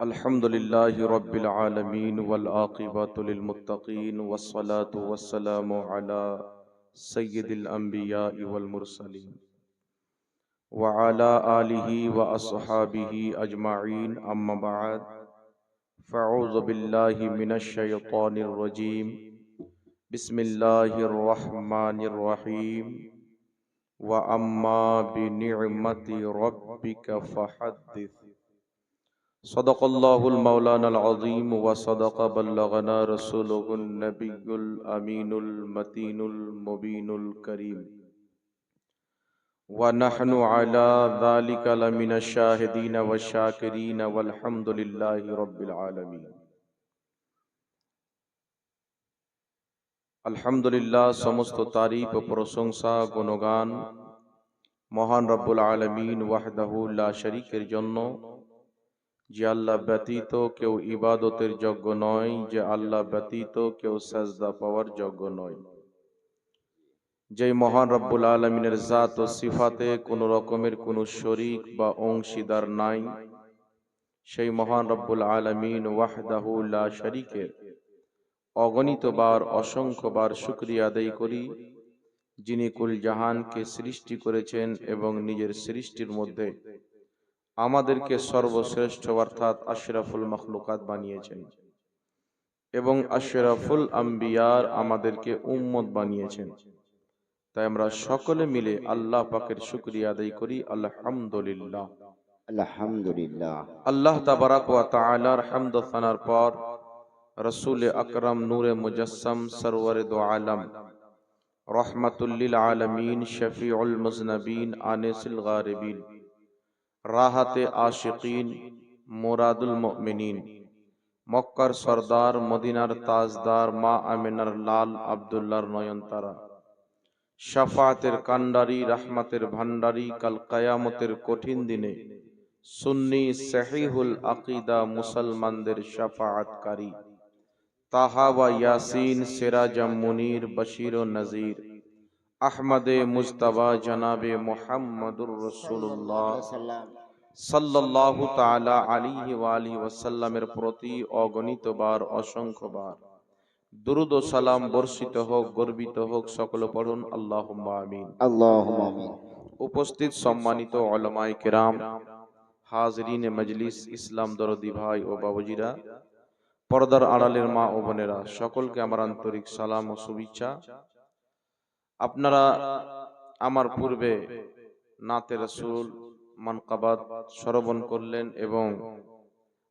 अल्हम्दुलिल्लाहि रब्बिल आलमीन वल आक़िबतु लिल मुत्तक़ीन वस्सलातु वस्सलामु अला सय्यिदिल अंबियाइ वल मुरसलीन व अला आलिहि व अस्हाबिहि अजमाइन अम्मा बअद फ़अऊज़ु बिल्लाहि मिनश शैतानिर रजीम बिस्मिल्लाहिर रहमानिर रहीम व अम्मा बिनिअमति रब्बिका फ़हद्दिस सदक़ल्लाहुल मौलानाल अज़ीम व सदक़ बल्लगना रसूलुहुन नबियुल अमीनुल मतीनुल मुबीनुल करीम व नहनु अला ज़ालिका लमिनश शाहिदीन व शाकिरीन वल्हम्दुलिल्लाहि रब्बिल आलमीन। अल्हम्दुलिल्लाह, समस्त तारीफ प्रशंसा गुणगान মহান রব্বুল আলামিন ওয়াহদাহু লা শরীকের জন্য, যে আল্লাহ ব্যতীত কেউ ইবাদতের যোগ্য নয়, যে আল্লাহ ব্যতীত কেউ সাজদা পাওয়ার যোগ্য নয়, যেই মহান রব্বুল আলামিনের জাত ও সিফাতে কোনো রকমের কোনো শরীক বা অংশীদার নাই, সেই মহান রব্বুল আলামিন ওয়াহদাহু লা শরীকের অগণিতবার অসংখ্যবার শুকরিয়া আদায় করি, যিনি কুল জাহানকে সৃষ্টি করেছেন এবং নিজের সৃষ্টির মধ্যে আমাদেরকে সর্বশ্রেষ্ঠ অর্থাৎ আশরাফুল মাখলুকাত বানিয়েছেন এবং আশরাফুল আম্বিয়ার আমাদেরকে উম্মত বানিয়েছেন। তাই আমরা সকলে মিলে আল্লাহ পাকের শুকরিয়া আদায় করি আলহামদুলিল্লাহ। আলহামদুলিল্লাহ। আল্লাহ তাবারাক ওয়া তাআলার হামদ ও সানার পর রাসূল আকরাম নূরে মুজাসসাম সরওয়ারে দো আলম রহমাতুল লিল আলামিন শফিউল মুজনবিন আনিসুল গারিবিন রাহাতে আশিকিন মুরাদুল মুমিনিন মক্কার সরদার মদিনার তাজদার মা আমিনার লাল আব্দুল্লাহর নয়নতারা শাফাআতের কান্ডারি রহমতের ভান্ডারি কাল কিয়ামতের কঠিন দিনে সুন্নি সহিহুল আকীদা মুসলমানদের শাফাআতকারী তাহা ওয়া ইয়াসিন সিরাজাম মুনির বশীর ও নজির আহমদে মুজতবা জনাবে মুহাম্মদুর রাসূলুল্লাহ সাল্লাল্লাহু তাআলা আলাইহি ওয়া আলিহি ওয়াসাল্লামের প্রতি অগণিতবার অসংখ্যবার দুরূদ ও সালাম বর্ষিত হোক, গর্বিত হোক। সকলে পড়ুন আল্লাহুম্মা আমিন। আল্লাহুম্মা আমিন। উপস্থিত সম্মানিত উলামায়ে কেরাম, হাজরিনে মজলিস, ইসলাম দরদি ভাই ও বাবুজিরা, পর্দার আড়ালের মা ও বোনেরা, সকলকে আমার আন্তরিক সালাম ও শুভেচ্ছা। আপনারা আমার পূর্বে নাতে রাসূল মানকাবাত শ্রবণ করলেন এবং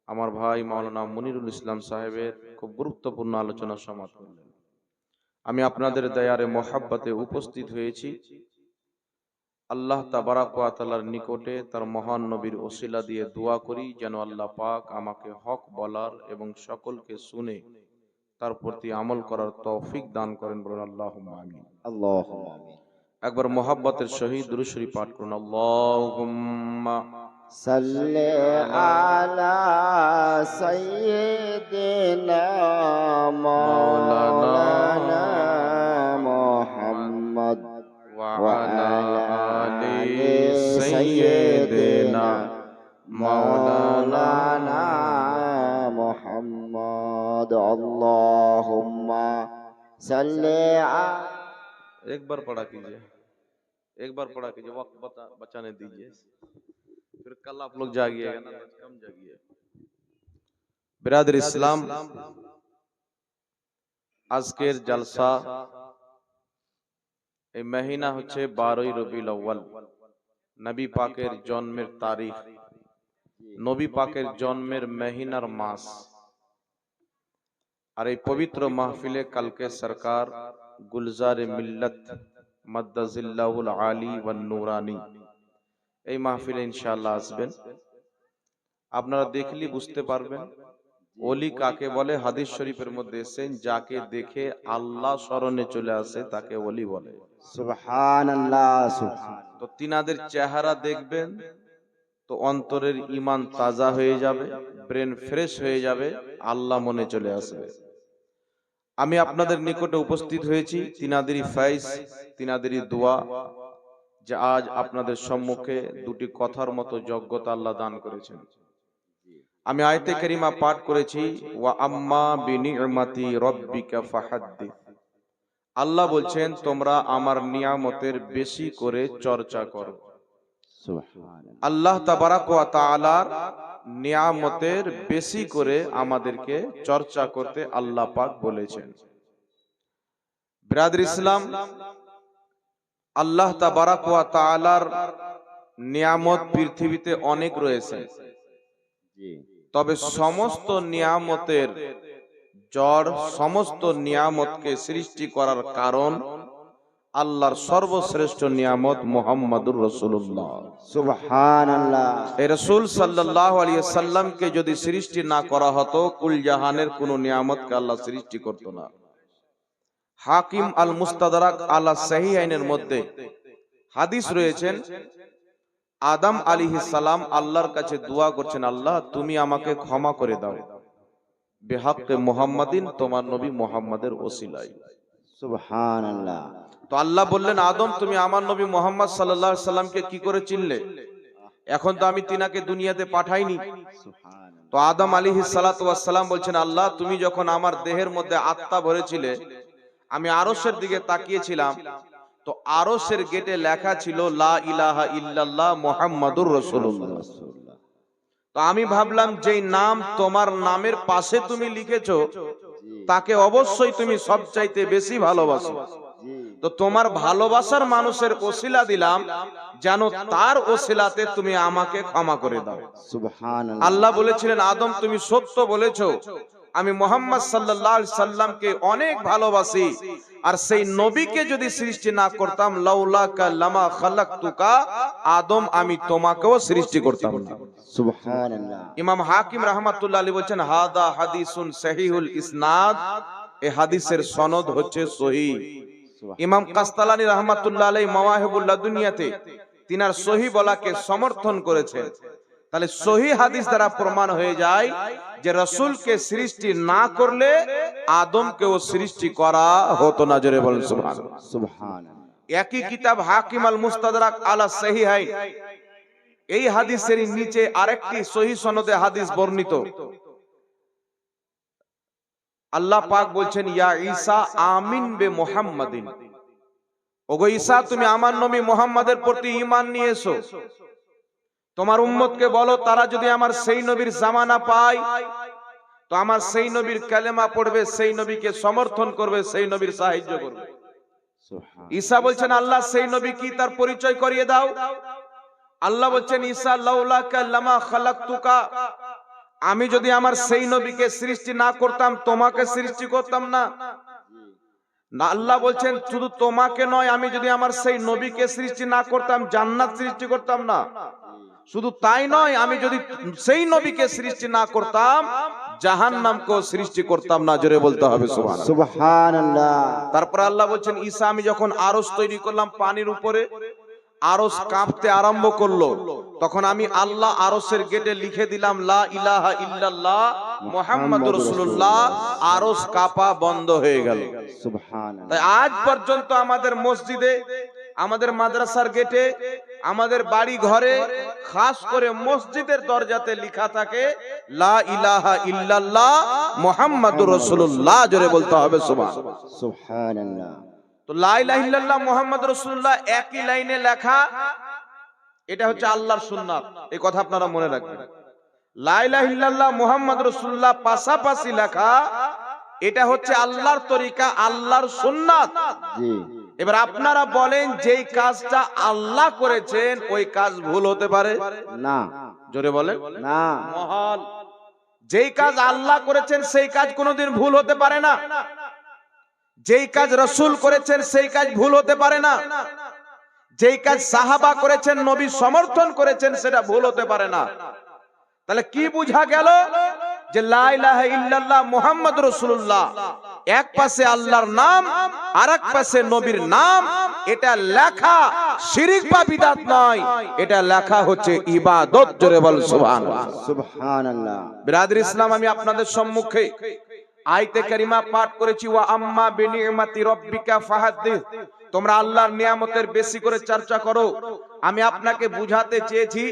আমার ভাই মাওলানা মুনিরুল ইসলাম সাহেবের খুব গুরুত্বপূর্ণ আলোচনা সমাপ্ত করলেন। আমি আপনাদের দয়ারে মোহাব্বতে উপস্থিত হয়েছি। আল্লাহ তাবারাক ওয়া তাআলার নিকটে তার মহান নবীর ওসিলা দিয়ে দোয়া করি যেন আল্লাহ পাক আমাকে হক বলার এবং সকলকে শুনে তার প্রতি আমল করার তৌফিক দান করেন। বলুন আল্লাহুম্মা আমিন। আল্লাহুম্মা আমিন। একবার মোহাব্বতের সহিত দুরূদ শরীফ পাঠ করুন। আল্লাহুম্মা সাল্লি আলা সাইয়্যিদিনা মাওলানা মুহাম্মদ ওয়া আলা আলি সাইয়্যিদিনা মাওলানা মুহাম্মদ। আল্লাহুম্মা সাল্লি एक बार पढ़ा कीजिए, एक बार पढ़ा कीजिए, वक्त बचाने दीजिए, फिर कल आप लोग जागिएगा ना, आज कम जागिए। बिरादर इस्लाम, আজকের জলসা এই মহিনা হচ্ছে 12ই রবিউল আউয়াল, নবী পাকের জন্মের তারিখ, নবী পাকের জন্মের মহিনার মাস। আর এই পবিত্র মাহফিলে কালকে সরকার গুলজারে মিল্লাত মাদ্দাজিল্লাহুল আলী ওয়ান নুরানি এই মাহফিলে ইনশাআল্লাহ আসবেন। আপনারা দেখলে বুঝতে পারবেন ওলি কাকে বলে। হাদিস শরীফের মধ্যে এসেছেন, যাকে দেখে আল্লাহ স্মরণে চলে আসে তাকে ওলি বলে। সুবহানাল্লাহ, সুবহানাল্লাহ। তো তিনাদের চেহারা দেখবেন তো অন্তরের ঈমান তাজা হয়ে যাবে, ব্রেন ফ্রেশ হয়ে যাবে, আল্লাহ মনে চলে আসবে। আমি আপনাদের নিকটে উপস্থিত হয়েছি তিনাদেরই ফাইজ, তিনাদেরই দোয়া যে আজ আপনাদের সম্মুখে দুটি কথার মতো যোগ্যতা আল্লাহ দান করেছেন। আমি আয়াতে কারিমা পাঠ করেছি, ওয়া আম্মা বিনি'মাতি রাব্বিকা ফাহাদ্দিস। আল্লাহ বলছেন তোমরা আমার নিয়ামতের বেশি করে চর্চা করো। সুবহানাল্লাহ। আল্লাহ তাবারাক ওয়া তাআলার নিয়ামতের বেশি করে আমাদেরকে চর্চা করতে আল্লাহ পাক বলেছেন। বিরাদর ইসলাম, আল্লাহ তাবারাক ওয়া তাআলার নিয়ামত পৃথিবীতে অনেক রয়েছে, জি তবে সমস্ত নিয়ামতের জড়, সমস্ত নিয়ামতকে সৃষ্টি করার কারণ আল্লাহর সর্বশ্রেষ্ঠ নিয়ামত মুহাম্মাদুর রাসূলুল্লাহ। সুবহানাল্লাহ। এই রাসূল সাল্লাল্লাহু আলাইহি সাল্লামকে যদি সৃষ্টি না করা হতো, কুল জাহানের কোন নিয়ামতকে আল্লাহ সৃষ্টি করত না। হাকিম আল মুস্তাদরাক আলা সহিহাইনের মধ্যে হাদিস রয়েছেন, আদম আলাইহিস সালাম আল্লাহর কাছে দোয়া করছেন, আল্লাহ তুমি আমাকে ক্ষমা করে দাও বিহাক্কে মুহাম্মাদিন, তোমার নবী মুহাম্মাদের ওসিলায়। সুবহানাল্লাহ। তো আল্লাহ বললেন, আদম তুমি আমার নবী মুহাম্মদ সাল্লাল্লাহু আলাইহি সাল্লামকে কি করে চিনলে? এখন তো আমি তিনাকে দুনিয়াতে পাঠাইনি। সুবহানাল্লাহ। তো আদম আলাইহিস সালাতু ওয়াস সালাম বলছেন, আল্লাহ তুমি যখন আমার দেহের মধ্যে আত্মা ভরেছিলে, আমি আরশের দিকে তাকিয়েছিলাম, তো আরশের গেটে লেখা ছিল লা ইলাহা ইল্লাল্লাহ মুহাম্মাদুর রাসূলুল্লাহ। তো আমি ভাবলাম যেই নাম তোমার নামের পাশে তুমি লিখেছো, তাকে অবশ্যই তুমি সবচাইতে বেশি ভালোবাসো। তো তোমার ভালোবাসার মানুষের ওসিলা দিলাম, যেন তার ওসিলাতে তুমি আমাকে ক্ষমা করে দাও। সুবহানাল্লাহ। আল্লাহ বলেছিলেন, আদম তুমি সত্য বলেছো, আমি মুহাম্মদ সাল্লাল্লাহু আলাইহি সাল্লামকে অনেক ভালোবাসি, আর সেই নবীকে যদি সৃষ্টি না করতাম, লাউলাকা লামা খালাকতুকা, আদম আমি তোমাকেও সৃষ্টি করতাম না। সুবহানাল্লাহ। ইমাম হাকিম রাহমাতুল্লাহ আলাইহি বলেন, হাদা হাদিসুন সহিহুল ইসনাদ, এই হাদিসের সনদ হচ্ছে সহিহ। ইমাম কাস্তালানী রাহমাতুল্লাহ আলাইহি মাওয়াহিবুল লাদুনিয়াতে তিনার সহিহ বলাকে সমর্থন করেছেন। তাহলে সহিহ হাদিস দ্বারা প্রমাণ হয়ে যায় যে রাসূলকে সৃষ্টি না করলে আদমকেও সৃষ্টি করা হতো না। জোরে বলেন সুবহানাল্লাহ। সুবহানাল্লাহ। একই কিতাব হাকিম আল মুস্তাদরাক আলা সহিহাইন, এই হাদিসের নিচে আরেকটি সহিহ সনদে হাদিস বর্ণিত। আল্লাহ পাক বলছেন, ইয়া ঈসা আমিন বে মুহাম্মাদিন, ওগো ঈসা তুমি আমার নবী মুহাম্মাদের প্রতি ঈমান নিয়ে এসো। তোমার উম্মতকে বলো, তারা যদি আমার সেই নবীর জামানা পায়, তো আমার সেই নবীর কালেমা পড়বে, সেই নবীকে সমর্থন করবে, সেই নবীর সাহায্য করবে। ঈসা বলছেন, আল্লাহ সেই নবী কি তার পরিচয় করিয়ে দাও। আল্লাহ বলছেন, ঈসা লাউলাকা লামা খালাকতুকা, আমি যদি আমার সেই নবীকে সৃষ্টি না করতাম, তোমাকে সৃষ্টি করতাম না। না, আল্লাহ বলছেন শুধু তোমাকে নয়, আমি যদি আমার সেই নবীকে সৃষ্টি না করতাম, জান্নাত সৃষ্টি করতাম না। শুধু তাই নয়, আমি যদি সেই নবীকে সৃষ্টি না করতাম, জাহান্নামকেও সৃষ্টি করতাম না। জোরে বলতে হবে সুবহানাল্লাহ। সুবহানাল্লাহ। তারপর আল্লাহ বলছেন, ঈসা আমি যখন আরশ তৈরি করলাম পানির উপরে, আরশ কাঁপতে আরম্ভ করলো, তখন আমি আল্লাহ আরশের গেটে লিখে দিলাম লা ইলাহা ইল্লাল্লাহ মুহাম্মাদুর রাসূলুল্লাহ, আরশ কাঁপা বন্ধ হয়ে গেল। সুবহানাল্লাহ। তাই আজ পর্যন্ত আমাদের মসজিদে, আমাদের মাদ্রাসার গেটে, আমাদের বাড়ি ঘরে, খাস করে মসজিদের দরজাতে লেখা থাকে লা ইলাহা ইল্লাল্লাহ মুহাম্মাদুর রাসূলুল্লাহ। জোরে বলতে হবে সুবহানাল্লাহ। সুবহানাল্লাহ। তো লা ইলাহা ইল্লাল্লাহ মুহাম্মাদুর রাসূলুল্লাহ একই লাইনে লেখা, এটা হচ্ছে আল্লাহর সুন্নাত। এই কথা আপনারা মনে রাখবেন। লা ইলাহা ইল্লাল্লাহ মুহাম্মাদুর রাসূলুল্লাহ পাশাপাশি লেখা, এটা হচ্ছে আল্লাহর তরিকা, আল্লাহর সুন্নাত। জি। এবার আপনারা বলেন, যেই কাজটা আল্লাহ করেছেন ওই কাজ ভুল হতে পারে না। জোরে বলেন না। মহাল। যেই কাজ আল্লাহ করেছেন সেই কাজ কোনোদিন ভুল হতে পারে না। যেই কাজ রাসূল করেছেন সেই কাজ ভুল হতে পারে না। যেই কাজ সাহাবা করেছেন, নবী সমর্থন করেছেন, সেটা ভুল হতে পারে না। তাহলে কি বুঝা গেল? যে লা ইলাহা ইল্লাল্লাহ মুহাম্মাদুর রাসূলুল্লাহ, এক পাশে আল্লাহর নাম, আরেক পাশে নবীর নাম, এটা লেখা শিরক বা বিদআত নয়, এটা লেখা হচ্ছে ইবাদত। জোরে বল সুবহানাল্লাহ। সুবহানাল্লাহ। বিরাদর ইসলাম, আমি আপনাদের সম্মুখে আয়াতে কারিমা পাঠ করেছি, ওয়া আম্মা বিনি'মাতি রাব্বিকা ফাহাদ্দিস, তোমরা আল্লাহর নিয়ামতের বেশি করে চর্চা করো। আমি আপনাকে বুঝাতে চেয়েছি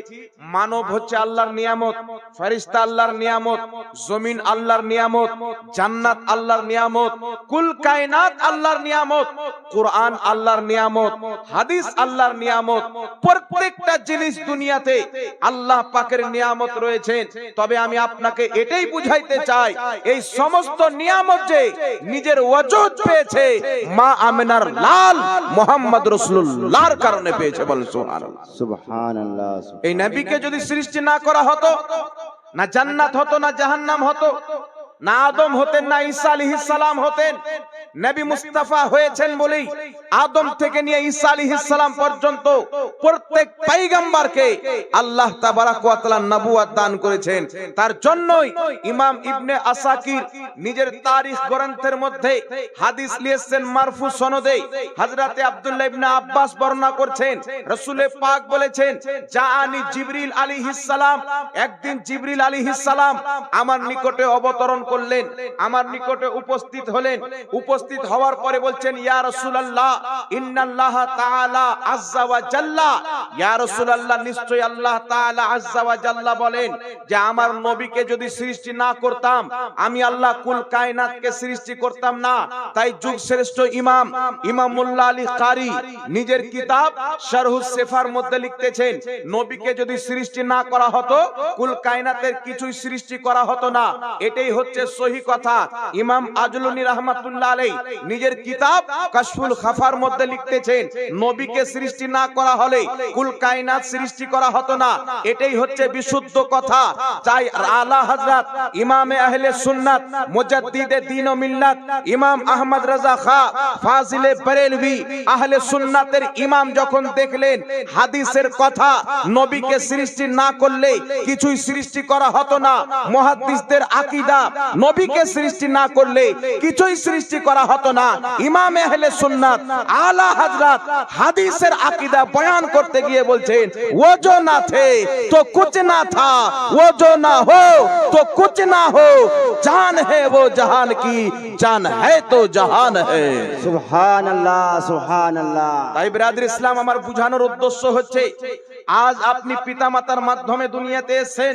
মানব হচ্ছে আল্লাহর নিয়ামত, ফেরেশতা আল্লাহর নিয়ামত, জমিন আল্লাহর নিয়ামত, জান্নাত আল্লাহর নিয়ামত, কুল কায়নাত আল্লাহর নিয়ামত, কোরআন আল্লাহর নিয়ামত, হাদিস আল্লাহর নিয়ামত। প্রত্যেকটা জিনিস দুনিয়াতে আল্লাহ পাকের নিয়ামত রয়েছে। তবে আমি আপনাকে এটাই বুঝাইতে চাই, এই সমস্ত নিয়ামত যে নিজের ওয়াজুদ পেয়েছে মা আমিনার লাল মুহাম্মদ রাসূলুল্লাহর কারণে পেয়েছে। বলেন সুবহানাল্লাহ। সুবহানাল্লাহ। এই নবীকে যদি সৃষ্টি না করা হতো, না জান্নাত হতো, না জাহান্নাম হতো, না আদম হতেন, না ঈসা আলাইহিস সালাম হতেন। নবী মুস্তাফা হয়েছেন বলেই আদম থেকে নিয়ে ঈসা আলাইহিস সালাম পর্যন্ত প্রত্যেক পয়গম্বরকে আল্লাহ তাবারাক ওয়া তাআলা নবুয়ত দান করেছেন। তার জন্যই ইমাম ইবনে আসাকির নিজের তারিখ গ্রন্থের মধ্যে হাদিস লিখেছেন মারফু সনদে। হযরতে আব্দুল্লাহ ইবনে আব্বাস বর্ণনা করছেন, রাসূল পাক বলেছেন, জাআনি জিবরিল আলাইহিস সালাম, একদিন জিবরিল আলাইহিস সালাম আমার নিকটে অবতরণ করলেন, আমার নিকটে উপস্থিত হলেন। উপস্থিত হওয়ার পরে বলছেন, ইয়া রাসূলুল্লাহ ইন্নাল্লাহ তাআলা আযজা ওয়া জাল্লা, ইয়া রাসূলুল্লাহ নিশ্চয়ই আল্লাহ তাআলা আযজা ওয়া জাল্লা বলেন যে আমার নবীকে যদি সৃষ্টি না করতাম আমি আল্লাহ কুল কায়নাতকে সৃষ্টি করতাম না। তাই যুগ শ্রেষ্ঠ ইমাম মোল্লা আলী কারি নিজের কিতাব শারহুস সিফার মধ্যে লিখতেছেন, নবীকে যদি সৃষ্টি না করা হতো কুল কায়নাতের কিছুই সৃষ্টি করা হতো না। এটাই হচ্ছে সহি কথা। ইমাম আজলুনি রাহমাতুল্লাহ আলাইহি নিজের কিতাব কাশফুল খাফার মধ্যে লিখতেছেন, নবীকে সৃষ্টি না করা হলে কুল কায়নাত সৃষ্টি করা হতো না। এটাই হচ্ছে বিশুদ্ধ কথা। তাই আলা হযরত ইমামে আহলে সুন্নাত মুজাদ্দিদে দ্বীন ও মিল্লাত ইমাম আহমদ রাজা খা ফাজিলে বরেলভী আহলে সুন্নাতের ইমাম যখন দেখলেন হাদিসের কথা, নবীকে সৃষ্টি না করলে কিছুই সৃষ্টি করা হতো না, মুহাদ্দিসদের আকীদা নবীকে সৃষ্টি না করলে কিছুই সৃষ্টি করা হতো না, ইমাম আহলে সুন্নাত আলা হযরত হাদিসের আকীদা বয়ান করতে গিয়ে বলছেন, वो जो ना थे तो कुछ ना था, वो जो ना हो तो कुछ ना हो, जान है वो जहान की, जान है तो जहान है। সুবহানাল্লাহ। সুবহানাল্লাহ। তাই ব্রাদার ইসলাম, আমার বুঝানোর উদ্দেশ্য হচ্ছে আজ আপনি পিতামাতার মাধ্যমে দুনিয়াতে এসেছেন,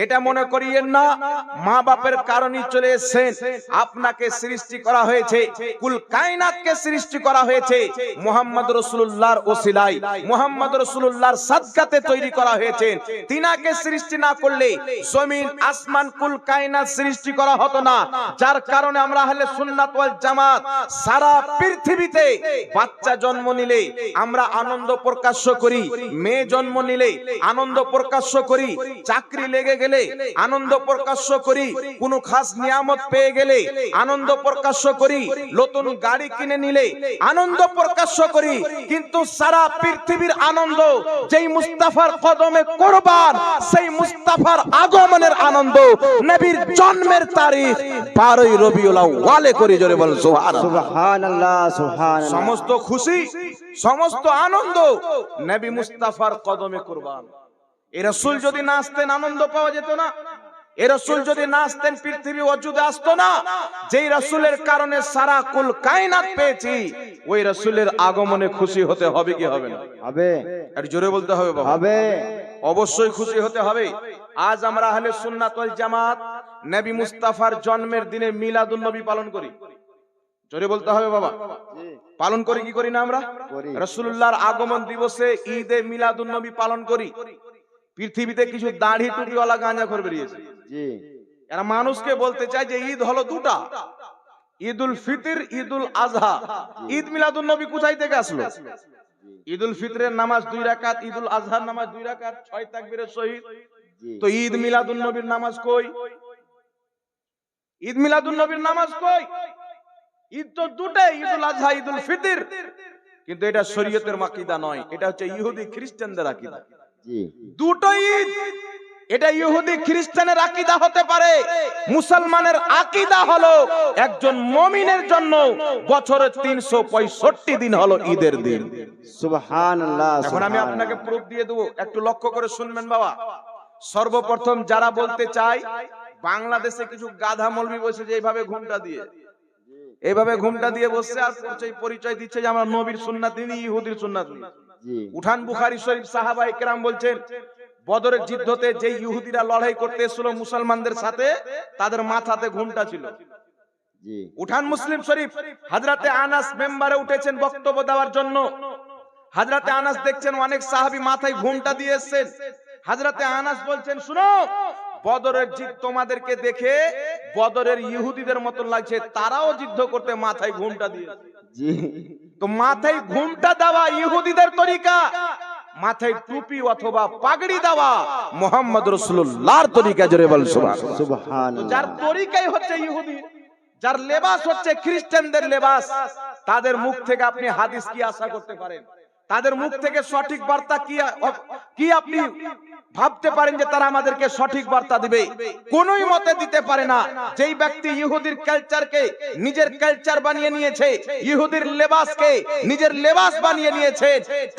এটা মনে করিয়েন না মা বাপের কারণেই চলে এসেছেন। আপনাকে সৃষ্টি করা হয়েছে, কুল কায়নাতকে সৃষ্টি করা হয়েছে মুহাম্মদ রাসূলুল্লাহর ওসিলায়, মুহাম্মদ রাসূলুল্লাহর সাদকাতে তৈরি করা হয়েছে। তিনাকে সৃষ্টি না করলে জমিন আসমান কুল কায়নাত সৃষ্টি করা হতো না। যার কারণে আমরা আহলে সুন্নাত ওয়াল জামাত সারা পৃথিবীতে বাচ্চা জন্ম নিলে আমরা আনন্দ প্রকাশ করি, মেয়ে জন্ম নিলে আনন্দ প্রকাশ করি, চাকরি লেগে গেলে আনন্দ প্রকাশ করি, কোনো খাস নিয়ামত পেয়ে গেলে আনন্দ প্রকাশ করি, নতুন গাড়ি কিনে নিলে আনন্দ প্রকাশ করি। কিন্তু সারা পৃথিবীর আনন্দ যেই মুস্তাফার কদমে কুরবান, সেই মুস্তাফার আগমনের আনন্দ, নবীর জন্মের তারিখ 12ই রবিউল আউয়ালে করি। জোরে বল সুবহানাল্লাহ। সুবহানাল্লাহ। সুবহানাল্লাহ। সমস্ত খুশি, সমস্ত আনন্দ নবী মুস্তাফার কদমে কুরবান। এই রাসূল যদি না আসতেন আনন্দ পাওয়া যেত না, এই রাসূল যদি না আসতেন পৃথিবী ওজুদে আসতো না। যেই রাসূলের কারণে সারা কুল কায়নাত পেয়েছি, ওই রাসূলের আগমনে খুশি হতে হবে কি হবে না? হবে। আর জোরে বলতে হবে বাবা। হবে। অবশ্যই খুশি হতে হবে। আজ আমরা আহলে সুন্নাত ওয়াল জামাত নবী মুস্তাফার জন্মের দিনে মিলাদুন নবী পালন করি। জোরে বলতে হবে বাবা। পালন করি কি করি না? আমরা রাসূলুল্লাহর আগমন দিবসে ঈদে মিলাদুন নবী পালন করি। পৃথিবীতে কিছু দাড়ি টুপিওয়ালা গাঁজাখোর বেরিয়েছে, জি। এরা মানুষকে বলতে চায় যে ঈদ হলো দুটা, ঈদুল ফিতর, ঈদুল আজহা। ঈদ মিলাদুন নবী কোথায় থেকে আসলো? ঈদুল ফিতরের নামাজ 2 রাকাত, ঈদুল আজহার নামাজ 2 রাকাত, 6 তাকবীরের সহিত। তো ঈদ মিলাদুন নবীর নামাজ কই? ঈদ মিলাদুন নবীর নামাজ কই? ঈদ তো দুটাই, ঈদুল আজহা, ঈদুল ফিতর। কিন্তু এটা শরীয়তের আকীদা নয়, এটা হচ্ছে ইহুদি খ্রিস্টানদের আকীদা। জি। দুটো ঈদ, এটা ইহুদি খ্রিস্টানের আকীদা হতে পারে। মুসলমানের আকীদা হলো একজন মুমিনের জন্য বছরে 365 দিন হলো ঈদের দিন। সুবহানাল্লাহ। এখন আমি আপনাকে প্রুফ দিয়ে দেব, একটু লক্ষ্য করে শুনবেন বাবা। সর্বপ্রথম যারা বলতে চায় বাংলাদেশে কিছু গাধা মৌলবি বসে যে এইভাবে ঘুমটা দিয়ে, এইভাবে ঘুমটা দিয়ে বসছে আর পরিচয় দিচ্ছে যে আমরা নবীর সুন্নাত নিই, ইহুদির সুন্নাত নিই। জি উঠান বুখারী শরীফ, সাহাবায়ে কেরাম বলছেন বদরের যুদ্ধতে যে ইহুদিরা লড়াই করতে এসেছিল মুসলমানদের সাথে, তাদের মাথাতে ঘুমটা ছিল। জি উঠান মুসলিম শরীফ, হযরতে আনাস মেম্বারে উঠেছেন বক্তব্য দেওয়ার জন্য। হযরতে আনাস দেখছেন অনেক সাহাবী মাথায় ঘুমটা দিয়ে এসেছেন। হযরতে আনাস বলছেন, শুনো, বদরের যুদ্ধ তোমাদেরকে দেখে বদরের ইহুদিদের মতন লাগছে, তারাও যুদ্ধ করতে মাথায় ঘুমটা দিয়েছে। জি তো মাথায় ঘুমটা দেওয়া ইহুদিদের তরিকা, মাথায় টুপি অথবা পাগড়ি দেওয়া মুহাম্মদ রাসূলুল্লাহর তরিকা। জোরে বল সুবহানাল্লাহ। সুবহানাল্লাহ। যার তরিকাই হচ্ছে ইহুদি, যার লেবাস হচ্ছে খ্রিস্টানদের লেবাস, তাদের মুখ থেকে আপনি হাদিস কি আশা করতে পারেন? তাদের মুখ থেকে সঠিক বার্তা কি আপনি ভাবতে পারেন যে তারা আমাদেরকে সঠিক বার্তা দিবে? কোনই মতে দিতে পারে না। যেই ব্যক্তি ইহুদির কালচারকে নিজের কালচার বানিয়ে নিয়েছে, ইহুদির লেবাসকে নিজের লেবাস বানিয়ে নিয়েছে,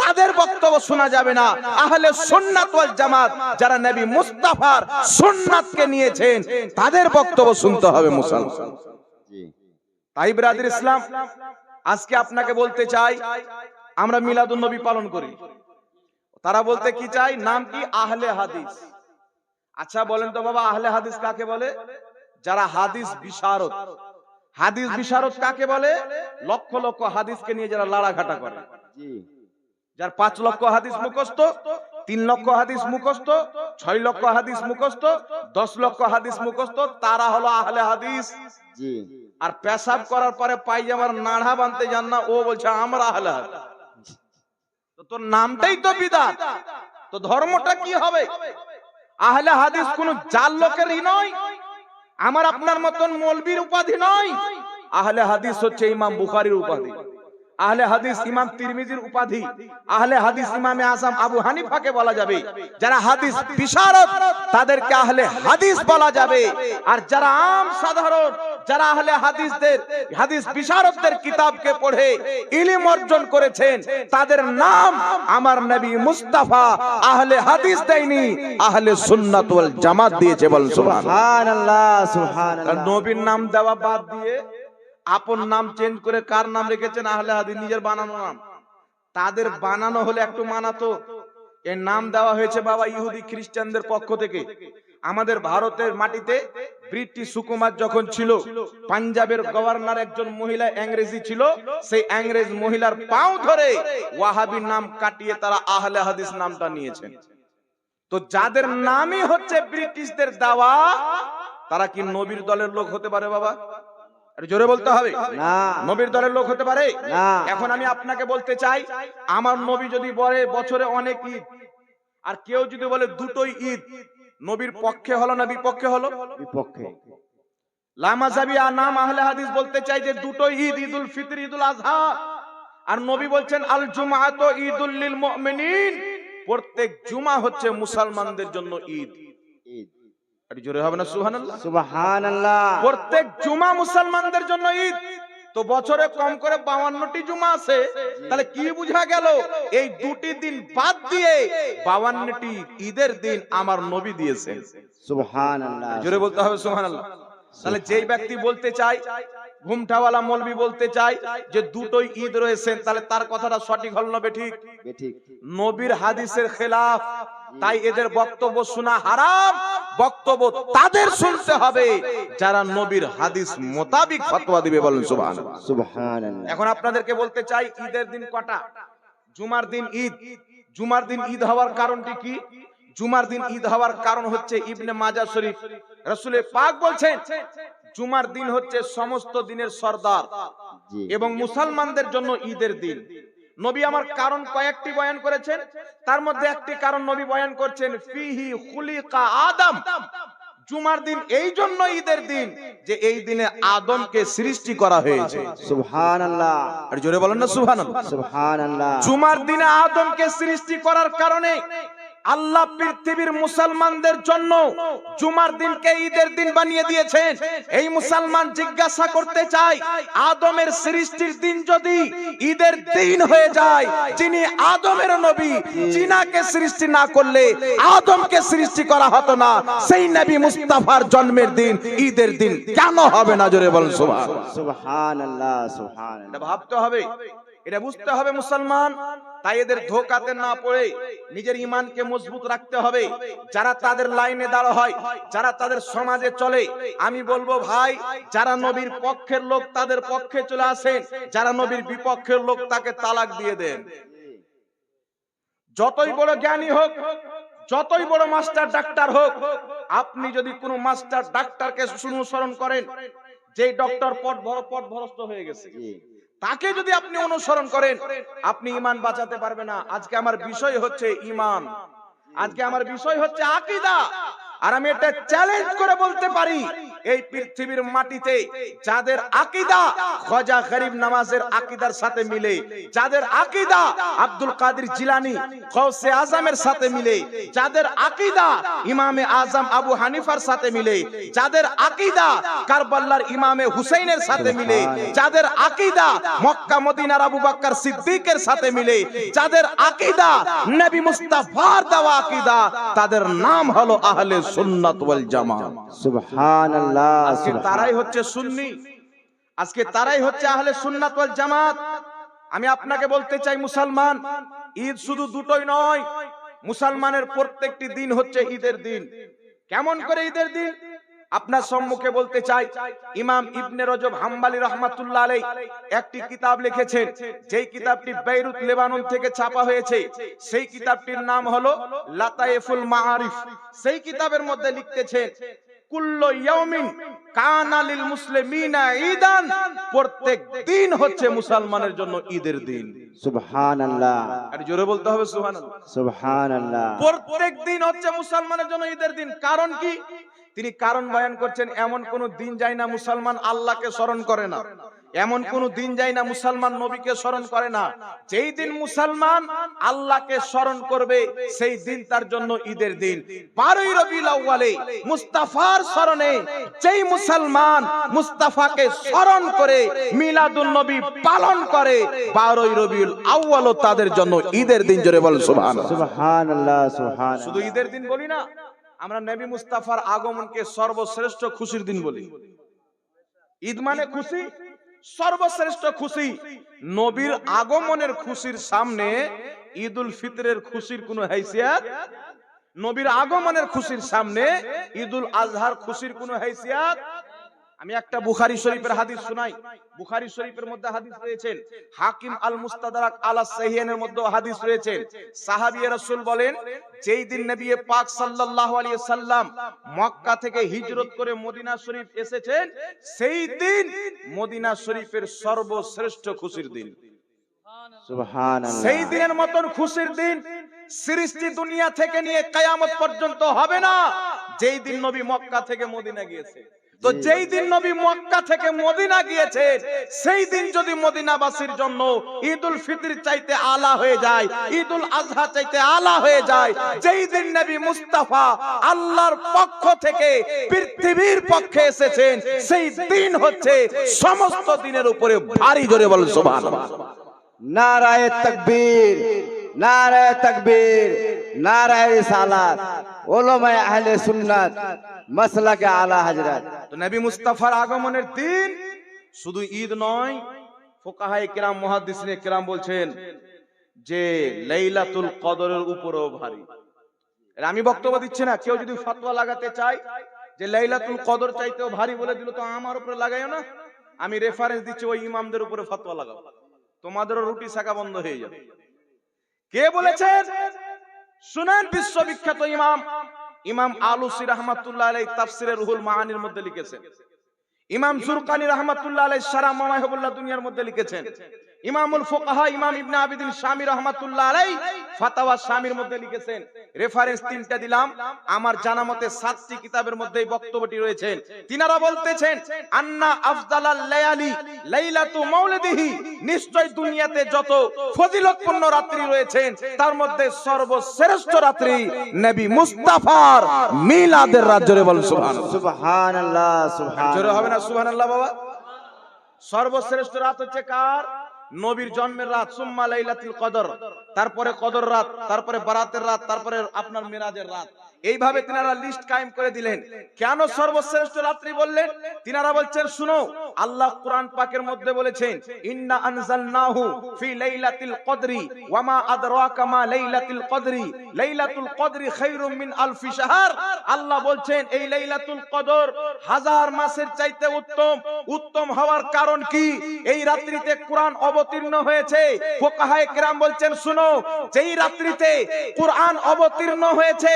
তাদের বক্তব্য শোনা যাবে না। আহলে সুন্নাত ওয়াল জামাত যারা নবী মুস্তাফার সুন্নাতকে নিয়েছেন, তাদের বক্তব্য শুনতে হবে মুসলমান। জি তাই ব্রাদার ইসলাম, আজকে আপনাকে বলতে চাই, আমরা মিলাদুন নবী পালন করি। তারা বলতে কি চাই? নাম কি? আহলে হাদিস। আচ্ছা বলেন তো বাবা, আহলে হাদিস কাকে বলে? যারা হাদিস বিশারদ। হাদিস বিশারদ কাকে বলে? লক্ষ লক্ষ হাদিসকে নিয়ে যারা লাড়াঘাটা করে। জি যার 5 লক্ষ হাদিস মুখস্থ, 3 লক্ষ হাদিস মুখস্থ, 6 লক্ষ হাদিস মুখস্থ, 10 লক্ষ হাদিস মুখস্থ, তারা হলো আহলে হাদিস। জি আর পেশাব করার পরে পায়জামার নাড়া বানতে জান না, ও বলছে আমরা আহলে হাদিস। তো তোর নামটাই তো বিদআত, তো ধর্মটা কি হবে? আহলে হাদিস কোন জাল লোকেরই নয়, আমার আপনার মতন মৌলবীর উপাধি নয়। আহলে হাদিস হচ্ছে ইমাম বুখারীর উপাধি, আহলে হাদিস ইমাম তিরমিজির উপাধি, আহলে হাদিস ইমামে আযম আবু হানিফাকে বলা যাবে। যারা হাদিস বিশারদ তাদেরকে আহলে হাদিস বলা যাবে। আর যারা আম সাধারণ, যারা আহলে হাদিসদের হাদিস বিশারদদের কিতাবকে পড়ে ইলম অর্জন করেছেন, তাদের নাম আমার নবী মুস্তাফা আহলে হাদিস দেয়নি, আহলে সুন্নাত ওয়াল জামাত দিয়েছে। বল সুবহানাল্লাহ। সুবহানাল্লাহ আর সুবহানাল্লাহ। নবীর নাম দেওয়া বাদ দিয়ে আপন নাম চেঞ্জ করে কার নাম রেখেছেন? আহলে হাদিস, নিজের বানানো নাম। তাদের বানানো হলে একটু মানাতো। এর নাম দেওয়া হয়েছে বাবা ইহুদি খ্রিস্টানদের পক্ষ থেকে। আমাদের ভারতের মাটিতে ব্রিটিশ হুকুমত যখন ছিল, পাঞ্জাবের গভর্নর একজন মহিলা ইংরেজি ছিল, সেই ইংরেজ মহিলার পাও ধরে ওয়াহাবি নাম কাটিয়ে তারা আহলে হাদিস নামটা নিয়েছেন। তো যাদের নামই হচ্ছে ব্রিটিশদের দেওয়া, তারা কি নবীর দলের লোক হতে পারে বাবা? আরে জোরে বলতে হবে। না নবীর দলের লোক হতে পারে না। এখন আমি আপনাকে বলতে চাই, আমার নবী যদি বলে বছরে অনেক ঈদ, আর কেউ যদি বলে দুটোই ঈদ, নবীর পক্ষে হলো না বিপক্ষে হলো? বিপক্ষে। লামাযাবি নাম আহলে হাদিস বলতে চাই যে দুটোই ঈদ, ঈদুল ফিতর, ঈদুল আযহা। আর নবী বলছেন আল জুমআতু ঈদুল লিল মুমিনিন, প্রত্যেক জুমা হচ্ছে মুসলমানদের জন্য ঈদ। ঈদ। আরে জোরে হবে না সুবহানাল্লাহ? সুবহানাল্লাহ। প্রত্যেক জুমা মুসলমানদের জন্য ঈদ। তো বছরে কম করে 52টি জুমা আছে, তাহলে কি বোঝা গেল? এই দুটি দিন বাদ দিয়ে 52টি ঈদের দিন আমার নবী দিয়েছেন। সুবহানাল্লাহ। জোরে বলতে হবে সুবহানাল্লাহ। তাহলে যেই ব্যক্তি বলতে চাই, ঘুমটাওয়ালা মৌলবী বলতে চাই যে দুটোই ঈদ রয়েছেন, তাহলে তার কথাটা সঠিক হল না বেঠিক? বেঠিক। নবীর হাদিসের খেলাফ, তাই এদের বক্তব্য শোনা হারাম। বক্তব্য তাদের শুনতে হবে যারা নবীর হাদিস মোতাবিক ফতোয়া দিবে। বলেন সুবহানাল্লাহ। সুবহানাল্লাহ। এখন আপনাদেরকে বলতে চাই, ঈদের দিন কটা? জুমার দিন ঈদ। জুমার দিন ঈদ হওয়ার কারণটি কি? জুমার দিন ঈদ হওয়ার কারণ হচ্ছে ইবনে মাজাহ শরীফ, রাসূল পাক বলছেন জুমার দিন হচ্ছে সমস্ত দিনের সরদার জি এবং মুসলমানদের জন্য ঈদের দিন। নবী আমার কারণ কয়েকটি বয়ান করেছেন, তার মধ্যে একটি কারণ নবী বয়ান করছেন ফিহি খুলিকা আদম। জুমার দিন এই জন্য ঈদের দিন যে এই দিনে আদমকে সৃষ্টি করা হয়েছে। সুবহানাল্লাহ। আর জোরে বলেন না সুবহানাল্লাহ। সুবহানাল্লাহ। জুমার দিনে আদমকে সৃষ্টি করার কারণে আল্লাহ পৃথিবীর মুসলমানদের জন্য জুমার দিনকে ঈদের দিন বানিয়ে দিয়েছেন। এই মুসলমান জিজ্ঞাসা করতে চাই, আদমের সৃষ্টির দিন যদি ঈদের দিন হয়ে যায়, যিনি আদমের নবী, জিনাকে সৃষ্টি না করলে আদমকে সৃষ্টি করা হতো না, সেই নবী মুস্তাফার জন্মের দিন ঈদের দিন কেন হবে না? জোরে বলুন সুবহানাল্লাহ। সুবহানাল্লাহ, সুবহানাল্লাহ। এটা ভাবতে হবে, এটা বুঝতে হবে মুসলমান। তাই এদের ধোঁকাতে না পড়ে নিজের ঈমানকে মজবুত রাখতে হবে। যারা তাদের লাইনে দাঁড়া হয়, যারা তাদের সমাজে চলে, আমি বলবো ভাই, যারা নবীর পক্ষের লোক তাদের পক্ষে চলে আসেন, যারা নবীর বিপক্ষের লোক তাকে তালাক দিয়ে দেন। যতই বড় জ্ঞানী হোক, যতই বড় মাস্টার ডাক্তার হোক, আপনি যদি কোনো মাস্টার ডাক্তারকে অনুসরণ করেন, যে ডক্টর পথভ্রষ্ট হয়ে গেছে, তাকে যদি আপনি অনুসরণ করেন, আপনি ঈমান বাঁচাতে পারবে না। আজকে আমার বিষয় হচ্ছে ঈমান, আজকে আমার বিষয় হচ্ছে আকীদা। আর আমি এটা চ্যালেঞ্জ করে বলতে পারি, এই পৃথিবীর মাটিতে যাদের আকীদা খাজা গরিব নওয়াজের আকীদার সাথে মিলে, যাদের আকীদা আব্দুল কাদের জিলানী গৌসে আজমের সাথে মিলে, যাদের আকীদা ইমামে আজম আবু হানিফার সাথে মিলে, যাদের আকীদা কারবালার ইমামে হুসাইনের সাথে মিলে, যাদের আকীদা মক্কা মদিনার আবু বকর সিদ্দিকের সাথে মিলে, যাদের আকীদা নবী মুস্তাফার দেওয়া আকীদা, তাদের নাম হলো আহলে সুন্নাত ওয়াল জামাত। সুবহানাল্লাহ। আজকে তারাই হচ্ছে সুন্নি, আজকে তারাই হচ্ছে আহলে সুন্নাত ওয়াল জামাত। আমি আপনাকে বলতে চাই মুসলমান, ঈদ শুধু দুটোই নয়, মুসলমানের প্রত্যেকটি দিন হচ্ছে ঈদের দিন। কেমন করে ঈদের দিন? আপনার সম্মুখে বলতে চাই, ইমাম ইবনে রজব হাম্বলি রাহমাতুল্লাহ আলাইহি একটি কিতাব লিখেছেন, যেই কিতাবটি বেইরুত লেবানন থেকে ছাপা হয়েছে। সেই কিতাবটির নাম হলো লাতায়েফুল মাআরিফ। সেই কিতাবের মধ্যে লিখতেছেন, কুল্লু ইয়াউমিন কানা লিল মুসলিমিনা ঈদান, প্রত্যেক দিন হচ্ছে মুসলমানের জন্য ঈদের দিন। সুবহানাল্লাহ। আর জোরে বলতে হবে সুবহানাল্লাহ। সুবহানাল্লাহ। প্রত্যেক দিন হচ্ছে মুসলমানের জন্য ঈদের দিন। কারণ কি? তিনি কারণ বয়ান করছেন, এমন কোন দিন যায় না মুসলমান আল্লাহকে স্মরণ করে না, এমন কোন দিন যায় না মুসলমান নবীকে স্মরণ করে না। যেই দিন মুসলমান আল্লাহকে স্মরণ করবে, সেই দিন তার জন্য ঈদের দিন। 12ই রবিউল আউয়ালে মুস্তাফার স্মরণে যেই মুসলমান মুস্তাফাকে স্মরণ করে মিলাদুন নবী পালন করে, 12ই রবিউল আউয়ালও তাদের জন্য ঈদের দিন। জোরে বল সুবহানাল্লাহ। সুবহানাল্লাহ, সুবহানাল্লাহ। শুধু ঈদের দিন বলি না, আমরা নবী মুস্তাফার আগমনকে সর্বশ্রেষ্ঠ খুশির দিন বলি। ঈদ মানে খুশি, সর্বশ্রেষ্ঠ খুশি। নবীর আগমনের খুশির সামনে ঈদুল ফিতরের খুশির কোনো হাইসিয়াত, নবীর আগমনের খুশির সামনে ঈদুল আজহার খুশির কোনো হাইসিয়াত। আমি একটা বুখারী শরীফের হাদিস শোনাই। বুখারী শরীফের মধ্যে হাদিস রয়েছেন, হাকিম আল মুস্তাদরাক আলা সাহিহানের মধ্যে হাদিস রয়েছেন। সাহাবী রাসূল বলেন, যেই দিন নবী পাক সাল্লাল্লাহু আলাইহি সাল্লাম মক্কা থেকে হিজরত করে মদিনা শরীফ এসেছেন, সেই দিন মদিনা শরীফের সর্বশ্রেষ্ঠ খুশির দিন। সুবহানাল্লাহ। সেই দিনের মতন খুশির দিন সৃষ্টি দুনিয়া থেকে নিয়ে কিয়ামত পর্যন্ত হবে না, যেই দিন নবী মক্কা থেকে মদিনা গিয়েছে। তো যেই দিন নবী মক্কা থেকে মদিনা গিয়েছেন, সেই দিন যদি মদিনাবাসীর জন্য ঈদুল ফিতর চাইতে আলা হয়ে যায়, ঈদুল আজহা চাইতে আলা হয়ে যায়, যেই দিন নবী মুস্তাফা আল্লাহর পক্ষ থেকে পৃথিবীর পক্ষে এসেছেন, সেই দিন হচ্ছে সমস্ত দিনের উপরে ভারী। জোরে বল সুবহানাল্লাহ। নারায়ে তাকবীর, নারায়ে তাকবীর, নারায়ে রিসালাত, উলামায়ে আহলে সুন্নাত, মাসলাকে আলা হযরত। তো নবী মুস্তাফার আগমনের দিন শুধু ঈদ নয়, ফুকাহায়ে কিরাম মুহাদ্দিসিনে কিরাম বলছেন যে লাইলাতুল কদরের উপরেও ভারী। এর আমি বক্তব্য দিচ্ছি না, কেউ যদি ফতোয়া লাগাতে চায় যে লাইলাতুল কদর চাইতেও ভারী বলে দিল, তো আমার উপরে লাগাইও না। আমি রেফারেন্স দিচ্ছি, ওই ইমামদের উপরে ফতোয়া লাগাও, তোমাদেরও রুটি শাকা বন্ধ হয়ে যাবে। কে বলেছেন? শুনেন, বিশ্ববিখ্যাত ইমাম ইমাম আলুসি রাহমাতুল্লাহ আলাইহি তাফসিরে রুহুল মাআনির মধ্যে লিখেছেন। ইমাম জুরকানি রাহমাতুল্লাহ আলাইহি শারা মাওয়াহিবুল্লাহ দুনিয়ার মধ্যে লিখেছেন। ইমামুল ফুকাহা ইমাম ইবনে আবিদিন শামী রাহমাতুল্লাহ আলাইহি ফাতাওয়া শামীর মধ্যে লিখেছেন, রেফারেন্স তিনটা দিলাম, আমার জানা মতে 7টি কিতাবের মধ্যে এই বক্তব্যটি রয়েছে। তিনারা বলতেছেন আন্না আফজালাল লায়ালি লাইলাতু মাউলিদিহি, নিশ্চয় দুনিয়াতে যত ফজিলতপূর্ণ রাত্রি রয়েছে তার মধ্যে সর্বশ্রেষ্ঠ রাত্রি নবী মুস্তাফার মিলাদের রাত। জোরে বলুন সুবহানাল্লাহ। সুবহানাল্লাহ সুবহানাল্লাহ। জোরে হবে না সুবহানাল্লাহ বাবা? সর্বশ্রেষ্ঠ রাত হচ্ছে কার? নবীর জন্মের রাত, সুম্মা লাইলাতুল কদর, তারপরে কদর রাত, তারপরে বারাতের রাত, তারপরে আপনার মিরাজের রাত। এইভাবে তিনারা লিস্ট কায়েম করে দিলেন। কেন সর্বশ্রেষ্ঠ রাত্রি বললেন? তিনারা বলছেন শুনো, আল্লাহ কুরআন পাকের মধ্যে বলেছেন ইন্না আনজালনাহু ফি লাইলাতিল কদরি ওয়া মা আদরাকা মা লাইলাতুল কদরি লাইলাতুল কদরি খায়রুম মিন আলফি শাহর। আল্লাহ বলছেন এই লাইলাতুল কদর হাজার মাসের চাইতে উত্তম। উত্তম হওয়ার কারণ কি? এই রাত্রিতে কোরআন অবতীর্ণ হয়েছে। ফুকাহায়ে কেরাম বলছেন শুনো, যেই রাত্রিতে কোরআন অবতীর্ণ হয়েছে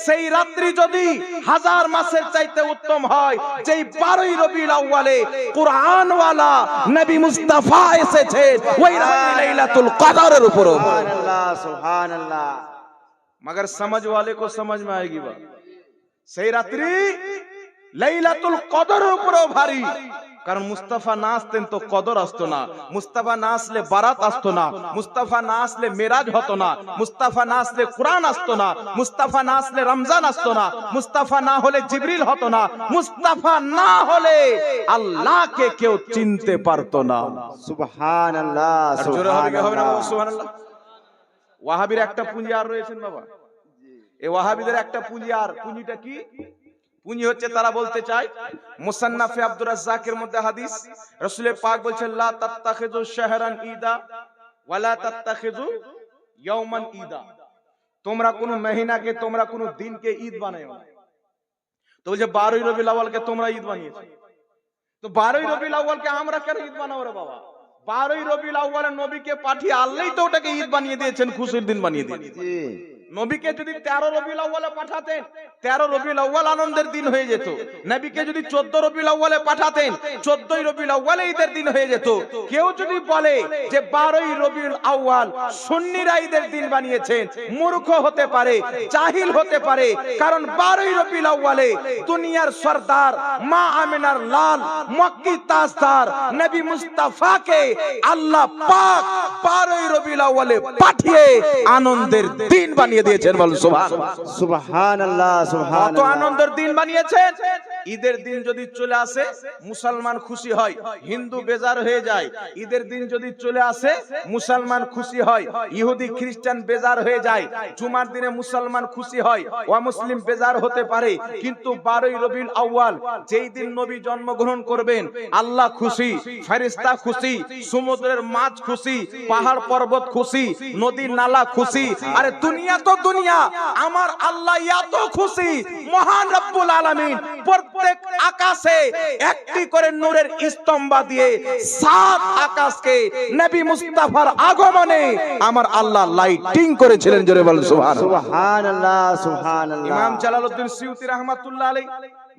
সেই রাত্রি যদি হাজার মাসের চাইতে উত্তম হয়, যেই 12ই রবিউল আউয়ালে কোরআনওয়ালা নবী মুস্তাফা এসেছে ওই রাত্রি লাইলাতুল কদরের উপর। সুবহানাল্লাহ সুবহানাল্লাহ। मगर समझ वाले को समझ में आएगी बात। সেই রাত্রি লাইলাতুল কদরের উপরও ভারী, কারণ মুস্তাফা না আসতেন তো কদর আসতো না, মুস্তাফা না আসলে বারাত আসতো না, মুস্তাফা না আসলে মেরাজ হতো না, মুস্তাফা না আসলে কুরআন আসতো না, মুস্তাফা না আসলে রমজান আসতো না, মুস্তাফা না হলে জিবরিল হতো না, মুস্তাফা না হলে আল্লাহকে কেউ চিনতে পারতো না। সুবহানাল্লাহ আর জোরে হবে কি হবে না সুবহানাল্লাহ। সুবহানাল্লাহ? ওয়াহাবির একটা পুঁজি আর রয়েছেন বাবা, এই ওয়াহাবিদের একটা পুঁজি, আর পুঁজিটা কি? পুঁজি হচ্ছে তারা বলতে চায় মুসান্নাফে আব্দুর রাজ্জাকের মধ্যে হাদিস, রাসূল পাক বলছেন লা তাত্তাখিযু শাহরান ঈদা ওয়ালা তাত্তাখিযু ইয়াওমান ঈদা, তোমরা কোন মহিনাকে, তোমরা কোন দিনকে ঈদ বানাও না। তো বলছে 12ই রবিউল আউয়ালকে তোমরা ঈদ বানিয়েছো, তো 12ই রবিউল আউয়ালকে আমরা কেন ঈদ বানাবো রে বাবা? 12ই রবিউল আউয়ালে নবীকে পাঠিয়ে আল্লাহই তো ওটাকে ঈদ বানিয়ে দিয়েছেন, খুশির দিন বানিয়ে দিয়েছেন। জি। নবীকে যদি 13 রবিউল আউয়ালে পাঠাতেন, 13 রবিউল আউয়াল আনন্দের দিন হয়ে যেত। নবীকে যদি 14 রবিউল আউয়ালে পাঠাতেন, 14ই রবিউল আউয়ালে ঈদের দিন হয়ে যেত। কেউ যদি বলে যে 12ই রবিউল আউয়াল সুন্নিরা ঈদের দিন বানিয়েছেন, মূর্খ হতে পারে, জাহিল হতে পারে। কারণ 12ই রবিউল আউয়ালে দুনিয়ার সরদার মা আমিনার লাল মক্কি তাজদার নবী মুস্তাফাকে আল্লাহ পাক 12ই রবিউল আউয়ালে পাঠিয়ে আনন্দের দিন বানিয়ে দিয়েছেন। বলুন সুবহানাল্লাহ। সুবহানাল্লাহ কত সুবহানাল্লাহ। আনন্দের দিন বানিয়েছেন। ঈদের দিন যদি চলে আসে মুসলমান খুশি হয়, হিন্দু বেজার হয়ে যায়। ঈদের দিন যদি চলে আসে মুসলমান খুশি হয়, ইহুদি খ্রিস্টান বেজার হয়ে যায়। জুমার দিনে মুসলমান খুশি হয়, অমুসলিম বেজার হতে পারে। কিন্তু 12ই রবিউল আউয়াল যেই দিন নবী জন্মগ্রহণ করবেন, আল্লাহ খুশি, ফেরেশতা খুশি, সমুদ্রের মাছ খুশি, পাহাড় পর্বত খুশি, নদী নালা খুশি। আরে দুনিয়া তো দুনিয়া, আমার আল্লাহ এত খুশি, মহান রব্বুল আলামিন প্রত্যেক আকাশে একটি করে নূরের স্তম্ভ দিয়ে 7 আকাশকে নবী মুস্তাফার আগমনে আমার আল্লাহ লাইটিং করেছিলেন। জোরে বলুন সুবহানাল্লাহ। সুবহানাল্লাহ সুবহানাল্লাহ। ইমাম জালালউদ্দিন সিয়ুতি রাহমাতুল্লাহ আলাইহি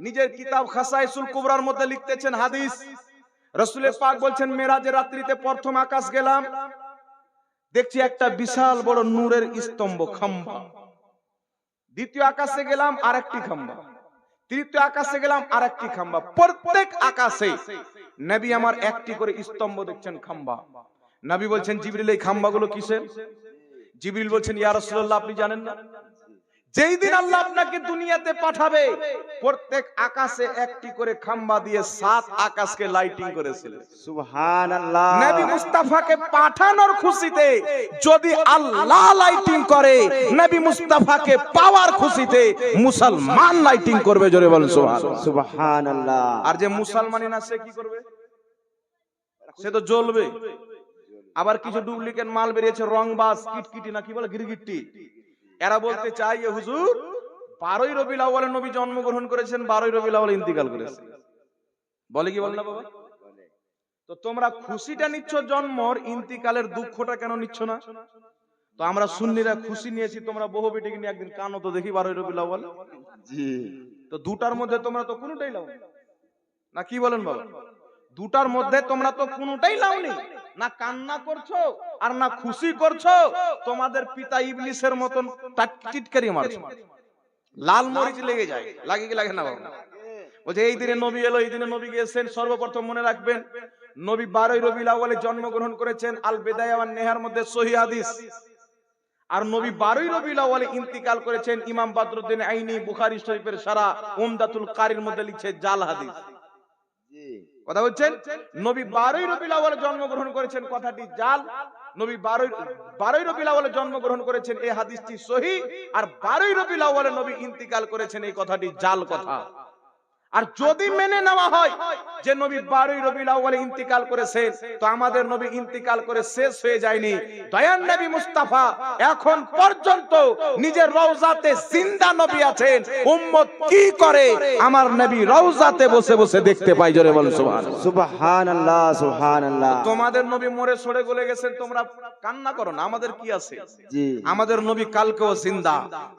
নিজের কিতাব খাসাইসুল কুবরার মধ্যে লিখতেছেন হাদিস, রাসূল পাক বলছেন মেরাজের রাত্রিতে প্রথম আকাশ গেলাম, দেখছি একটা বিশাল বড় নূরের স্তম্ভ খাম্বা। দ্বিতীয় আকাশে গেলাম আরেকটি খাম্বা, তৃতীয় আকাশে গেলাম আরেকটি খাম্বা। প্রত্যেক আকাশে নবী আমার একটি করে স্তম্ভ দেখছেন, খাম্বা। নবী বলছেন জিবরিল এই খাম্বাগুলো কিসের? জিবরিল বলছেন ইয়া রাসূলুল্লাহ আপনি জানেন না? যেই দিন আল্লাহ আপনাকে দুনিয়াতে পাঠাবে প্রত্যেক আকাশে একটি করে খাম্বা দিয়ে 7 আকাশকে লাইটিং করেছিলেন। সুবহানাল্লাহ। নবী মুস্তাফাকে পাঠানোর খুশিতে যদি আল্লাহ লাইটিং করে, নবী মুস্তাফাকে পাওয়ার খুশিতে মুসলমান লাইটিং করবে। জোরে বলুন সুবহানাল্লাহ। সুবহানাল্লাহ। আর যে মুসলমানই না সে কি করবে? সে তো জ্বলবে। আবার কিছু ডুপ্লিকেট মাল বেরিয়েছে, রংবাজ, কিটকিটি না কি বলে গিরগিট্টি, এরা বলতে চাই যে হুজুর 12ই রবিউল আউয়ালে নবী জন্মগ্রহণ করেছেন, 12ই রবিউল আউয়ালে ইন্তিকাল করেছেন। বলে কি বলে না বাবা? তো তোমরা খুশিটা নিচ্ছ জন্মর, ইন্তিকালের দুঃখটা কেন নিচ্ছ না? তো আমরা সুন্নিরা খুশি নিয়েছি, তোমরা বহু বেটিকে নিয়ে একদিন কানো তো দেখি 12ই রবিউল আউয়াল। জি। তো দুটার মধ্যে তোমরা তো কোনোটাই লাও না, কি বলেন বাবা? দুটার মধ্যে তোমরা তো কোনোটাই লাওনি। না কান্না করছো আর না খুশি করছো, তোমাদের পিতা ইবলিসের মতন টিটকারি মারছো, লাল মরিচ লেগে যায়, লাগে কি লাগে না বাবা? বলছে এই দিনে নবী এলো, এই দিনে নবী গিয়েছেন। সর্বপ্রথম মনে রাখবেন, নবী 12ই রবিউল আউয়ালে জন্মগ্রহণ করেছেন, আল বিদায়া ওয়ান নেহার মধ্যে সহিহ হাদিস। আর নবী 12ই রবিউল আউয়ালে ইন্তিকাল করেছেন, ইমাম বদরুদ্দিন আইনি বুখারী শরীফের সারা উমদাতুল কারির মধ্যে লিখছে জাল হাদিস। কথা বলছেন, নবী 12ই রবিউল আউয়ালে জন্মগ্রহণ করেছেন, কথাটি জাল। নবী 12ই রবিউল আউয়ালে জন্মগ্রহণ করেছেন, এই হাদিসটি সহিহ। আর 12ই রবিউল আউয়ালে নবী ইন্তিকাল করেছেন, এই কথাটি জাল কথা। আর যদি মেনে নেওয়া হয় যে নবী 12ই রবিউল আউয়ালে ইন্তিকাল করেছেন, তো আমাদের নবী ইন্তিকাল করে শেষ হয়ে যায়নি। দয়ার নবী মুস্তাফা এখন পর্যন্ত নিজের রওজাতে জিন্দা নবী আছেন। উম্মত কি করে আমার নবী রওজাতে বসে বসে দেখতে পাই, জোরে বলেন সুবহানাল্লাহ। সুবহানাল্লাহ, সুবহানাল্লাহ। তোমাদের নবী মরে সরে গলে গেছেন, তোমরা কান্না করো না, আমাদের কি আছে? জি, আমাদের নবী কালকেও জিন্দা,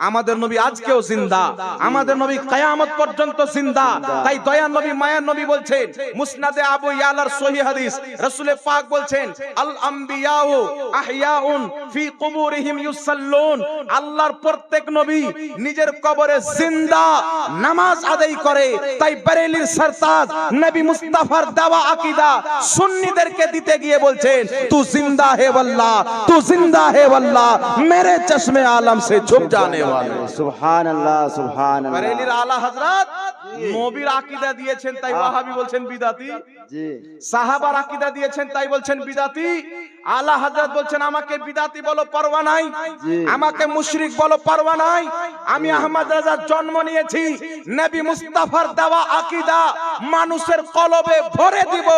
আমাদের নবী আজকেও জিন্দা, আমাদের নবী কিয়ামত পর্যন্ত জিন্দা। তাই দয়ার নবী মায়ার নবী বলছেন, মুসনাদে আবু ইয়ালার সহিহ হাদিস, রাসূল পাক বলছেন, আল আমবিয়াউ আহইয়াউন ফি কুবুরিহিম ইউসাল্লুন। আল্লাহর প্রত্যেক নবী নিজের কবরে জিন্দা নামাজ আদায় করে। তাই বেরেলির সরতাজ নবী মুস্তাফার দেওয়া আকীদা সুন্নিদেরকে দিতে গিয়ে বলছেন, তু জিন্দা হে ওয়াল্লাহ, তু জিন্দা হে ওয়াল্লাহ, মেরে চশমে আলম সে ছুপ জানে ওয়ালে। সুবহানাল্লাহ, সুবহানাল্লাহ। বেরেলির আলা হযরত নবীর আকীদা দিয়েছেন, তাই ওয়াহাবি বলছেন বিদাতি। জি, সাহাবার আকীদা দিয়েছেন, তাই বলছেন বিদাতি। আলা হযরত বলছেন, আমাকে বিদাতি বলো পরোয়া নাই, আমাকে মুশরিক বলো পরোয়া নাই। আমি আহমদ রাজার জন্ম নিয়েছি, নবী মুস্তাফার দেওয়া আকীদা মানুষের কলবে ভরে দিব।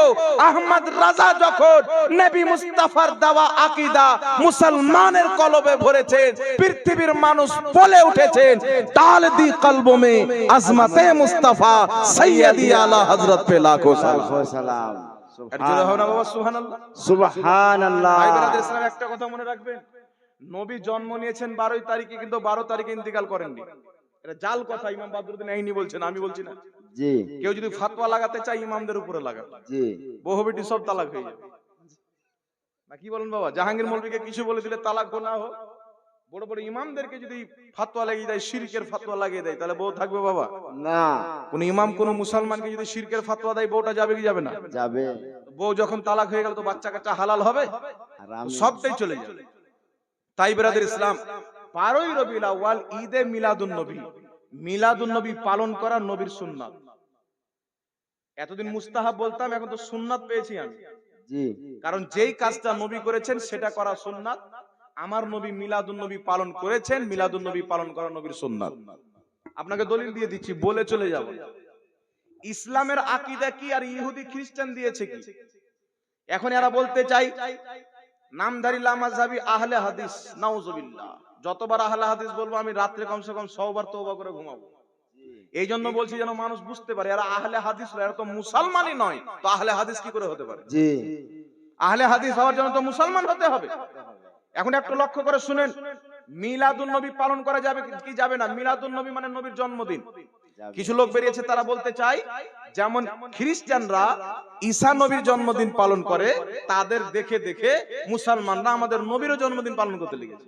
আহমদ রাজা যখন নবী মুস্তাফার দেওয়া আকীদা মুসলমানের কলবে ভরেছেন, পৃথিবীর মানুষ বলে উঠেছেন, তালদি কলব মে আজমতে মুস্তাফা সৈয়দি আলা হযরত পে লাখো সালাম। একজোড়ে হবে না বাবা সুবহানাল্লাহ? সুবহানাল্লাহ। ভাই ব্রাদার ইসলাম, একটা কথা মনে রাখবেন, নবী জন্ম নিয়েছেন 12ই তারিখে, কিন্তু 12 তারিখে ইন্তিকাল করেননি। এটা জাল কথা, ইমাম বদরুদ্দিন আইনি বলছেন, আমি বলছি না। জি, কেউ যদি ফতোয়া লাগাতে চায় ইমামদের উপরে লাগাবে, জি, বহু বেটি সব তালাক হয়ে যাবে। না কি বলেন বাবা? জাহাঙ্গীর মৌলভীকে কিছু বলে দিলে তালাক না হোক, বড় বড় ইমামদেরকে যদি ফতোয়া লাগিয়ে দেয়, শিরকের ফতোয়া লাগিয়ে দেয়, তাহলে বউ থাকবে বাবা? না, কোন ইমাম কোন মুসলমানকে যদি শিরকের ফতোয়া দেয়, বউটা যাবে কি যাবে না? যাবে। বউ যখন তালাক হয়ে গেল, তো বাচ্চা কাচ্চা হালাল হবে, হারাম। সবটাই চলে যাবে। তাই ব্রাদার ইসলাম, 12ই রবিউল আউয়াল ঈদে মিলাদুন নবী, মিলাদুন নবী পালন করা নবীর সুন্নাত। এতদিন মুস্তাহাব বলতাম, এখন তো সুন্নাত পেয়েছি আমি। জি, কারণ যেই কাজটা নবী করেছেন সেটা করা সুন্নাত। আমার নবী মিলাদুন নবী পালন করেছেন, মিলাদুন নবী পালন করা নবীর সুন্নাত। আপনাকে দলিল দিয়ে দিচ্ছি, বলে চলে যাব। ইসলামের আকীদা কি আর ইহুদি খ্রিস্টান দিয়েছে কি? এখন এরা বলতে চাই নামধারী লামাযহাবী আহলে হাদিস, নাউজুবিল্লাহ। যতবার আহলে হাদিস বলবো আমি, রাত্রে কমসে কম 100 বার তওবা করে ঘুমাবো। এই জন্য বলছি যেন মানুষ বুঝতে পারে, এরা আহলে হাদিস, এরা তো মুসলমানই নয়, তো আহলে হাদিস কি করে হতে পারে? জি, আহলে হাদিস হওয়ার জন্য তো মুসলমান হতে হবে। এখন একটু লক্ষ্য করে শুনেন, মিলাদুন নবী পালন করা যাবে কি যাবে না? মিলাদুন নবী মানে নবীর জন্মদিন। কিছু লোক বেরিয়েছে, তারা বলতে চায় যেমন খ্রিস্টানরা ঈসা নবীর জন্মদিন পালন করে, তাদের দেখে দেখে মুসলমানরা আমাদের নবীরও জন্মদিন পালন করতে লেগেছে।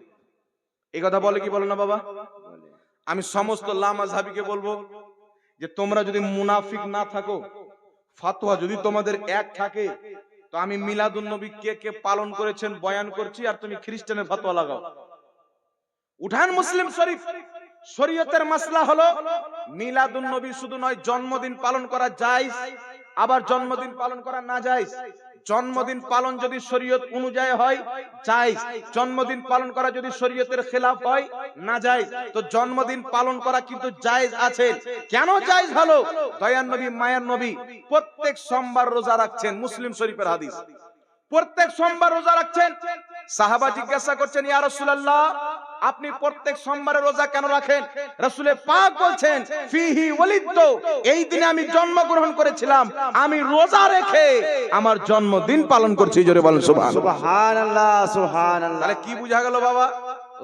এই কথা বলে কি বলে না বাবা? আমি সমস্ত লামাযহাবীকে বলবো যে তোমরা যদি মুনাফিক না থাকো, ফতোয়া যদি তোমাদের এক থাকে, তো আমি মিলাদুন নবী কে কে পালন করেছেন বয়ান করছি, আর তুমি খ্রিস্টানের ফতোয়া লাগাও। উঠান মুসলিম শরীফ, শরীয়তের মাসলা হলো মিলাদুন নবী শুধু নয়, জন্মদিন পালন করা জায়েজ, আবার জন্মদিন পালন করা না জায়েজ। জন্মদিন পালন যদি শরীয়ত অনুযায়ী হয় জায়েজ, জন্মদিন পালন করা যদি শরীয়তের খেলাফ হয় না জায়েজ। তো জন্মদিন পালন করা কিন্তু জায়েজ আছে। কেন জায়েজ হলো? দয়ার নবী মায়ার নবী প্রত্যেক সোমবার রোজা রাখছেন, মুসলিম শরীফের হাদিস। প্রত্যেক সোমবার রোজা রাখছেন। সাহাবা জিজ্ঞাসা করছেন, ইয়া রাসূলুল্লাহ, আপনি প্রত্যেক সোমবারে রোজা কেন রাখেন? রাসূলে পাক বলছেন, ফিহি ওয়ালিদতু, এই দিনে আমি জন্মগ্রহণ করেছিলাম, আমি রোজা রেখে আমার জন্মদিন পালন করছি। জোরে বলেন সুবহানাল্লাহ। সুবহানাল্লাহ, সুবহানাল্লাহ। তাহলে কি বুঝা গেল বাবা?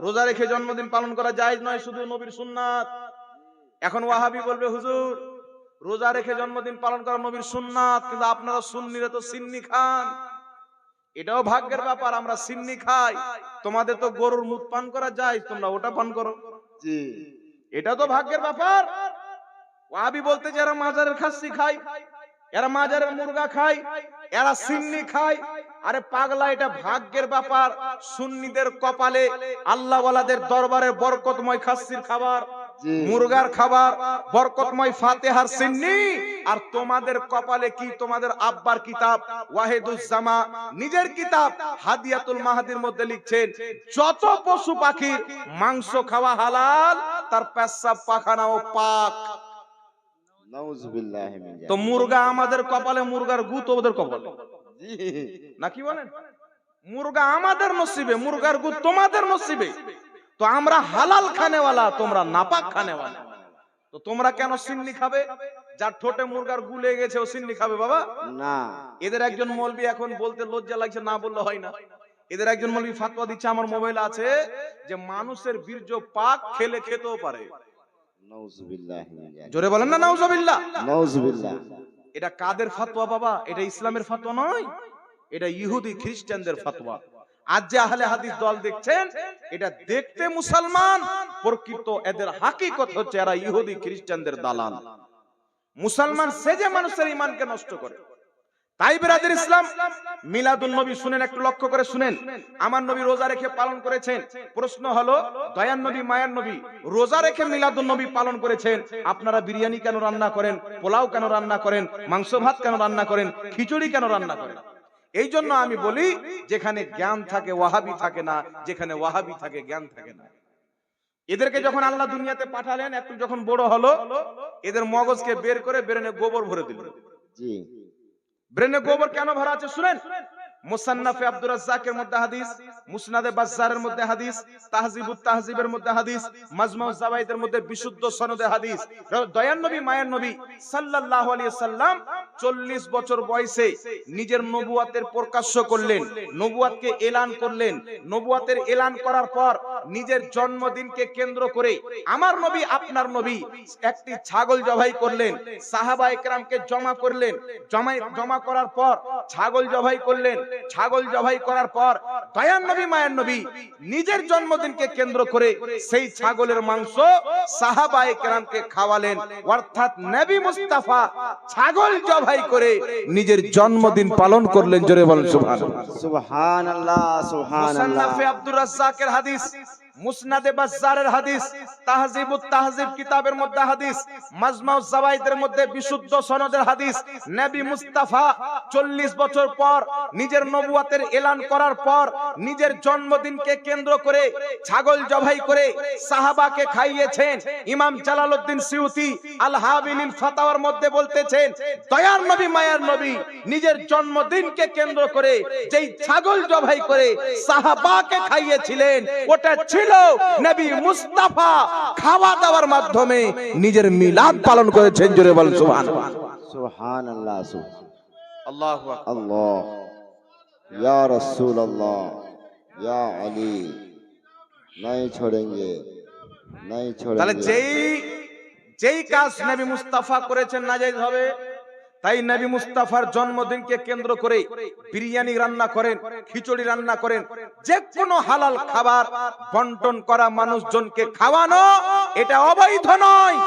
রোজা রেখে জন্মদিন পালন করা জায়েজ নয়, শুধু নবীর সুন্নাত। এখন ওয়াহাবি বলবে, হুজুর রোজা রেখে জন্মদিন পালন করা নবীর সুন্নাত, কিন্তু আপনারা সুন্নিরা তো সিন্নি খান। এটাও ভাগ্যের ব্যাপার। আমরা সিন্নি খাই, তোমাদের তো গরুর মুখ পান করা যায়, তোমরা ওটা পান করো, জি এটা তো ভাগ্যের ব্যাপার। ওয়াহাবি বলতে যারা মাজারের খাসি খায়, এরা মাজারের মুরগা খায়, এরা সিন্নি খায়। আরে পাগলা, এটা ভাগ্যের ব্যাপার। সুন্নিদের কপালে আল্লাহওয়ালাদের দরবারে বরকতময় খাসির খাবার, জি মুরগার খাবার, বরকতময় ফাতিহার সিন্নি। আর তোমাদের কপালে কি? তোমাদের আব্বার কিতাব ওয়াহিদুজ্জামা নিজের কিতাব হাদিয়াতুল মাহাদির মধ্যে লিখছেন, যত পশু পাখির মাংস খাওয়া হালাল, তার পেশাব পাখানাও পাক। নাউজুবিল্লাহি মিন তো মুরগা আমাদের কপালে, মুরগার গু তো ওদের কপালে, জি নাকি বলেন? মুরগা আমাদের নসিবে, মুরগার গু তোমাদের নসিবে। তো আমরা হালাল খানেওয়ালা, তোমরা নাপাক খানেওয়ালা। তো তোমরা কেন সিন্নি খাবে? যার ঠোঁটে মুরগার গু লেগে গেছে ও সিন্নি খাবে বাবা? না এদের একজন মৌলবি, এখন বলতে লজ্জা লাগছে, না বললে হয় না, এদের একজন মৌলবি ফাতোয়া দিচ্ছে, আমার মোবাইল আছে, যে মানুষের বীর্য পাক, খেলে খেতেও পারে। নাউজুবিল্লাহি মিন যালিক জোরে বলেন না নাউজুবিল্লাহ। নাউজুবিল্লাহ এটা কাদের ফাতোয়া বাবা? এটা ইসলামের ফাতোয়া নয়, এটা ইহুদি খ্রিস্টানদের ফাতোয়া। আজ যে আহলে হাদিস দল দেখছেন, এটা দেখতে মুসলমান, প্রকৃত এদের হাকিকত হচ্ছে এরা ইহুদি খ্রিস্টানদের দালাল। মুসলমান সেজে মানুষের ঈমানকে নষ্ট করে। তাই বিরাদের ইসলাম, মিলাদুন নবী শুনেন, একটু লক্ষ্য করে শুনেন। আমার নবী রোজা রেখে পালন করেছেন। প্রশ্ন হলো, দয়ার নবী মায়ার নবী রোজা রেখে মিলাদুন নবী পালন করেছেন, আপনারা বিরিয়ানি কেন রান্না করেন, পোলাও কেন রান্না করেন, মাংস ভাত কেন রান্না করেন, খিচুড়ি কেন রান্না করেন? এই জন্য আমি বলি, যেখানে জ্ঞান থাকে ওয়াহাবি থাকে না, যেখানে ওয়াহাবি থাকে জ্ঞান থাকে না। এদেরকে যখন আল্লাহ দুনিয়াতে পাঠালেন, একটু যখন বড় হলো, এদের মগজকে বের করে ব্রেনে গোবর ভরে দিল। জি ব্রেনে গোবর কেন ভরা আছে শুনেন। মুসান্নাফে আব্দুর রাজ্জাকের মধ্যে হাদিস, মুসনাদে বাজ্জারের মধ্যে হাদিস, তাহজিবুত তাহজিবের মধ্যে হাদিস, মাজমাউজ জাওয়াইদের মধ্যে বিশুদ্ধ সনদে হাদিস। দয়ার নবী মায়ের নবী সাল্লাল্লাহু আলাইহি সাল্লাম 40 বছর বয়সে নিজের নবুয়াতের প্রকাশ্য করলেন, নবুয়াতকে এলান করলেন। নবুয়াতের এলান করার পর নিজের জন্মদিনকে কেন্দ্র করে আমার নবী আপনার নবী একটি ছাগল জবাই করলেন, সাহাবায়ে কেরামকে জমা করলেন, জমা করার পর ছাগল জবাই করলেন। ছাগল জবাই করার পর দয়ার নবী মায়ের নবী নিজের জন্মদিনকে কেন্দ্র করে সেই ছাগলের মাংস সাহাবায়ে কেরামকে খাওয়ালেন। অর্থাৎ নবী মুস্তাফা ছাগল জবাই করে নিজের জন্মদিন পালন করলেন। জোরে বলেন সুবহানাল্লাহ। সুবহানাল্লাহ সুবহানাল্লাহ। মুসান্নাফে আব্দুর রাজ্জাকের হাদিস, মুসনাদে বাজ্জারের হাদিস, তাহজিবুত তাহজিব কিতাবের মধ্যে হাদিস, মাজমাউজ জাওয়াইদের মধ্যে বিশুদ্ধ সনদের হাদিস। নবী মুস্তাফা 40 বছর পর নিজের নবুয়াতের এলান করার পর নিজের জন্মদিনকে কেন্দ্র করে ছাগল জবাই করে সাহাবাকে খাইয়েছেন। ইমাম জালালউদ্দিন সিউতি আল হাবিলিল ফাতাওয়ার মধ্যে বলতেছেন, দয়ার নবী মায়ার নবী নিজের জন্মদিনকে কেন্দ্র করে যেই ছাগল জবাই করে সাহাবাকে খাইয়েছিলেন, ওটা ছিল নবী মুস্তাফা খাওয়া দাওয়ার মাধ্যমে নিজের মিলাদ পালন করেছেন। জোরে বলেন সুবহানাল্লাহ। সুবহানাল্লাহ আল্লাহু আকবার। আল্লাহ या रसूल अल्लाह या अली नहीं छोड़ेंगे नहीं তাহলে छोड़ेंगे। যেই কাজ নবী মুস্তাফা করেছেন নাজায়েজ হবে। তাই নবী মুস্তাফার জন্মদিনকে কেন্দ্র করে বিরিয়ানি রান্না করেন, খিচুড়ি রান্না করেন, যে কোনো হালাল খাবার বন্টন করা, মানুষজনকে খাওয়ানো, এটা অবৈধ নয়,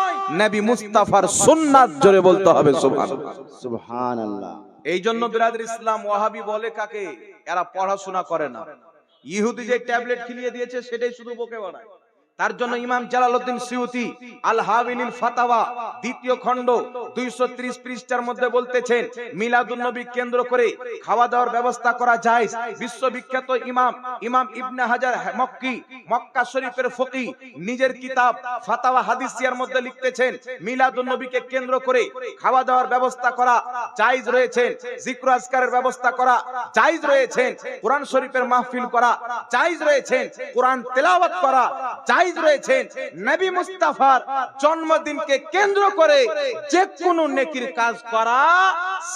নবী মুস্তাফার সুন্নাত। জোরে বলতে হবে সুবহানাল্লাহ সুবহানাল্লাহ। এই জন্য বিরাদর ইসলাম ওয়াহাবি বলে কাকে? এরা পড়াশোনা করে না। ইহুদি যে ট্যাবলেট খিলিয়ে দিয়েছে সেটাই শুধু বকে বেড়ায়। তার জন্য ইমাম জালালউদ্দিন সিউতি আল হাবিলিল ফাতাওয়া দ্বিতীয় খণ্ড 230 পৃষ্ঠার মধ্যে বলতেছেন, মিলাদুন নবী কেন্দ্র করে খাওয়া দাওয়ার ব্যবস্থা করা যায়। বিশ্ববিখ্যাত ইমাম ইবনে হাজার মক্কি, মক্কা শরীফের ফকি, নিজের কিতাব ফাতাওয়া হাদিসিয়ার মধ্যে লিখতেছেন, মিলাদুন নবীকে কেন্দ্র করে খাওয়া দাওয়ার ব্যবস্থা করা জায়েজ রয়েছে, জিক্র আজকারের ব্যবস্থা করা জায়েজ রয়েছে, কোরআন শরীফের মাহফিল করা জায়েজ রয়েছে, কোরআন তেলাওয়াত করা জায়েজ রয়েছে। নবী মুস্তাফার জন্মদিনকে কেন্দ্র করে যে কোনো নেকির কাজ করা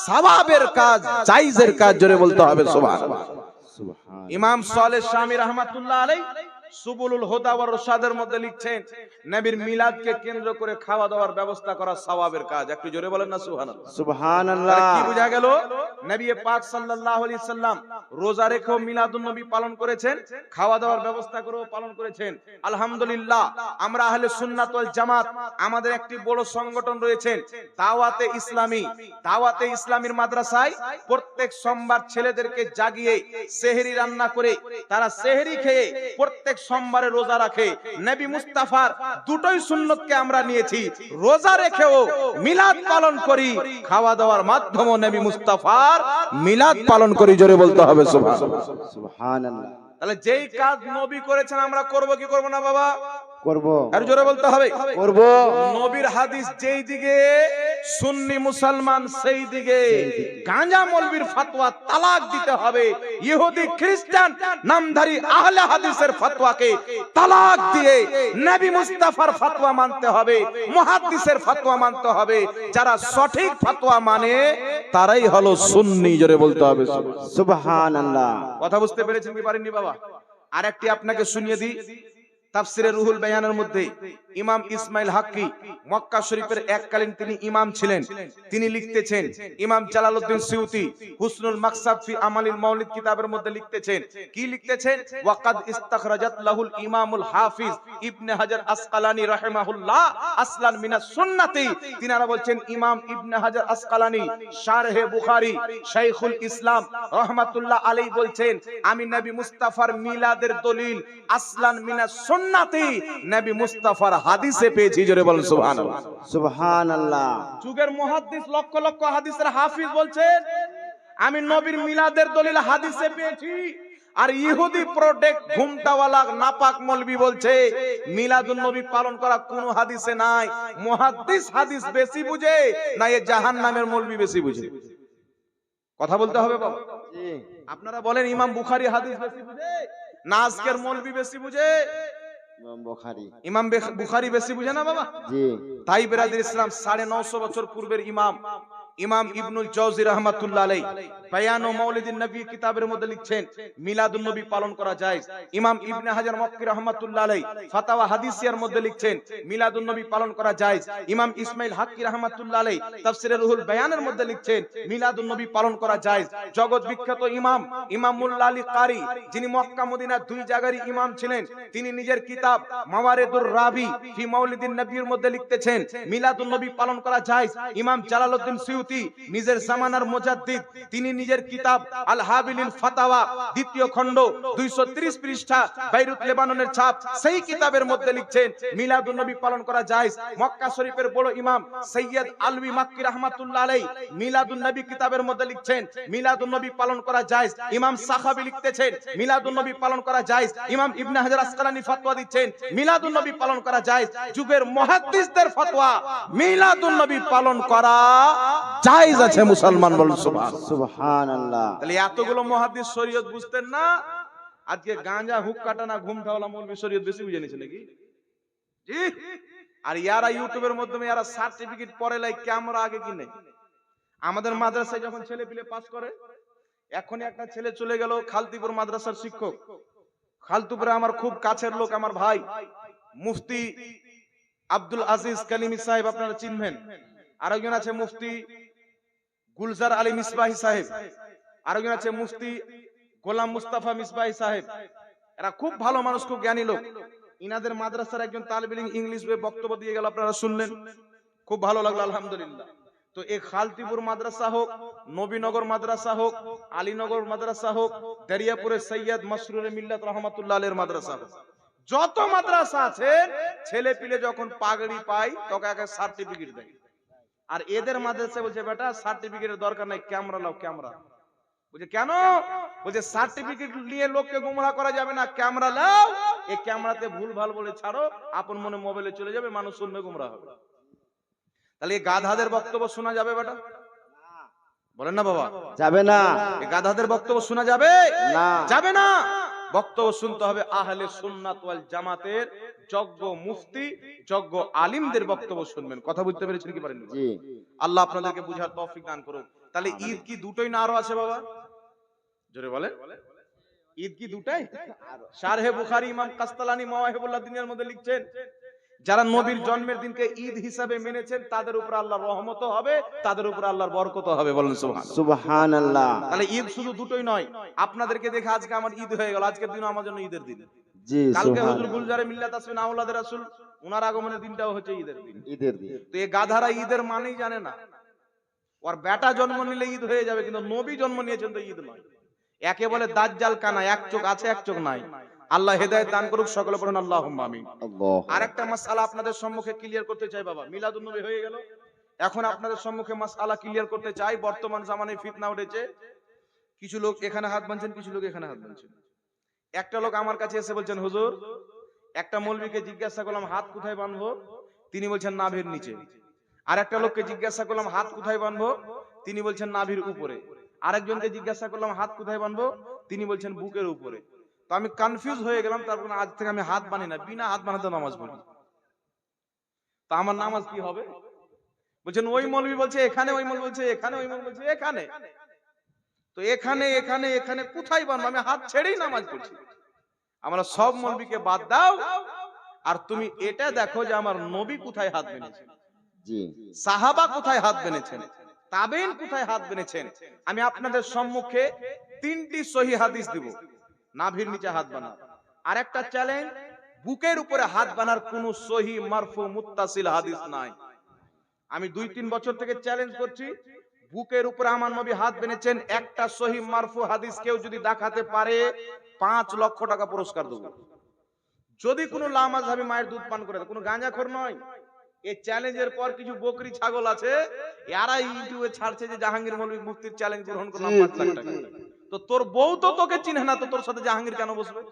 সওয়াবের কাজ, জায়েজের কাজ। জোরে বলতে হবে সুবহানাল্লাহ। ইমাম সালেহ শামী রাহমাতুল্লাহ আলাইহি সুবুলুল হুদা ওয়ার রশাদের মধ্যে লিখছেন নবীর মিলাদকে কেন্দ্র করে খাওয়া দাওয়ার ব্যবস্থা করা সওয়াবের কাজ। একটু জোরে বলেন না সুবহানাল্লাহ। সুবহানাল্লাহ। তাহলে কি বোঝা গেল? নবী পাক সাল্লাল্লাহু আলাইহি সাল্লাম রোজা রেখেও মিলাদুন নবী পালন করেছেন, খাওয়া দাওয়ার ব্যবস্থা করেও পালন করেছেন। আলহামদুলিল্লাহ, আমরা আহলে সুন্নাত ওয়াল জামাত আমাদের একটি বড় সংগঠন রয়েছে দাওয়াতে ইসলামী। দাওয়াতে ইসলামীর মাদ্রাসায় প্রত্যেক সোমবার ছেলেদেরকে জাগিয়ে সেহরি রান্না করে তারা সেহরি খেয়ে প্রত্যেক সোমবারে রোজা রাখে। নবী মুস্তাফার দুটোই সুন্নতকে আমরা নিয়েছি, রোজা রেখেও মিলাদ পালন করি, খাওয়া দাওয়ার মাধ্যমে নবী মুস্তাফার মিলাদ পালন করি। জোরে বলতে হবে সুবহানাল্লাহ। সুবহানাল্লাহ। তাহলে যেই কাজ নবী করেছেন আমরা করব কি করব না বাবা? করব। আর জোরে বলতে হবে করব। নবীর হাদিস যেই দিকে সুন্নি মুসলমান সেই দিকে। গাঁজা মৌলবীর ফতোয়া তালাক দিতে হবে, ইহুদি খ্রিস্টান নামধারী আহলে হাদিসের ফতোয়াকে তালাক দিয়ে নবী মুস্তাফার ফতোয়া মানতে হবে, মুহাদ্দিসের ফতোয়া মানতে হবে। যারা সঠিক ফতোয়া মানে তারাই হলো সুন্নি। জোরে বলতে হবে সুবহানাল্লাহ। কথা বুঝতে পেরেছেন কি পারেননি বাবা? আরেকটি আপনাকে শুনিয়ে দিই, তাফসিরে রুহুল বায়ানের মধ্যে ইমাম ইসমাইল হাক্কি মক্কা শরীফের এককালীন তিনি ইমাম ছিলেন, তিনি লিখতেছেন, ইমাম জালালউদ্দিন সিউতি হুসনুল মাকসাদ ফি আমালিল মাউলিদ কিতাবের মধ্যে লিখতেছেন, কি লিখতেছেন? ওয়াকাদ ইস্তাখরাজাত লাহুল ইমামুল হাফিজ ইবনে হাজার আসকালানি রাহিমাহুল্লাহ আসলান মিনাস সুন্নাতি। তিনারা বলছেন ইমাম ইবনে হাজার আসকালানি শারহে বুখারী শাইখুল ইসলাম রাহমাতুল্লাহ আলাইহি বলছেন, আমি নবী মুস্তাফার মিলাদের দলিল আসলান মিনাস সুন্নাতি নবী মুস্তাফার হাদিসে পেয়েছি। জোরে বলেন সুবহানাল্লাহ। সুবহানাল্লাহ। যুগের মুহাদ্দিস লক্ষ লক্ষ হাদিসের হাফিজ বলছেন আমি নবীর মিলাদের দলিল হাদিসে পেয়েছি। আর ইহুদি প্রোডাক্ট ঘুমটাওয়ালা নাপাক মৌলবি বলছে মিলাদুন নবী পালন করা কোনো হাদিসে নাই। মুহাদ্দিস হাদিস বেশি বুঝে না এ জাহান্নামের মৌলবি বেশি বুঝে? কথা বলতে হবে বাবা। জি। আপনারা বলেন ইমাম বুখারী হাদিস বেশি বুঝে না আজকের মৌলবি বেশি বুঝে? ইমাম বুখারী। ইমাম বুখারী বেশি বুঝে না বাবা? জি। তাই বিরাদির ইসলাম 950 বছর পূর্বের ইমাম ইবনুল জাওজি রাহমাতুল্লাহ আলাইহি বায়ান ও মাউলিদিন নবী কিতাবের মধ্যে লিখছেন মিলাদুন নবী পালন করা যায়। ইমাম ইবনে হাজার মক্কি রাহমাতুল্লাহ আলাইহি ফাতাওয়া হাদিসিয়ার মধ্যে লিখছেন মিলাদুন নবী পালন করা যায়। ইমাম ইসমাইল হাক্কি রাহমাতুল্লাহ আলাইহি তাফসিরে রুহুল বায়ানের মধ্যে লিখছেন মিলাদুন নবী পালন করা যায়। জগৎ বিখ্যাত ইমাম মুল্লা আলী কারি, যিনি মক্কা মদিনা দুই জায়গারই ইমাম ছিলেন, তিনি নিজের কিতাব মাওয়ারিদুর রাবি ফি মাউলিদিন নবীর মধ্যে লিখতেছেন মিলাদুন নবী পালন করা যায়। ইমাম জালালউদ্দিন সিউতি নিজের জামানার মুজাদ্দিদ, তিনি নিজের কিতাব আল হাবিলিল ফাতাওয়া দ্বিতীয় খণ্ড 230 পৃষ্ঠা বাইরুত লেবাননের ছাপ, সেই কিতাবের মধ্যে লিখছেন মিলাদুন নবী পালন করা যায়। মক্কা শরীফের বড় ইমাম সৈয়দ আলবী মাক্কি রাহমাতুল্লাহ আলাইহি মিলাদুন নবী কিতাবের মধ্যে লিখছেন মিলাদুন নবী পালন করা যায়। ইমাম সাখাবী লিখতেছেন মিলাদুন নবী পালন করা যায়। ইমাম ইবনে হাজার আসকালানি ফতোয়া দিচ্ছেন মিলাদুন নবী পালন করা যায়। যুগের মুহাদ্দিসদের ফতোয়া মিলাদুন নবী পালন করা জায়েজ আছে। মুসলমান বলুন সুবহানাল্লাহ। সুবহানাল্লাহ। তাহলে এতগুলো মুহাদ্দিস শরীয়ত বুঝতেন না, আজকে গাঁজা হুক কাটানা ঘুমটাওয়ালা মৌলবি শরীয়ত বেশি বুঝে নিছে নাকি? জি। আর ইয়ারা ইউটিউবের মাধ্যমে ইয়ারা সার্টিফিকেট পরে লাই ক্যামেরা আগে কিনে। আমাদের মাদ্রাসায় যখন ছেলে পিলে পাস করে, এখনই একটা ছেলে চলে গেল খালতিপুর মাদ্রাসার শিক্ষক। খালতুপুরে আমার খুব কাছের লোক, আমার ভাই মুফতি আব্দুল আজিজ কালিমি সাহেব, আপনারা চিনবেন। আরেকজন আছে মুফতি গুলজার আলী মিসবাহি সাহেব, আরেকজন আছে মুফতি গোলাম মুস্তাফা মিসবাহি সাহেব। এরা খুব ভালো মানুষ, খুব জ্ঞানী লোক। ইনাদের মাদ্রাসার একজন তালিব ইলম ইংলিশ বই বক্তব্য দিয়ে গেল, আপনারা শুনলেন, খুব ভালো লাগলো আলহামদুলিল্লাহ। তো এই খালতিপুর মাদ্রাসা হোক, নবীনগর মাদ্রাসা হোক, আলীনগর মাদ্রাসা হোক, দরিয়াপুরের সৈয়দ মাসরুর মিল্লাত রাহমাতুল্লাহ আলাইহির মাদ্রাসা হোক, যত মাদ্রাসা আছে ছেলে পিলে যখন পাগড়ি পায় তখন আগে সার্টিফিকেট দেয়। আর এদের মাদ্রাসা বলছে বেটা সার্টিফিকেটের দরকার নাই, ক্যামেরা লাও ক্যামেরা। বলছে কেন? বলছে সার্টিফিকেট নিয়ে লোককে গুমরাহ করা যাবে না, ক্যামেরা লাও, এই ক্যামেরাতে ভুল ভাল বলে ছাড়ো, আপন মনে মোবাইলে চলে যাবে, মানুষ শুনবে, গুমরাহ হবে। তাহলে এই গাধাদের বক্তব্য শোনা যাবে বেটা? বলেন না বাবা, যাবে না। এই গাধাদের বক্তব্য শোনা যাবে না, যাবে না। বক্তব্য শুনতে হবে আহলে সুন্নাত ওয়াল জামাতের যোগ্য মুফতি, যোগ্য আলিমদের বক্তব্য শুনবেন। কথা বুঝতে পেরেছেন কি পারেন? জি। আল্লাহ আপনাদেরকে বুঝার তৌফিক দান করুন। তাহলে ঈদ কি দুটোই না আরো আছে বাবা? জোরে বলে। ঈদ কি দুটাই? শারহে বুখারী ইমাম কাস্তালানী মাওয়াহিবুল্লাহ দিনের মধ্যে লিখছেন, যারা নবীর জন্মের দিনকে ঈদ হিসাবে মেনেছেন তাদের উপর আল্লাহর রহমত হবে, তাদের উপর আল্লাহর বরকত হবে। বলেন সুবহানাল্লাহ। সুবহানাল্লাহ। তাহলে ঈদ শুধু দুটোই নয়। আপনাদেরকে দেখে আজকে আমার ঈদ হয়ে গেল, আজকের দিন আমার জন্য ঈদের দিন। জি কালকে হুজুর সুবহানাল্লাহ। গুলজারে মিল্লাত আসবেন আওলাদের রাসূল, ওনার আগমনের দিনটাও হচ্ছে ঈদের দিন। ঈদের দিন। তো এই গাধারা ঈদের মানেই জানে না। ওর বেটা জন্ম নিলে ঈদ হয়ে যাবে, কিন্তু নবী জন্ম নিয়েছেন তো ঈদ নয়। একে বলে দাজ্জাল কানা, এক চোখ আছে এক চোখ নাই। আল্লাহ হেদায়েত দান করুক, সকলে পড়ুন আল্লাহুম্মা আমিন। আল্লাহ। আরেকটা মাসআলা আপনাদের সম্মুখে ক্লিয়ার করতে চাই বাবা, মিলাদুন নবী হয়ে গেল, এখন আপনাদের সম্মুখে মাসআলা ক্লিয়ার করতে চাই। বর্তমান জামানায় ফিতনা উঠেছে, কিছু লোক এখানে হাত বাঁধছেন, কিছু লোক এখানে হাত বাঁধছেন। একটা লোক আমার কাছে এসে বলছেন, হুজুর একটা মৌলবীকে জিজ্ঞাসা করলাম হাত কোথায় বাঁধবো, তিনি বলছেন নাভির নিচে। আর একটা লোককে জিজ্ঞাসা করলাম হাত কোথায় বাঁধবো, তিনি বলছেন নাভির উপরে। আরেকজনকে জিজ্ঞাসা করলাম হাত কোথায় বাঁধবো, তিনি বলছেন বুকের উপরে। তো আমি কনফিউজ হয়ে গেলাম, তারপর আজ থেকে আমি হাত বানি না, বিনা হাত বানাতে নামাজ পড়ি। তা আমার নামাজ কি হবে? বলছেন ওই মৌলবী বলছে এখানে, ওই মৌলবী বলছে এখানে, ওই মৌলবী বলছে এখানে। তো এখানে এখানে এখানে কোথায় বানবো? আমি হাত ছেড়েই নামাজ পড়ছি। আমরা সব মৌলবীকে বাদ দাও, আর তুমি এটা দেখো যে আমার নবী কোথায় হাত বেঁধেছেন, জি সাহাবা কোথায় হাত বেঁধেছেন, তাবেইন কোথায় হাত বেঁধেছেন। আমি আপনাদের সম্মুখে 3টি সহিহ হাদিস দিব। নাভির নিচে হাত বানা। আর একটা চ্যালেঞ্জ, বুকের উপরে হাত বানার কোন সহিহ মারফু মুত্তাসিল হাদিস নাই। আমি 2-3 বছর থেকে চ্যালেঞ্জ করছি, বুকের উপরে আমার নবী হাত বেঁধেছেন, একটা সহিহ মারফু হাদিস কেউ যদি দেখাতে পারে 5 লক্ষ টাকা পুরস্কার দেব। যদি কোনো লামাযহাবী মায়ের দুধ পান করে, কোনো গাঁজাখোর নয়। এই চ্যালেঞ্জের পর কিছু বকরি ছাগল আছে, এরা ইউটিউবে ছাড়ছে যে জাহাঙ্গীর মৌলভী মুফতির চ্যালেঞ্জ গ্রহণ করলাম 5 লাখ টাকা। তো তোর বউ তো তোকে চিনে না, তো তোর সাথে জাহাঙ্গীর কেন বসবে?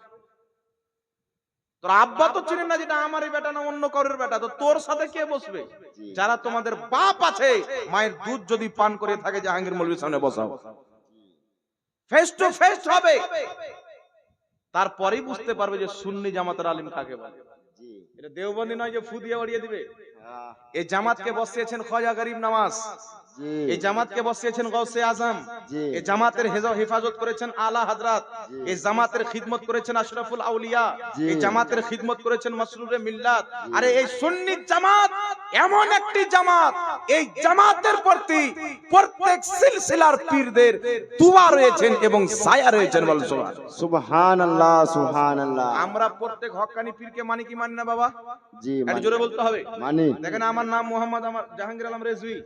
তোর আব্বা তো চিনে না যেটা আমারই বেটা না অন্য কারোর বেটা, তো তোর সাথে কে বসবে? যারা তোমাদের বাপ আছে, মায়ের দুধ যদি পান করে থাকে জাহাঙ্গীর মৌলভীর সামনে বসাও, ফেস টু ফেস হবে, তারপরেই বুঝতে পারবে যে সুন্নি জামাতের আলিম কাকে বলে। এটা দেওবন্দি নয় যে ফু দিয়ে উড়িয়ে দিবে। এই জামাতকে বসিয়েছেন খাজা গরিব নওয়াজ, এই জামাতকে বসিয়েছেন গাউসে আজম, এই জামাতের হেফাজত করেছেন আলা হযরত, এই জামাতের খিদমত করেছেন আশরাফুল আউলিয়া, এই জামাতের খিদমত করেছেন মাসরুরে মিল্লাত। আরে এই সুন্নি জামাত এমন একটি জামাত, এই জামাতের প্রতি প্রত্যেক সিলসিলার পীরদের দুআ রয়েছেন এবং ছায়া রয়েছেন। বল সুবহানাল্লাহ। সুবহানাল্লাহ সুবহানাল্লাহ। আমরা প্রত্যেক হক্কানি পীরকে মানি কি মানি না বাবা? জি একটু জোরে বলতে হবে। মানি। দেখেন আমার নাম মোহাম্মদ, আমার জাহাঙ্গীর আলম রেজভী,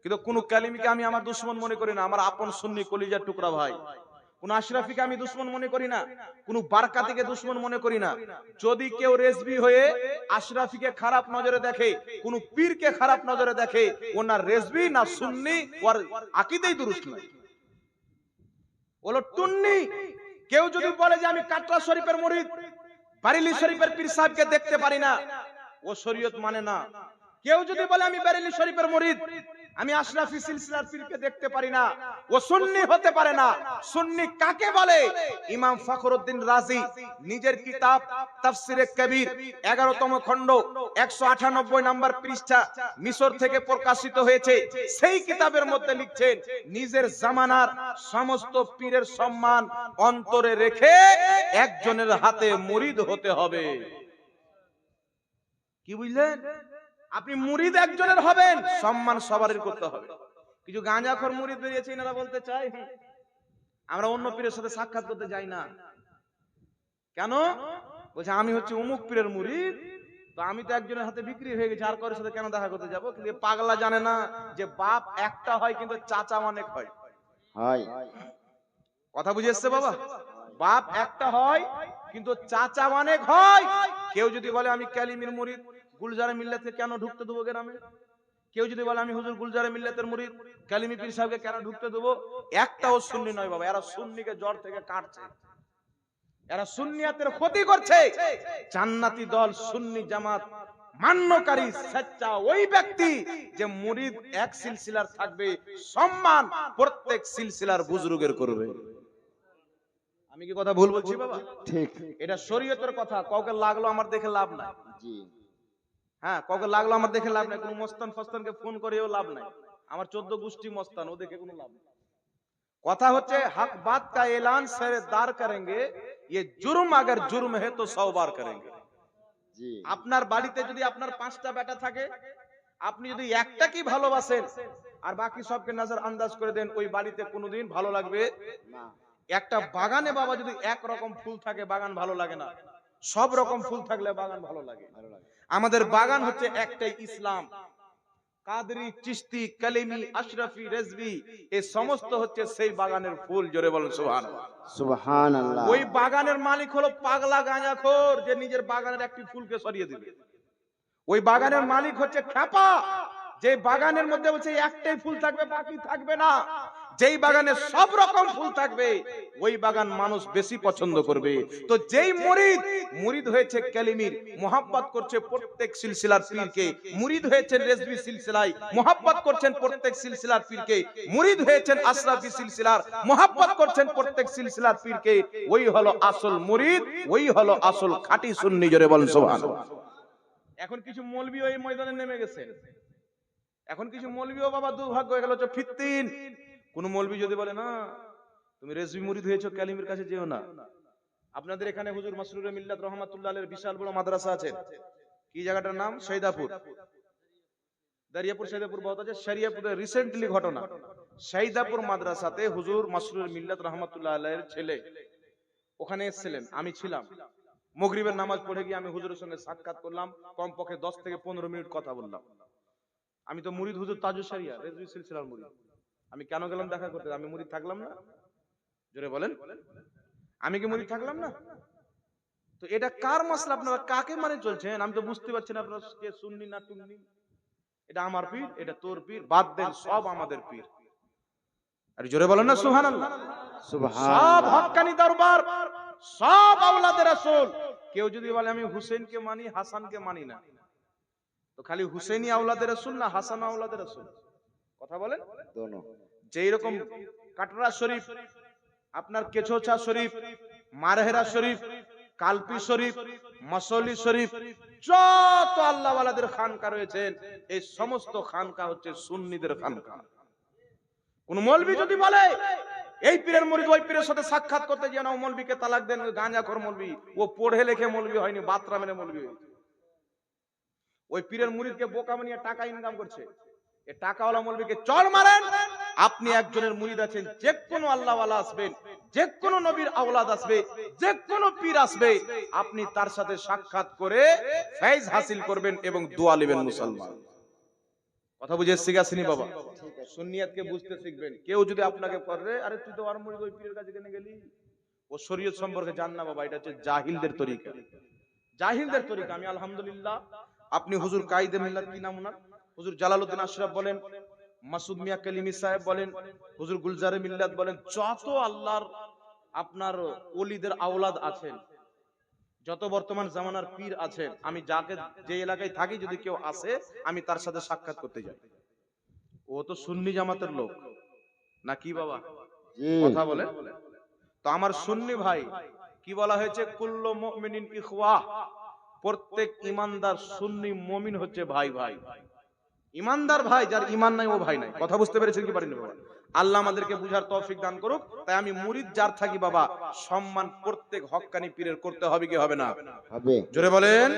কিন্তু কোন কালিমিকে আমি আমার দুশমন মনে করি না, আমার আপন সুন্নি কলিজার টুকরা ভাই। কোন আশরাফিকে আমি দুশমন মনে করি না, কোন বারকাতিকে দুশমন মনে করি না। যদি কেউ রেজভী হয়ে আশরাফিকে খারাপ নজরে দেখে, কোন পীরকে খারাপ নজরে দেখে, ও না রেজভী না সুন্নি, ওর আকীদাই দুরুস্ত নাই, ওলো টুন্নি। কেউ যদি বলে যে আমি কাটরা শরীফের মুরিদ, বারেলী শরীফের পীর সাহেবকে দেখতে পারি না, ও শরীয়ত মানে না। কেউ যদি বলে আমি বারেলী শরীফের মুরিদ, আমি আশরাফি সিলসিলার পীরকে দেখতে পারি না, ও সুন্নি হতে পারে না। সুন্নি কাকে বলে? ইমাম ফখরুদ্দিন রাজি নিজের কিতাব তাফসিরে কবির 11তম খণ্ড 198 নম্বর পৃষ্ঠা, মিশর থেকে প্রকাশিত হয়েছে, সেই কিতাবের মধ্যে লিখছেন নিজের জামানার সমস্ত পীরের সম্মান অন্তরে রেখে একজনের হাতে মুরিদ হতে হবে। কি বুঝলেন? আপনি মুরিদ একজনের হবেন, সম্মান সবারই করতে হবে। কিছু গাঁজাখোর মুরিদ বেরিয়েছে, এনারা বলতে চাই আমরা অন্য পীরের সাথে সাক্ষাৎ করতে যাই না। কেন? বলছে আমি হচ্ছে অমুক পীরের মুরিদ, তো আমি তো একজনের হাতে বিক্রি হয়ে গেছি, আর কারোর সাথে কেন দেখা করতে যাব? কিন্তু পাগলা জানে না যে বাপ একটা হয় কিন্তু চাচা অনেক হয়। কথা বুঝে এসছে বাবা? বাপ একটা হয় কিন্তু চাচা অনেক হয়। কেউ যদি বলে আমি কালিমির মুরিদ, গুলজারে মিল্লাতকে কেন ঢুকতে দেবো গ্রামে? কেউ যদি বলে আমি হুজুর গুলজারে মিল্লাতের মুরিদ, কালিমি পীর সাহেবকে কেন ঢুকতে দেবো? একটাও সুন্নি নয় বাবা, এরা সুন্নিকে জড় থেকে কাটছে, এরা সুন্নিয়াতের ক্ষতি করছে। জান্নাতি দল সুন্নি জামাত মান্যকারী সচ্চা ওই ব্যক্তি যে মুরিদ এক সিলসিলার থাকবে, সম্মান প্রত্যেক সিলসিলার বুজুর্গের করবে। আমি কি কথা ভুল বলছি বাবা? ঠিক। এটা শরীয়তের কথা। কাউকে লাগলো আমার দেখে লাভ নাই। জি হ্যাঁ, কাউকে লাগলো আমার দেখে লাভ নাই। কোন মস্তান ফস্তানকে ফোন করেও লাভ নাই। আমার 14 গোষ্ঠী মস্তান, ও দেখে কোনো লাভ নাই। কথা হচ্ছে হক বাত কা এলান সরদার করেंगे ये जुर्म अगर जुर्म है तो 100 बार करेंगे। জি আপনার বাড়িতে যদি আপনার 5টা বেটা থাকে, আপনি যদি একটাকেই ভালোবাসেন আর বাকি সবকে নজর আন্দাজ করে দেন, ওই বাড়িতে কোনোদিন ভালো লাগবে না একটা বাগানে বাবা যদি এক রকম ফুল থাকে বাগান ভালো লাগে না, সব রকম ফুল থাকলে বাগান ভালো লাগে। ভালো লাগে আমাদের বাগান হচ্ছে একটাই, ইসলাম। কাদরি, চিশতি, কালিমি, আশরাফি, রেজভি এই সমস্ত হচ্ছে সেই বাগানের ফুল। জোরে বলেন সুবহানাল্লাহ। সুবহানাল্লাহ ওই বাগানের মালিক হলো পাগলা গাঁজাখোর, যে নিজের বাগানের একটি ফুলকে সরিয়ে দিবে। ওই বাগানের মালিক হচ্ছে খ্যাপা, যে বাগানের মধ্যে হচ্ছে একটাই ফুল থাকবে, বাকি থাকবে না। যেই বাগানে সব রকম ফুল থাকবে ওই বাগান মানুষ বেশি পছন্দ করবে। তো যেই মুরিদ হয়েছে কালিমির, মোহাব্বত করছে প্রত্যেক সিলসিলার পীরকে, মুরিদ হয়েছেন রেজভি সিলসিলায়, মোহাব্বত করছেন প্রত্যেক সিলসিলার পীরকে, মুরিদ হয়েছেন আশরাফি সিলসিলার, মোহাব্বত করছেন প্রত্যেক সিলসিলার পীরকে, ওই হলো আসল মুরিদ, ওই হলো আসল খাঁটি সুন্নি। জোরে বলেন সুবহানাল্লাহ। এখন কিছু মৌলবী ওই ময়দানে নেমে গেছে। এখন কিছু মৌলবীও বাবা দুর্ভাগ্য হয়ে গেল, ফিত্তিন। কোন মৌলবী যদি বলে না তুমি রেজভি মুরিদ হয়েছো, কালিমের কাছে যেও না। আপনাদের এখানে হুজুর মাসরুর মিল্লাত রহমাতুল্লাহ আলাইহির বিশাল বড় মাদ্রাসা আছে। কি জায়গাটার নাম? শহীদাপুর, দারিয়াপুর শহীদাপুর বহুত আছে। শরিয়াপুরে রিসেন্টলি ঘটনা, শহীদাপুর মাদ্রাসাতে হুজুর মাসরুর মিল্লাত রহমাতুল্লাহ আলাইহির ছেলে ওখানে এসেছিলেন, আমি ছিলাম। মাগরিবের নামাজ পড়ে গিয়ে আমি হুজুরের সঙ্গে সাক্ষাৎ করলাম, কমপক্ষে 10 থেকে 15 মিনিট কথা বললাম। আমি তো মুরিদ হুজুর তাজুস শরিয়া রেজভি সিলসিলার মুরিদ। আমি কেন গেলাম দেখা করতে? আমি মুরিদ থাকলাম না? জোরে বলেন, আমি কি মুরিদ থাকলাম না? তো এটা কার মাসলা? আপনারা কাকে মানে চলছেন? আমি তো বুঝতে পারছি না আপনারা কে সুন্নি না টুন্নি। এটা আমার পীর, এটা তোর পীর, বাদ দেন, সব আমাদের পীর। আর জোরে বলেন না সুবহানাল্লাহ। সব হক্কানি দরবার, সব আওলাদে রাসূল। কেউ যদি বলে আমি হুসেনকে মানি, হাসানকে মানি না, তো খালি হুসেনি আওলাদে রাসূল না হাসান আওলাদে রাসূল? কথা বলেন। দোনো যেই রকম কাটরা শরীফ, আপনার কেছোছা শরীফ, মারহেরা শরীফ, কালপি শরীফ, মাসলি শরীফ, যত আল্লাহ ওয়ালাদের খানকা রয়েছেন, এই সমস্ত খানকা হচ্ছে সুন্নিদের খানকা। কোন মৌলবি যদি বলে এই পীরের মুরিদ ওই পীরের সাথে সাক্ষাৎ করতে গিয়ে না, ও মৌলবিকে তালাক দেন, ওই গাঁজাখোর মৌলবি, ও পড়ে লেখে মৌলবি হয়নি, বাতরা মেরে মৌলবি হয়েছে। ওই পীরের মুরিদকে বোকা বানিয়ে টাকা ইনকাম করছে। এই টাকাওয়ালা মৌলবিকে চড় মারেন। আপনি একজনের মুরিদ আছেন, যে কোনো আল্লাহওয়ালা আসবেন, যে কোনো নবীর আওলাদ আসবে, যে কোনো পীর আসবে, আপনি তার সাথে সাক্ষাৎ করে ফেজ হাসিল করবেন এবং দোয়া নেবেন। মুসলমান কথা বুঝে শিখাসিনি বাবা, সুন্নিয়াতকে বুঝতে শিখবেন। কেউ যদি আপনাকে পড়ে আরে তুই তো আর মুরিদ ওই পীরের কাছে কেন গেলি, ও শরীয়ত সম্পর্কে জান না বাবা, এটা হচ্ছে জাহিলদের তরিকা, জাহিলদের তরিকা। আমি আলহামদুলিল্লাহ, আপনি হুজুর কাইদে মিল্লাত কি নাম ওনার, হুজুর জালালউদ্দিন আশরাফ বলেন, মাসুদ মিয়া কালিমি সাহেব বলেন, হুজুর গুলজারে মিল্লাত বলেন, যত আল্লাহর আপনার ওলিদের আওলাদ আছেন, যত বর্তমান জামানার পীর আছেন, আমি যাকে যে এলাকায় থাকি যদি কেউ আসে আমি তার সাথে সাক্ষাৎ করতে যাই। ও তো সুন্নি জামাতের লোক না কি বাবা? কথা বলে। তো আমার সুন্নি ভাই কি বলা হয়েছে? কুল্লু মুমিনিন ইখওয়া, প্রত্যেক ইমানদার সুন্নি মুমিন হচ্ছে ভাই ভাই। ইমানদার ভাই, যার ইমান নাই ও ভাই নাই। কথা বুঝতে পেরেছেন কি পারেননি বাবা? আল্লাহ আমাদেরকে বুঝার তৌফিক দান করুক। তাই আমি মুরিদ যার থাকি বাবা, সম্মান প্রত্যেক হক্কানি পীরের করতে হবে কি হবে না? হবে। জোরে বলেন।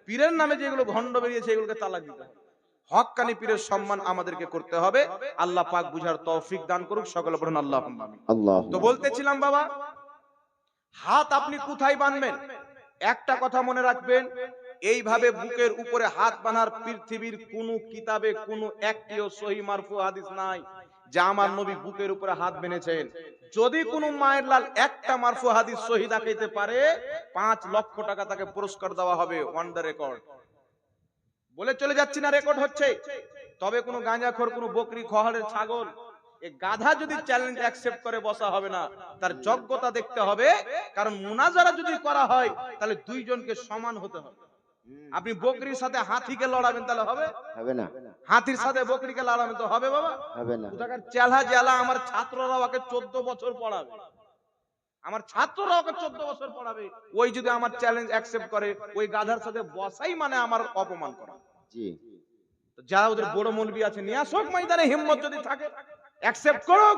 পীরের নামে যেগুলো ভণ্ড বেরিয়েছে এগুলোকে তালাক দিতে হবে। হক্কানি পীরের সম্মান আমাদেরকে করতে হবে। আল্লাহ পাক বুঝার তৌফিক দান করুক। সকলে বলুন আল্লাহুম্মা আমিন। আল্লাহ। তো বলতেছিলাম বাবা, হাত আপনি কোথায় বাঁধবেন? একটা কথা মনে রাখবেন, এইভাবে বুকের উপরে হাত বাঁধার পৃথিবীর কোন কিতাবে কোন একটিও সহিহ মারফু হাদিস নাই যে আমার নবী বুকের উপরে হাত বেঁধেছেন। যদি কোন মায়ের লাল একটা মারফু হাদিস সহিহ দেখাইতে পারে, 5 লক্ষ টাকা তাকে পুরস্কার দেওয়া হবে, অন দ্য রেকর্ড। বলে চলে যাচ্ছি না, রেকর্ড হচ্ছে। তবে কোন গাঁজাখোর, কোন বকরি, খোহারের ছাগল, এই গাধা যদি চ্যালেঞ্জ অ্যাকসেপ্ট করে বসা হবে না, তার যোগ্যতা দেখতে হবে। কারণ মুনাজারা যদি করা হয় তাহলে দুইজনকে সমান হতে হবে। আপনি বকরির সাথে হাতিকে লড়াবেন তাহলে হবে? হবে না। হাতির সাথে বকরিকে লড়াবেন তো হবে বাবা? হবে না। কোথাকার চেলা জেলা। আমার ছাত্ররা ওকে 14 বছর পড়াবে, আমার ছাত্ররা ওকে 14 বছর পড়াবে। ওই যদি আমার চ্যালেঞ্জ অ্যাকসেপ্ট করে, ওই গাধার সাথে বসাই মানে আমার অপমান করা। জি। যারা ওদের বড় মৌলবি আছে নিয়ে আসুক ময়দানে, হিম্মত যদি থাকে অ্যাকসেপ্ট করুক।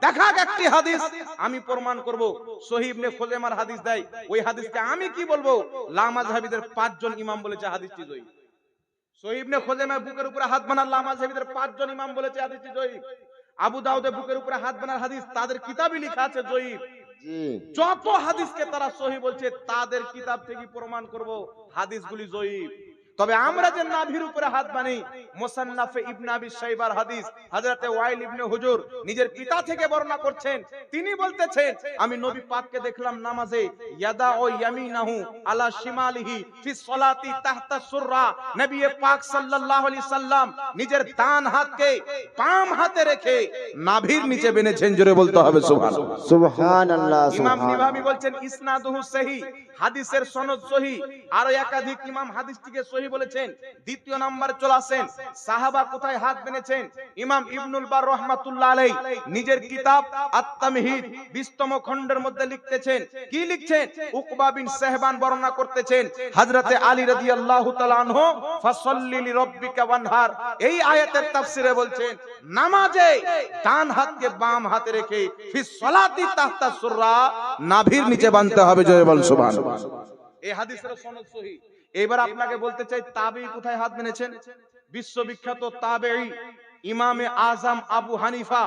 দেখাক একটি হাদিস, আমি প্রমাণ করব। সহিহ ইবনে খুজাইমার হাদিস দেয়, ওই হাদিসকে আমি কি বলবো? লা মাযহাবিদের 5 জন ইমাম বলেছে হাদিসটি জয়ীফ। সহিহ ইবনে খুজাইমার বুকের উপরে হাত বানার লা মাযহাবিদের 5 জন ইমাম বলেছে হাদিসটি জয়ীফ। আবু দাউদের বুকের উপরে হাত বানার হাদিস তাদের কিতাবে লেখা আছে জয়ীফ। জি যত হাদিসকে তারা সহিহ বলছে তাদের কিতাব থেকে প্রমাণ করব হাদিসগুলি জয়ীফ। তবে আমরা যে নাভির উপরে হাত বানি, মুসান্নাফে ইবনে আবি শাইবার হাদিস, হযরতে ওয়াইল ইবনে হুজুর নিজের পিতা থেকে বর্ণনা করছেন, তিনি বলতেছেন আমি নবী পাককে দেখলাম নামাজে ইয়াদা ও ইয়ামিনাহু আলা শিমালিহি ফি সলাতি তাহতা সুররা, নবী পাক সাল্লাল্লাহু আলাইহি সাল্লাম নিজের ডান হাতকে বাম হাতে রেখে নাভির নিচে বেঁধেছেন। জোরে বলতে হবে সুবহানাল্লাহ। সুবহানাল্লাহ। ইমাম নিভাবি বলছেন ইসনাদুহু সহিহ, হাদিসের সনদ সহিহ। আরো একাধিক ইমাম হাদিসটিকে সহিহ বলেছেন। দ্বিতীয় নম্বরে চলে আসেন সাহাবা কোথায় হাত বেঁধেছেন। ইমাম ইবনুল বার রাহমাতুল্লাহ আলাইহি নিজের কিতাব আত-তামহিদ 20তম খণ্ডের মধ্যে লিখতেছেন, কি লিখছেন? উকবা বিন সাহবান বর্ণনা করতেছেন হযরতে আলী রাদিয়াল্লাহু তাআলা আনহু ফাসাল্লি লিরাব্বিকা ওয়ানহার, এই আয়াতের তাফসিরে বলছেন নামাজে ডান হাতকে বাম হাতে রেখে ফি সলাতি তাহতা সুররা, নাভির নিচে বাঁধতে হবে। জয় বল সুবহানাল্লাহ। এই হাদিসের সনদ সহিহ। এবার আপনাকে বলতে চাই তাবেঈ কোথায় হাত বেঁধেছেন। বিশ্ববিখ্যাত তাবেঈ ইমামে আজম আবু হানিফা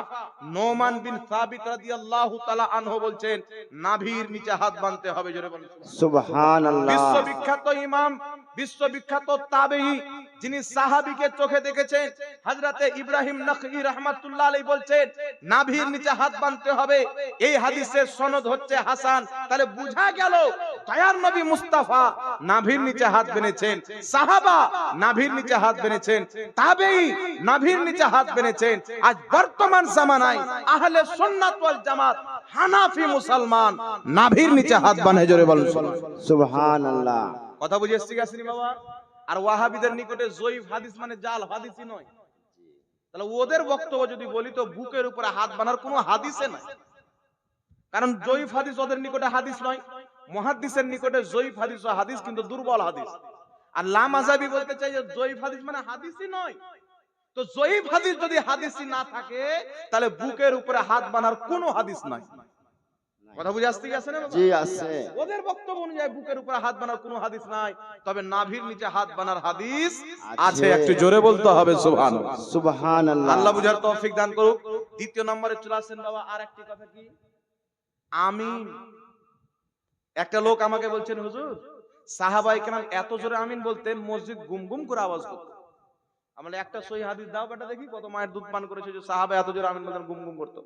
নোমান বিন সাবিত রাদিয়াল্লাহু তাআলা আনহু বলছেন নাভির নিচে হাত বাঁধতে হবে। জোরে বলুন সুবহানাল্লাহ। বিশ্ববিখ্যাত ইমাম, বিশ্ববিখ্যাত তাবেঈ যিনি সাহাবীকে চোখে দেখেছেন হযরতে ইব্রাহিম নখঈ রাহমাতুল্লাহ আলাইহি বলছেন নাভির নিচে হাত বাঁধতে হবে। এই হাদিসের সনদ হচ্ছে হাসান। তাহলে বোঝা গেল দয়ার নবী মুস্তাফা নাভির নিচে হাত বেঁধেছেন, সাহাবা নাভির নিচে হাত বেঁধেছেন, তাবেঈ নাভির নিচে হাত বেঁধেছেন। আজ বর্তমান জামানায় আহলে সুন্নাত ওয়াল জামাত হানাফি মুসলমান নাভির নিচে হাত বাঁধে। জোরে বলুন সুবহানাল্লাহ। কথা বুঝে এসছি গাছনি বাবা। আর ওয়াহাবিদের নিকটে জয়ীফ হাদিস মানে জাল হাদিসই নয়। তাহলে ওদের বক্তব্য যদি বলি তো বুকের উপরে হাত বাঁধার কোনো হাদিসে নাই, কারণ জয়ীফ হাদিস ওদের নিকটে হাদিস নয়। মুহাদ্দিসের নিকটে জয়ীফ হাদিস ও হাদিস কিন্তু দুর্বল হাদিস। আর লা মাযহাবি বলতে চাই যে জয়ীফ হাদিস মানে হাদিসই নয়। তো জয়ীফ হাদিস যদি হাদিসই না থাকে তাহলে বুকের উপরে হাত বাঁধার কোনো হাদিস নাই। কথা বুঝে আসতে গেছে না বাবা? জি আছে। ওদের বক্তব্য অনুযায়ী বুকের উপরে হাত বাঁধার কোনো হাদিস নাই, তবে নাভির নিচে হাত বাঁধার হাদিস আছে। একটু জোরে বলতে হবে সুবহানাল্লাহ। সুবহানাল্লাহ। আল্লাহ বুঝার তৌফিক দান করুক। দ্বিতীয় নম্বরে চলে আসেন বাবা আরেকটি কথা, কি আমিন। একটা লোক আমাকে বলছেন হুজুর সাহাবায়ে কেরাম এত জোরে আমিন বলতেন মসজিদ গুম গুম করে আওয়াজ করত। আমরা একটা সহিহ হাদিস দাও বেটা দেখি, কত মায়ের দুধ পান করেছে যে সাহাবা এত জোরে আমিন বলতেন গুম গুম করত।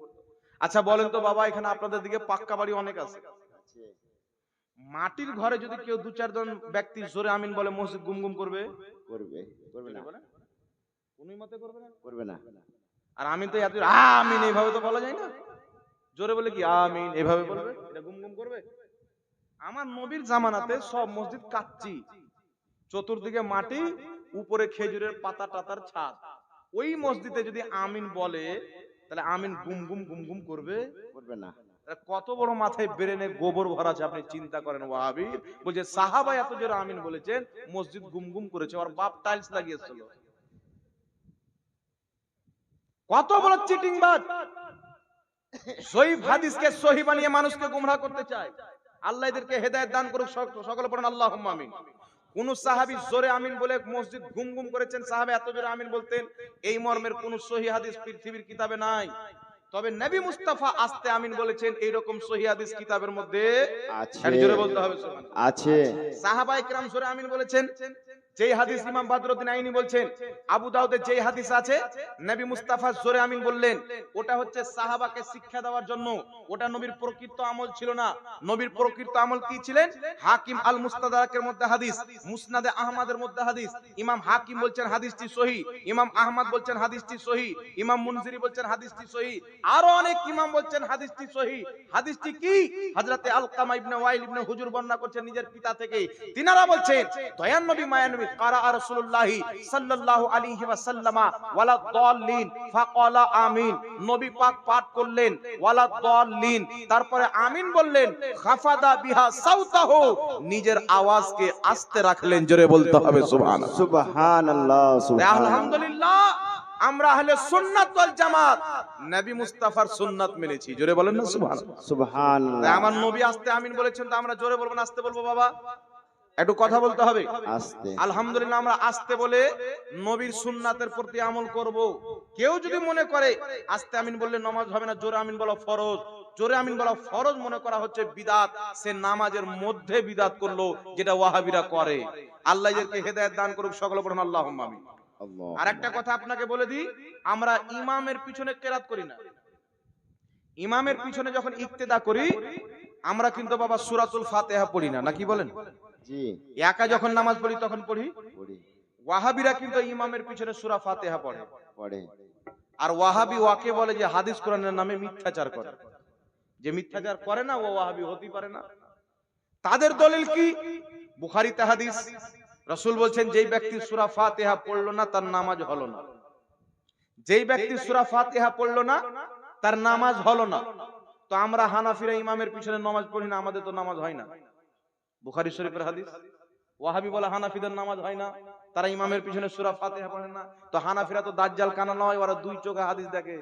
আচ্ছা বলেন তো বাবা, এখানে আপনাদের দিকে পাক্কা বাড়ি অনেক আছে, মাটির ঘরে যদি কেউ 2-4 জন ব্যক্তি জোরে আমিন বলে মসজিদ গুম গুম করবে? করবে। করবে না। কোনই মতে করবে না। করবে না। আর আমিন তো এত আমিন এইভাবে তো বলা যায় না। জোরে বলে কি আমিন এইভাবে বলবে, এটা গুম গুম করবে? আমার নবীর জামানাতে সব মসজিদ কাচ্চি, চতুর্দিকে মাটি, উপরে খেজুরের পাতা টাতার ছাদ। ওই মসজিদে যদি আমিন বলে তাহলে আমিন গুম গুম গুম গুম করবে? করবে না। কত বড় মাথায় ব্রেনে গোবর ভরা আছে আপনি চিন্তা করেন। ওয়াহাবি বলছে সাহাবা এত জোরে আমিন বলেছেন মসজিদ গুম গুম করেছে, আর বাপ টাইলস লাগিয়েছিল। কত বড় চিটিংবাজ! সহিহ হাদিসকে সহিহ বানিয়ে মানুষকে গোমরাহ করতে চায়। আল্লাহ এদেরকে হেদায়েত দান করুক। সকলে পড়েন আল্লাহুম্মা আমিন। কোন সাহাবী জোরে আমিন বলে মসজিদ গুম গুম করেছেন, সাহাবা এত জোরে আমিন বলতেন, এই মর্মের কোন সহিহ হাদিস পৃথিবীর কিতাবে নাই। তবে নবী মুস্তাফা আস্তে আমিন বলেছেন এইরকম সহিহ হাদিস কিতাবের মধ্যে আছে। জোরে বলতে হবে সুবহানাল্লাহ। আছে। সাহাবায়ে কেরাম জোরে আমিন বলেছেন। যেই হাদিস ইমাম বদরুদ্দিন আইনি বলছেন, আবু দাউদে যেই হাদিস আছে নবী মুস্তাফা জোরে আমিন বললেন, ওটা হচ্ছে সাহাবাকে শিক্ষা দেওয়ার জন্য, ওটা নবীর প্রকৃত আমল ছিল না। নবীর প্রকৃত আমল কি ছিলেন? হাকিম আল মুস্তাদরাকের মধ্যে হাদিস, মুসনাদে আহমদের মধ্যে হাদিস। ইমাম হাকিম বলছেন হাদিসটি সহিহ, ইমাম আহমদ বলছেন হাদিসটি সহিহ, ইমাম মুনজিরি বলছেন হাদিসটি সহিহ, আরো অনেক ইমাম বলছেন হাদিসটি সহিহ। হাদিসটি কি? হযরতে আলকামা ইবনে ওয়াইল ইবনে হুজুর বর্ণনা করছেন নিজের পিতা থেকে। তিনারা বলছেন দয়ান নবী মায়া নবী قرأ رسول الله صلى الله عليه وسلم ولا الضالين فقال آمين, নবী পাক পাঠ করলেন ওয়ালা দাল্লিন, তারপরে আমিন বললেন, খাফাদা বিহা সাউতাহু, নিজের আওয়াজকে আস্তে রাখলেন। জোরে বলতে হবে সুবহানাল্লাহ। সুবহানাল্লাহ। সুবহানাল্লাহ। আলহামদুলিল্লাহ। আমরা আহলে সুন্নাত ওয়াল জামাত নবী মুস্তাফার সুন্নাত মেনেছি। জোরে বলেন না সুবহানাল্লাহ। সুবহানাল্লাহ। আমার নবী আস্তে আমিন বলেছেন, তো আমরা জোরে বলবো না আস্তে বলবো? বাবা একটু কথা বলতে হবে। আস্তে। আলহামদুলিল্লাহ, আমরা আস্তে বলে নবীর সুন্নাতের প্রতি আমল করব। কেউ যদি মনে করে আস্তে আমিন বললে নামাজ হবে না, জোরে আমিন বলা ফরজ, জোরে আমিন বলা ফরজ মনে করা হচ্ছে বিদাত, সে নামাজের মধ্যে বিদাত করলো, যেটা ওয়াহাবিরা করে। আল্লাহ এদেরকে হেদায়েত দান করুক, সকলে পড়ুন আল্লাহুম্মা আমিন। আল্লাহ। আর একটা কথা আপনাকে বলে দিই, আমরা ইমামের পিছনে কেরাত করি না। ইমামের পিছনে যখন ইক্তেদা করি, আমরা কিন্তু বাবা সূরাতুল ফাতিহা পড়ি না, নাকি বলেন? জি। একা যখন নামাজ পড়ি তখন পড়ি। পড়ি। ওয়াহাবিরা কিন্তু ইমামের পিছনে সূরা ফাতিহা পড়ে। পড়ে। আর ওয়াহাবি ওয়াকে বলে যে হাদিস কোরআনের নামে মিথ্যাচার করে। যে মিথ্যাচার করে না ও ওয়াহাবি হতেই পারে না। তাদের দলিল কি? বুখারীতে হাদিস, রাসূল বলছেন যেই ব্যক্তি সূরা ফাতিহা পড়লো না তার নামাজ হলো না। যেই ব্যক্তি সূরা ফাতিহা পড়লো না তার নামাজ হলো না। তো আমরা হানাফিরা ইমামের পিছনে নামাজ পড়ি না, আমাদের তো নামাজ হয় না। বুখারী শরীফের হাদিস। ওয়াহাবি বলে হানাফিদের নামাজ হয় না, তারা ইমামের পিছনে সূরা ফাতিহা পড়ে না। তো হানাফিরা তো দাজ্জাল কানা নয়, ওরা দুই চোখে হাদিস দেখে।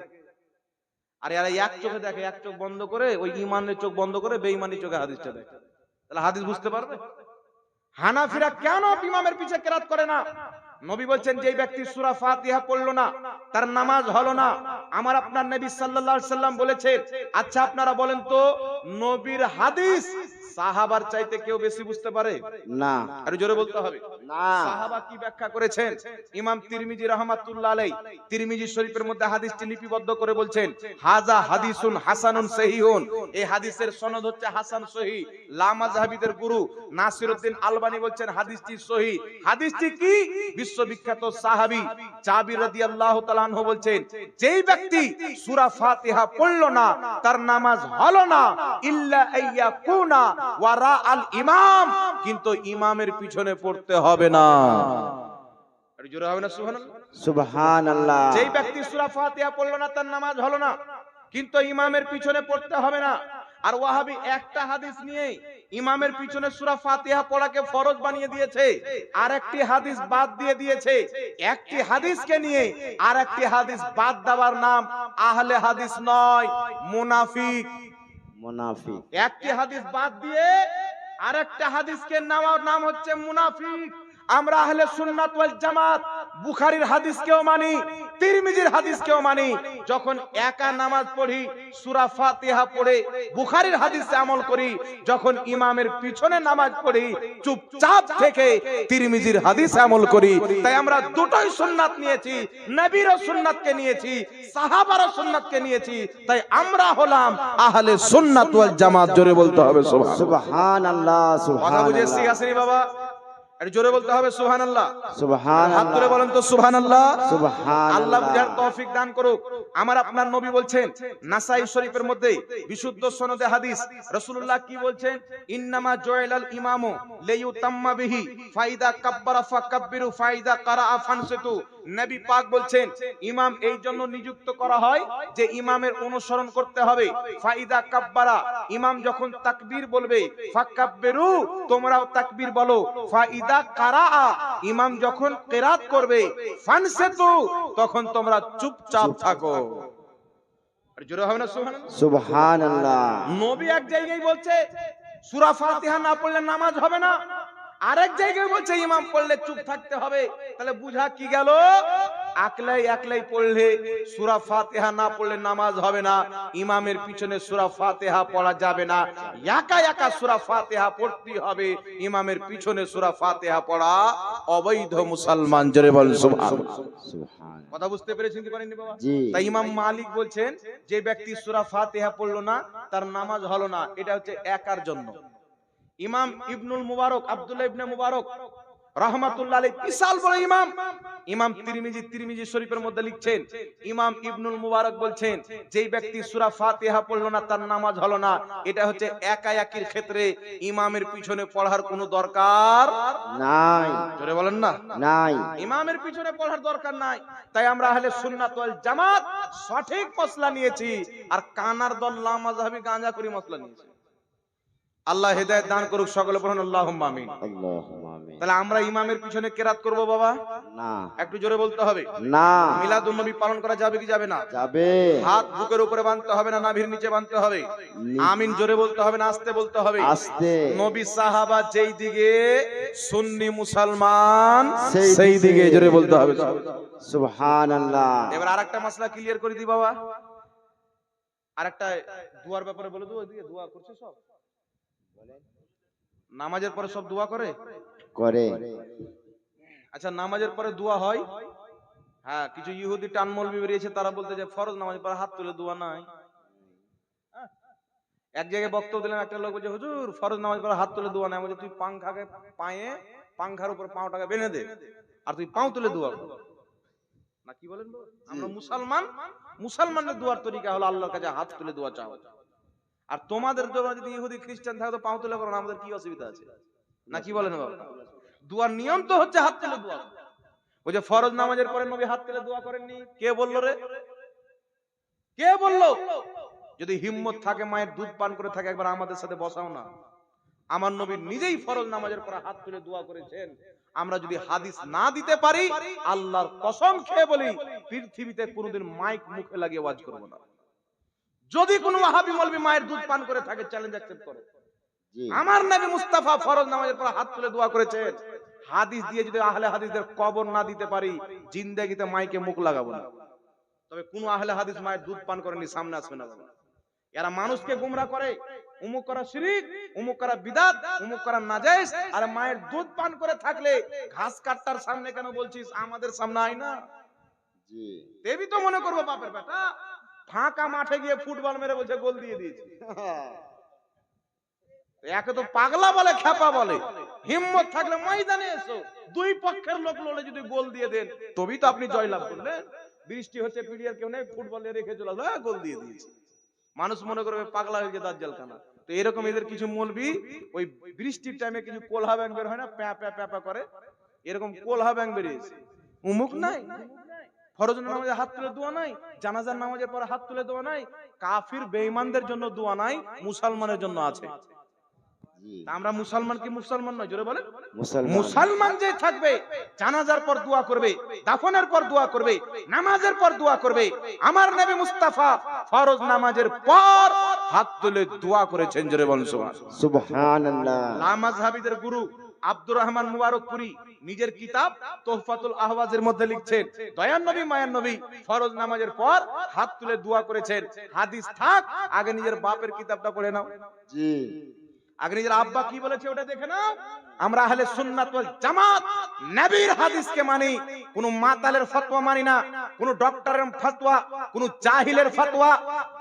আর এরা এক চোখে দেখে, এক চোখ বন্ধ করে, ওই ইমানের চোখ বন্ধ করে বেঈমানি চোখে হাদিসটা দেখে। তাহলে হাদিস বুঝতে পারবে? হানাফিরা কেন ইমামের পিছে কেরাত করে না? নবী বলছেন যেই ব্যক্তি সূরা ফাতিহা পড়লো না তার নামাজ হলো না। আমার আপনার নবী সাল্লাল্লাহু আলাইহি সাল্লাম বলেছেন, আচ্ছা আপনারা বলেন তো, নবীর হাদিস সাহাবার চাইতে কেউ বেশি বুঝতে পারে? না। আর জোরে বলতে হবে না। সাহাবা কি ব্যাখ্যা করেছেন? ইমাম তিরমিজি রাহমাতুল্লাহ আলাইহি তিরমিজি শরীফের মধ্যে হাদিসটি লিপিবদ্ধ করে বলছেন, হাযা হাদিসুন হাসানুন সহিহুন। এই হাদিসের সনদ হচ্ছে হাসান সহিহ। লা মাযহাবিদের গুরু নাসিরউদ্দিন আলবানী বলছেন হাদিসটি সহিহ। হাদিসটি কি? বিশ্ববিখ্যাত সাহাবী জাবির রাদিয়াল্লাহু তাআলা আনহু বলছেন, যেই ব্যক্তি সূরা ফাতিহা পড়লো না তার নামাজ হলো না, ইল্লা আইয়াকুনা ওয়ারা আল ইমাম, কিন্তু ইমামের পিছনে পড়তে হবে না। আর জোরে হবে না সুবহানাল্লাহ? সুবহানাল্লাহ। যেই ব্যক্তি সূরা ফাতিহা পড়লো না তার নামাজ হলো না, কিন্তু ইমামের পিছনে পড়তে হবে না। আর ওয়াহাবি একটা হাদিস নিয়ে ইমামের পিছনে সূরা ফাতিহা পড়াকে ফরজ বানিয়ে দিয়েছে, আর একটি হাদিস বাদ দিয়ে দিয়েছে। একটি হাদিসকে নিয়ে আর একটি হাদিস বাদ দেওয়ার নাম আহলে হাদিস নয়, মুনাফিক। মুনাফিক। একটি হাদিস বাদ দিয়ে আরেকটা হাদিসকে নেওয়ার নাম হচ্ছে মুনাফিক। আমরা আহলে সুন্নাত ওয়াল জামাত বুখারীর হাদিসকেও মানি, তিরমিজির হাদিসকেও মানি। যখন একা নামাজ পড়ি সূরা ফাতিহা পড়ে বুখারীর হাদিসে আমল করি, যখন ইমামের পিছনে নামাজ পড়ি চুপচাপ থেকে তিরমিজির হাদিসে আমল করি। তাই আমরা দুটোই সুন্নাত নিয়েছি, নবীরও সুন্নাতকে নিয়েছি, সাহাবারও সুন্নাতকে নিয়েছি। তাই আমরা হলাম আহলে সুন্নাত ওয়াল জামাত। জোরে বলতে হবে সুবহানাল্লাহ। সুবহানাল্লাহ। কথা বুঝে সুবহানাল্লাহ। শিখাসনি বাবা? আর জোরে বলতে হবে সুবহানাল্লাহ। সুবহানাল্লাহ। হাত তুলে বলেন তো সুবহানাল্লাহ। সুবহানাল্লাহ। আল্লাহ বুঝার তৌফিক দান করুক। আমার আপনার নবী বলছেন নাসাই শরীফের মধ্যে বিশুদ্ধ সনদে হাদিস, রাসূলুল্লাহ কি বলছেন? ইন্নামা জুইলাল ইমামু লিইউতাম্মা বিহি ফাইদা কাব্বারা ফাকাব্বিরু ফাইদা কারাআ ফানসিতু। নবী পাক বলছেন ইমাম এই জন্য নিযুক্ত করা হয় যে ইমামের অনুসরণ করতে হবে। ফাইদা কাব্বারা, ইমাম যখন তাকবীর বলবে, ফাকাব্বিরু, তোমরাও তাকবীর বলো। ফাইদা কারাআ, ইমাম যখন কিরাত করবে, ফানসিতু, তখন তোমরা চুপচাপ থাকো। আর জোরে হবে না সুবহানাল্লাহ? সুবহানাল্লাহ। নবী এক জায়গায় বলছে সূরা ফাতিহা না পড়লে নামাজ হবে না, আরেক জায়গায় বলছে ইমাম পড়লে চুপ থাকতে হবে। তাহলে বুঝা কি গেল? আকলাই একলাই পড়লে সূরা ফাতিহা না পড়লে নামাজ হবে না, ইমামের পিছনে সূরা ফাতিহা পড়া যাবে না। একা একা সূরা ফাতিহা পড়তে হবে, ইমামের পিছনে সূরা ফাতিহা পড়া অবৈধ মুসলমান। জোরে বলেন সুবহানাল্লাহ। সুবহানাল্লাহ। কথা বুঝতে পেরেছেন কি পারেননি বাবা? জি। তাই ইমাম মালিক বলছেন যে ব্যক্তি সূরা ফাতিহা পড়লো না তার নামাজ হলো না, এটা হচ্ছে একার জন্য। ইমাম ইবনুল মুবারক, আব্দুল্লাহ ইবনে মুবারক রাহমাতুল্লাহ আলাইহি, বিশাল বড় ইমাম, ইমাম তিরমিজি শরীফের মধ্যে লিখছেন, ইমাম ইবনুল মুবারক বলছেন যেই ব্যক্তি সূরা ফাতিহা পড়লো না তার নামাজ হলো না। এটা হচ্ছে একা একির ক্ষেত্রে ইমামের পিছনে পড়ার কোনো দরকার নাই। জোরে বলেন না, নাই। ইমামের পিছনে পড়ার দরকার নাই। তাই আমরা আহলে সুন্নাত ওয়াল জামাত সঠিক মসলা নিয়েছি, আর কানার দল লা মাযহাবি গাঁজা করি মসলা নিয়েছি। আল্লাহ হেদায়েত দান করুক, সকলে বলুন আল্লাহুম্মা আমিন। আল্লাহুম্মা আমিন। তাহলে আমরা ইমামের পিছনে কেরাত করব বাবা, না, একটু জোরে বলতে হবে। না, মিলাদুন নবী পালন করা যাবে কি যাবে না? যাবে। হাত বুকের উপরে বাঁধতে হবে না নাভির নিচে বাঁধতে হবে? আমিন জোরে বলতে হবে না আস্তে বলতে হবে? আস্তে। নবী সাহাবা যেই দিকে, সুন্নি মুসলমান সেই সেই দিকে, দিকে। জোরে বলতে হবে। সুবহানাল্লাহ। এবার আরেকটা মাসলা ক্লিয়ার করে দি বাবা, আরেকটা দুয়ার ব্যাপারে বলে দেবো। ওইদিকে দোয়া করছে সব, নামাজের পরে সব দোয়া করে। করে। আচ্ছা, নামাজের পরে দোয়া হয়? হ্যাঁ, কিছু ইহুদি টান মৌলবি বেরিয়েছে, তারা বলতে যে ফরজ নামাজের পরে হাত তুলে দোয়া নাই। এক জায়গায় বক্তব্য দিলাম, একটা লোক বলছে হুজুর ফরজ নামাজের পরে হাত তুলে দোয়া নাই। বলছে তুই পাংখাকে পায়ে, পাংখার উপর পাওটাকে বেঁধে দে, আর তুই পাও তুলে দোয়া কর। না কি বলেন? আমরা মুসলমান, মুসলমানদের দোয়ার তরিকা হলো আল্লাহর কাছে হাত তুলে দোয়া চাও। আর তোমাদের যদি ইহুদি খ্রিস্টান থাকে তো পাও তুলে করো না, আমাদের কি অসুবিধা আছে? না কি বলেন বাবা? দোয়ার নিয়ম তো হচ্ছে হাত তুলে দোয়া। ওই যে ফরজ নামাজের পরে নবী হাত তুলে দোয়া করেননি, কে বললো রে? কে বললো? যদি হিম্মত থাকে, মায়ের দুধ পান করে থাকে, একবার আমাদের সাথে বসাও না। আমার নবী নিজেই ফরজ নামাজের পরে হাত তুলে দোয়া করেছেন। আমরা যদি হাদিস না দিতে পারি, আল্লাহর কসম খেয়ে বলি, পৃথিবীতে কোনোদিন মাইক মুখে লাগিয়ে ওয়াজ করব না। যদি কোনো ওয়াহাবি মৌলবি মায়ের দুধ পান করে থাকে, চ্যালেঞ্জ অ্যাকসেপ্ট করো। আমার নবী মুস্তাফা ফরজ নামাজের পর হাত তুলে দোয়া করেছেন। হাদিস দিয়ে যদি আহলে হাদিসদের কবর না দিতে পারি, জিন্দেগিতে মাইকে মুখ লাগাবো না। তবে কোন আহলে হাদিস মায়ের দুধ পান করেনি, সামনে আসবে না বাবা। এরা মানুষকে গুমরা করে, উমুক করা শিরিক, উমুক করা বিদআত, উমুক করা নাজায়েজ। আর মায়ের দুধ পান করে থাকলে ঘাস কাটটার সামনে কেন বলছিস, আমাদের সামনে আয় না। জি। দেবী তো মনে করবো বাপের বেটা, ফাঁকা মাঠে গিয়ে ফুটবল মেরে বলছে গোল দিয়ে দিয়েছে। একে তো পাগলা বলে, খেপা বলে। হিম্মত থাকলে ময়দানে এসো, দুই পক্ষের লোক লড়ে যদি গোল দিয়ে দেন, তবেই তো আপনি জয়লাভ করলেন। বৃষ্টি হচ্ছে, পিডিয়ার কেউ নেই, ফুটবলে রেখে চলে আসলো, গোল দিয়ে দিয়েছে। মানুষ মনে করবে পাগলা হয়ে গেছে, দাজ্জাল খানা। তো এরকম এদের কিছু মৌলবি ওই বৃষ্টির টাইমে কিছু কোলহা ব্যাং বের হয় না, প্যা প্যা প্যা প্যা করে, এরকম কোলহা ব্যাং বেরিয়েছে। উমুক নাই, ফরজ নামাজে হাত তুলে দোয়া নাই, জানাজার নামাজের পরে হাত তুলে দোয়া নাই, কাফির বেঈমানদের জন্য দোয়া নাই, মুসলমানের জন্য আছে। আমরা মুসলমান কি মুসলমান নয়? জোরে বলেন। মুসলমান যে থাকবে, জানাজার পর দোয়া করবে, দাফনের পর দোয়া করবে, নামাজের পর দোয়া করবে। আমার নবী মুস্তাফা ফরজ নামাজের পর হাত তুলে দোয়া করেছেন, জোরে বলেন সুবহানাল্লাহ। লামাযহাবীদের গুরু আব্দুর রহমান মুবারকপুরি নিজের কিতাব তোহফাতুল আহওয়াজের মধ্যে লিখছেন, দয়ার নবী মায়ার নবী ফরজ নামাজের পর হাত তুলে দোয়া করেছেন। হাদিস থাক, আগে নিজের বাপের কিতাবটা পড়ে নাও। জি। আগে নিজের আব্বা কি বলেছে ওটা দেখে নাও। আমরা আহলে সুন্নাত ওয়াল জামাত নবীর হাদিসকে মানি, কোন মাতালের ফতোয়া মানি না, কোন ডক্টরের ফতোয়া, কোন জাহিলের ফতোয়া।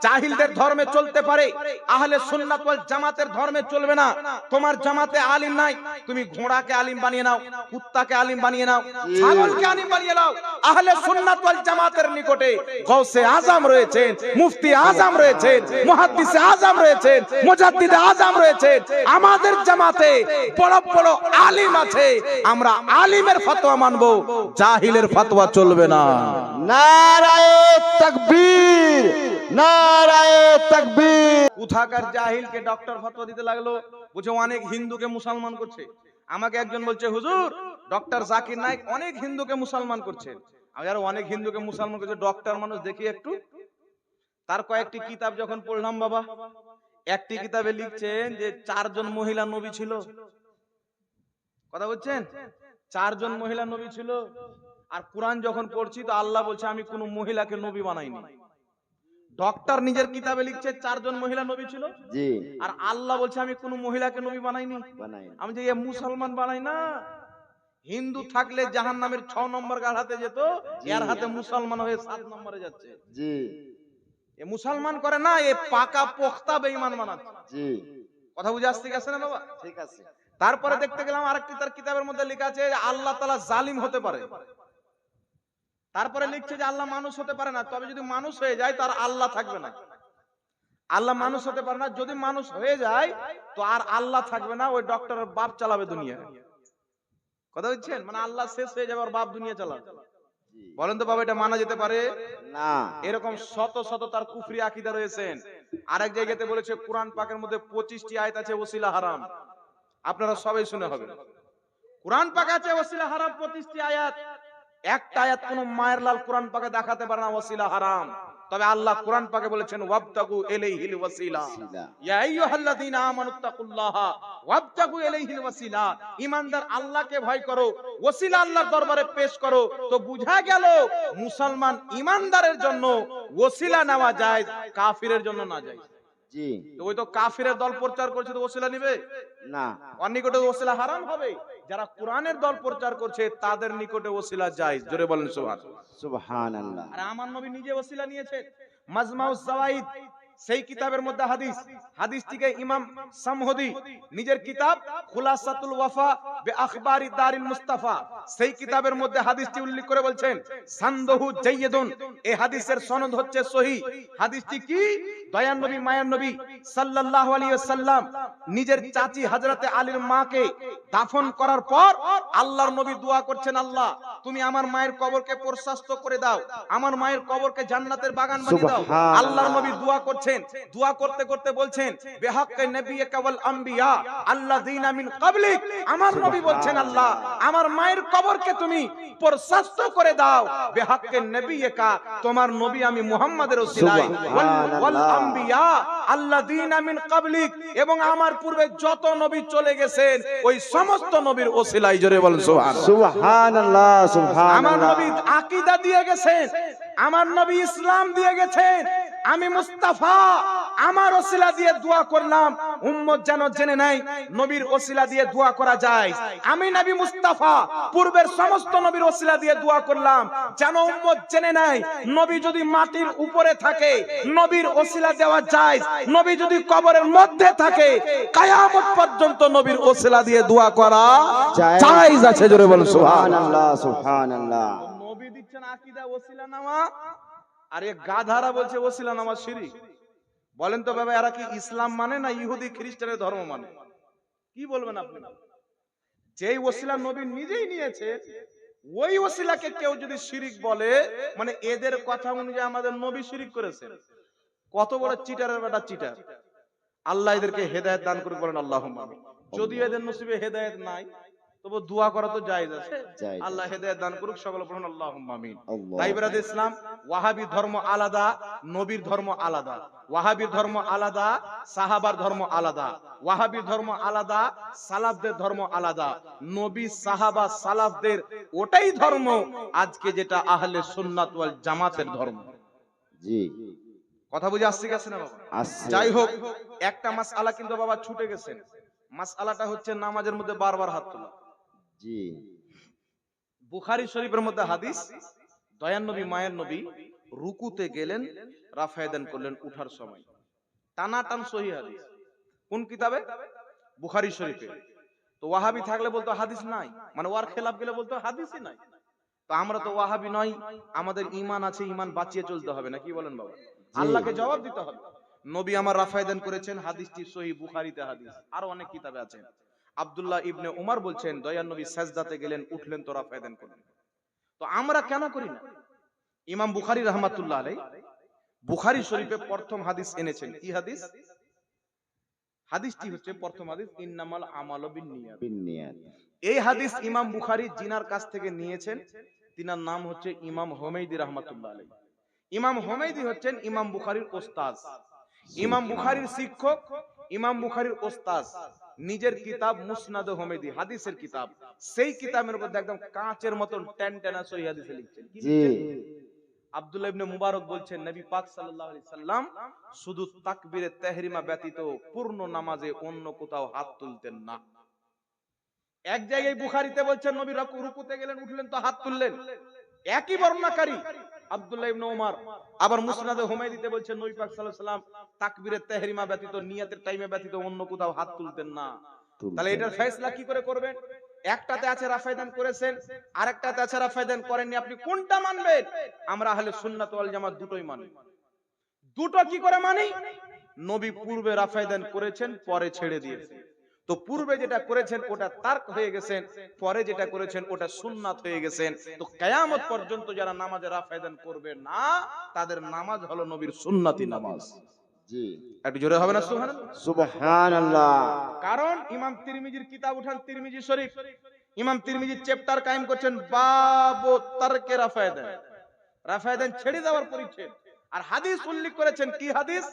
জাহিলদের ধর্মে চলতে পারে, আহলে সুন্নাত ওয়াল জামাতের ধর্মে চলবে না। তোমার জামাতে আলিম নাই, তুমি ঘোড়াকে আলিম বানিয়ে নাও, কুত্তাকে আলিম বানিয়ে নাও, ছাগলকে আলিম বানিয়ে নাও। আহলে সুন্নাত ওয়াল জামাতের নিকটে গাউসে আজম রয়েছেন, মুফতি আজম রয়েছেন, মুহাদ্দিসে আজম রয়েছেন, মুজাদ্দিদে আজম রয়েছেন। আমাদের জামাতে বড় বড় আলিম আছে, আমরা আলিমের ফতোয়া মানবো, জাহিলের ফতোয়া চলবে না। নারায়ে তাকবীর, নারায়ে তাকবীর। কোথাকার জাহিলকে ডক্টর ফতোয়া দিতে লাগলো, বলছে অনেক হিন্দুকে মুসলমান করছে। আমাকে একজন বলছে হুজুর ডক্টর জাকির নায়েক অনেক হিন্দুকে মুসলমান করছে। আমি আর অনেক হিন্দুকে মুসলমান করছে, ডক্টর মানুষ দেখি একটু। তার কয়েকটি কিতাব যখন পড়লাম বাবা, একটি কিতাবে লিখছেন যে 4 জন মহিলা নবী ছিল। কথা বলছেন, 4 জন মহিলা নবী ছিল। আর কোরআন যখন পড়ছি তো আল্লাহ বলছে আমি কোন মহিলাকে নবী বানাইনি। ডক্টর নিজের কিতাবে লিখছে 4 জন মহিলা নবী ছিল, জি। আর আল্লাহ বলছে আমি কোন মহিলাকে নবী বানাইনি। আমি যে এ মুসলমান বানাই না। হিন্দু থাকলে জাহান্নামের 6 নম্বর গাড় হাতে যেত, এর হাতে মুসলমান হয়ে 7 নম্বরে যাচ্ছে। জি। এ মুসলমান করে না, এ পাকা পোখতা বেঈমান বানাচ্ছে। জি। কথা বুঝে আসতে গেছে না বাবা? ঠিক আছে। তারপরে দেখতে গেলাম আরেকটি তার কিতাবের মধ্যে লেখা আছে আল্লাহ তাআলা জালিম হতে পারে। তারপরে লিখছে যে আল্লাহ মানুষ হতে পারে না, তবে যদি মানুষ হয়ে যায় তার আল্লাহ থাকবে না। আল্লাহ মানুষ হতে পারে না, যদি মানুষ হয়ে যায় তো আর আল্লাহ থাকবে না, ওই ডক্টরের বাপ চালাবে দুনিয়া। কথা বুঝছেন? মানে আল্লাহ শেষ হয়ে যাবে আর বাপ দুনিয়া চালাবে। বলেন তো বাবা এটা মানা যেতে পারে? না। এরকম শত শত তার কুফরি আকীদা রয়েছেন। আরেক জায়গাতে বলেছে কোরআন পাকের মধ্যে 25টি আয়াত আছে ওসিলা হারাম। আপনারা সবাই শুনে হবে, কোরআন পাকে আছে ওসিলা হারাম 25টি আয়াত। একটা আয়াত কোন মায়ের লাল কোরআন পাকে দেখাতে পারে না ওসিলা হারাম। তবে আল্লাহ কোরআন পাকে বলেছেন ওয়াবতাগু ইলাইহিল ওয়াসিলা, ইয়া আইয়ুহাল্লাযীনা আমানুত্তাকুল্লাহা ওয়াবতাগু ইলাইহিল ওয়াসিলা। ঈমানদার আল্লাহকে ভয় করো, ওসিলা আল্লাহর দরবারে পেশ করো। তো বুঝা গেল মুসলমান ঈমানদারের জন্য ওসিলা নেওয়া যায়, কাফিরের জন্য না যায়। জি তো ওই তো কাফিরের দল প্রচার করছে, তো ওসিলা নিবে না, ওর নিকটে ওসিলা হারাম হবে। যারা কোরআনের দল প্রচার করছে তাদের নিকটে ওসিলা জায়েজ। জোরে বলেন সুবহানাল্লাহ। সুবহানাল্লাহ। আর আমার নবী নিজে ওসিলা নিয়েছে। মাজমাউজ জাওয়াইদ সেই কিতাবের মধ্যে হাদিসটিকে ইমাম সামহদি নিজের কিতাব খুলাসাতুল ওয়াফা বিআখবারি দারিল মুস্তাফা সেই কিতাবের মধ্যে হাদিসটি উল্লেখ করে বলছেন সানদহু জাইয়িদুন। এই হাদিসের সনদ হচ্ছে সহিহ। হাদিসটি কি? দয়ার নবী মায়ার নবী সাল্লাল্লাহু আলাইহি ওয়াসাল্লাম নিজের চাচি হযরতে আলীর মাকে দাফন করার পর আল্লাহর নবী দোয়া করছেন, আল্লাহ তুমি আমার মায়ের কবরকে প্রশস্ত করে দাও, আমার মায়ের কবরকে জান্নাতের বাগান বানিয়ে দাও। আল্লাহর নবী দোয়া করছেন, দোয়া করতে করতে বলছেন বিহাক্কে নবিয়্যিকা ওয়াল আম্বিয়া আল্লাযীনা মিন ক্বাবলিক। আমার নবী বলছেন, আল্লাহ আমার মায়ের কবরকে তুমি প্রশস্ত করে দাও বিহাক্কে নবিয়্যিকা, তোমার নবী আমি মুহাম্মাদের ওসিলায়, ওয়াল আম্বিয়া আল্লাযীনা মিন ক্বাবলিক, এবং আমার পূর্বে যত নবী চলে গেছেন ওই সমস্ত নবীর ওসিলায়। জোরে বলেন সুবহানাল্লাহ। সুবহানাল্লাহ, সুবহানাল্লাহ। আমার নবী আকীদা দিয়ে গেছেন, আমার নবী ইসলাম দিয়ে গেছেন। আমি মুস্তাফা আমার ওসিলা দিয়ে দোয়া করলাম, উম্মত যেন জেনে নেয় নবীর ওসিলা দিয়ে দোয়া করা যায়। আমি নবী মুস্তাফা পূর্বের সমস্ত নবীর ওসিলা দিয়ে দোয়া করলাম যেন উম্মত জেনে নেয় নবী যদি মাটির উপরে থাকে নবীর ওসিলা দেওয়া যায়, নবী যদি কবরের মধ্যে থাকে কিয়ামত পর্যন্ত নবীর ওসিলা দিয়ে দোয়া করা জায়েজ আছে। জোরে বলুন সুবহানাল্লাহ। সুবহানাল্লাহ। নবী দিচ্ছেন আকীদা ওসিলা নেওয়া, আর এই গাধারা বলছে ওসিলা নেওয়া শিরক। বলেন তো বাবা, এরা কি ইসলাম মানে না ইহুদি খ্রিস্টানের ধর্ম মানে? কি বলবেন আপনি? যেই ওসিলা নবী নিজেই নিয়েছে ওই ওসিলাকে কেউ যদি শিরক বলে, মানে এদের কথা অনুযায়ী আমাদের নবী শিরক করেছে। কত বড় চিটারের বেটা চিটার। আল্লাহ এদেরকে হেদায়েত দান করুক, বলেন আল্লাহুম্মা আমিন। যদিও এদের নসিবে হেদায়েত নাই, তবে দোয়া করা তো জায়েজ আছে। আল্লাহ হেদায়েত দান করুক, সকলে বলুন আল্লাহুম্মা আমিন। তাই ব্রাদার ইসলাম, ওয়াহাবি ধর্ম আলাদা, নবীর ধর্ম আলাদা। ওয়াহাবি ধর্ম আলাদা, সাহাবার ধর্ম আলাদা। ওয়াহাবি ধর্ম আলাদা, সালাফদের ধর্ম আলাদা। নবী সাহাবা সালাফদের ওটাই ধর্ম আজকে যেটা আহলে সুন্নাত ওয়াল জামাতের ধর্ম। জি, কথা বুঝে আসছে গেছে না বাবা? আসছে। যাই হোক, একটা মাসআলা কিন্তু বাবা ছুটে গেছেন। মাসআলাটা হচ্ছে নামাজের মধ্যে বারবার হাত তোলা। জি, বুখারী শরীফের মধ্যে হাদিস, দয়ার নবী মায়ের নবী রুকুতে গেলেন, রাফায়েদান করলেন উঠার সময়। টানাটান সহিহ হাদিস। কোন কিতাবে? বুখারী শরীফে। তো ওয়াহাবি থাকলে বলতো হাদিস নাই, মানে ওয়ার খেলাফ গেলে বলতো হাদিসই নাই। তো আমরা তো ওয়াহাবি নই, আমাদের ঈমান আছে, ঈমান বাঁচিয়ে চলতে হবে না, কি বলেন বাবা? আল্লাহকে জবাব দিতে হবে। নবী আমার রাফায়েদান করেছেন, হাদিসটি সহিহ বুখারীতে হাদিস, আর অনেক কিতাবে আছে। আব্দুল্লাহ ইবনে উমর বলছেন দয়ার নবী সাজদাতে গেলেন, উঠলেন তো রাফায়েদান করলেন। তো আমরা কেন করি না? ইমাম বুখারী রাহমাতুল্লাহ আলাইহি বুখারী শরীফে প্রথম হাদিস এনেছেন। কি হাদিস? হাদিসটি হচ্ছে প্রথম হাদিস, ইন্নামাল আমালু বিন্নিয়াত। বিন্নিয়াত। এই হাদিস ইমাম বুখারী জিনার কাছ থেকে নিয়েছেন, তিনার নাম হচ্ছে ইমাম হুমায়দি রাহমাতুল্লাহ আলাইহি। ইমাম হুমায়দি হচ্ছেন ইমাম বুখারীর ওস্তাদ, ইমাম বুখারীর শিক্ষক, ইমাম বুখারীর ওস্তাদ। নিজের কিতাব মুসনাদ হুমায়দি, হাদিসের কিতাব, সেই কিতাবের মধ্যে একদম কাঁচের মতন টেনটেনা সহিহ হাদিস লিখছেন। কি জি, লিখছেন? আব্দুল্লাহ ইবনে মুবারক বলছেন নবী পাক সাল্লাল্লাহু আলাইহি সাল্লাম শুধু তাকবীরে তাহরিমা ব্যতীত পূর্ণ নামাজে অন্য কোথাও হাত তুলতেন না। এক জায়গায় বুখারীতে বলছেন নবী রুকুতে গেলেন, উঠলেন তো হাত তুললেন, একই বর্ণনাকারী আব্দুল্লাহ ইবনে উমর। আবার মুসনাদে হুমায়দিতে বলছেন নবী পাক সাল্লাল্লাহু আলাইহি সাল্লাম তাকবীরে তাহরিমা ব্যতীত, নিয়াতের টাইমে ব্যতীত অন্য কোথাও হাত তুলতেন না। তাহলে এটার ফয়সালা কি করে করবেন? একটাতে আছে রাফায়েদান করেছেন, আরেকটাতে আছে রাফায়েদান করেননি, আপনি কোনটা মানবেন? আমরা আহলে সুন্নাত ওয়াল জামাত দুটোই মানি। দুটো কি করে মানি? নবী পূর্বে রাফায়েদান করেছেন, পরে ছেড়ে দিয়েছেন। তো পূর্বে যেটা করেছেন ওটা তারক হয়ে গেছেন, পরে যেটা করেছেন ওটা সুন্নাত হয়ে গেছেন। তো কিয়ামত পর্যন্ত যারা নামাজে রাফায়েদান করবে না তাদের নামাজ হলো নবীর সুন্নতি নামাজ। জি একটু জোরে হবে না সুবহানাল্লাহ? সুবহানাল্লাহ কারণ ইমাম তিরমিজির কিতাব উঠান, তিরমিজি শরীফ, ইমাম তিরমিজি চ্যাপ্টার কায়েম করছেন বাবু তারকে রাফায়েদান, রাফায়েদান ছেড়ে দেওয়ার পরিচ্ছেদ। আর হাদিস উল্লেখ করেছেন, কি হাদিস?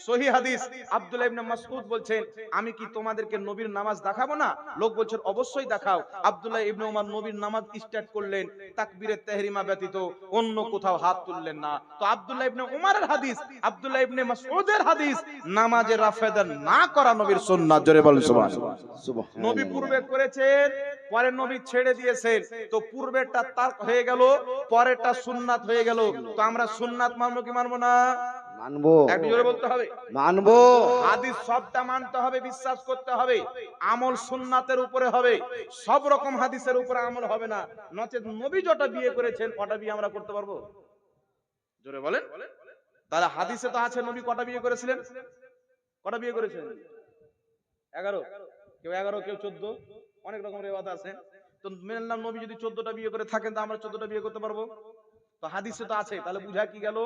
সহিহ হাদিস। আব্দুল্লাহ ইবনে মাসউদ বলছেন, আমি কি তোমাদেরকে নবীর নামাজ দেখাবো না? লোক বলছেন অবশ্যই দেখাও। আব্দুল্লাহ ইবনে ওমর নবীর নামাজ স্টার্ট করলেন, তাকবীরে তাহরিমা ব্যতীত অন্য কোথাও হাত তুললেন না। তো আব্দুল্লাহ ইবনে ওমরের হাদিস, আব্দুল্লাহ ইবনে মাসউদের হাদিস, নামাজে রাফায়েদান না করা নবীর সুন্নাত। জোরে বলেন সুবহানাল্লাহ। নবী পূর্বে করেছেন, পরে নবী ছেড়ে দিয়েছেন, তো পূর্বেরটা তারক হয়ে গেল, পরেরটা সুন্নাত হয়ে গেল। তো আমরা সুন্নাত মানবো কি মানবো না? মানবো একটু জোরে বলতে হবে। মানবো হাদিস সবটা মানতে হবে, বিশ্বাস করতে হবে, আমল সুন্নাতের উপরে হবে, সব রকম হাদিসের উপরে আমল হবে না। নচেত নবী যটা বিয়ে করেছেন ওটা বিয়ে আমরা করতে পারবো? জোরে বলেন। তাহলে হাদিসে তো আছে নবী কটা বিয়ে করেছিলেন? কটা বিয়ে করেছেন? 11। কেউ 11, কেউ 14, অনেক রকম রেওয়াত আছে। তো মেনলাম নবী যদি 14টা বিয়ে করে থাকেন, তো আমরা 14টা বিয়ে করতে পারবো? তো হাদিসে তো আছে। তাহলে বুঝা কি গেল?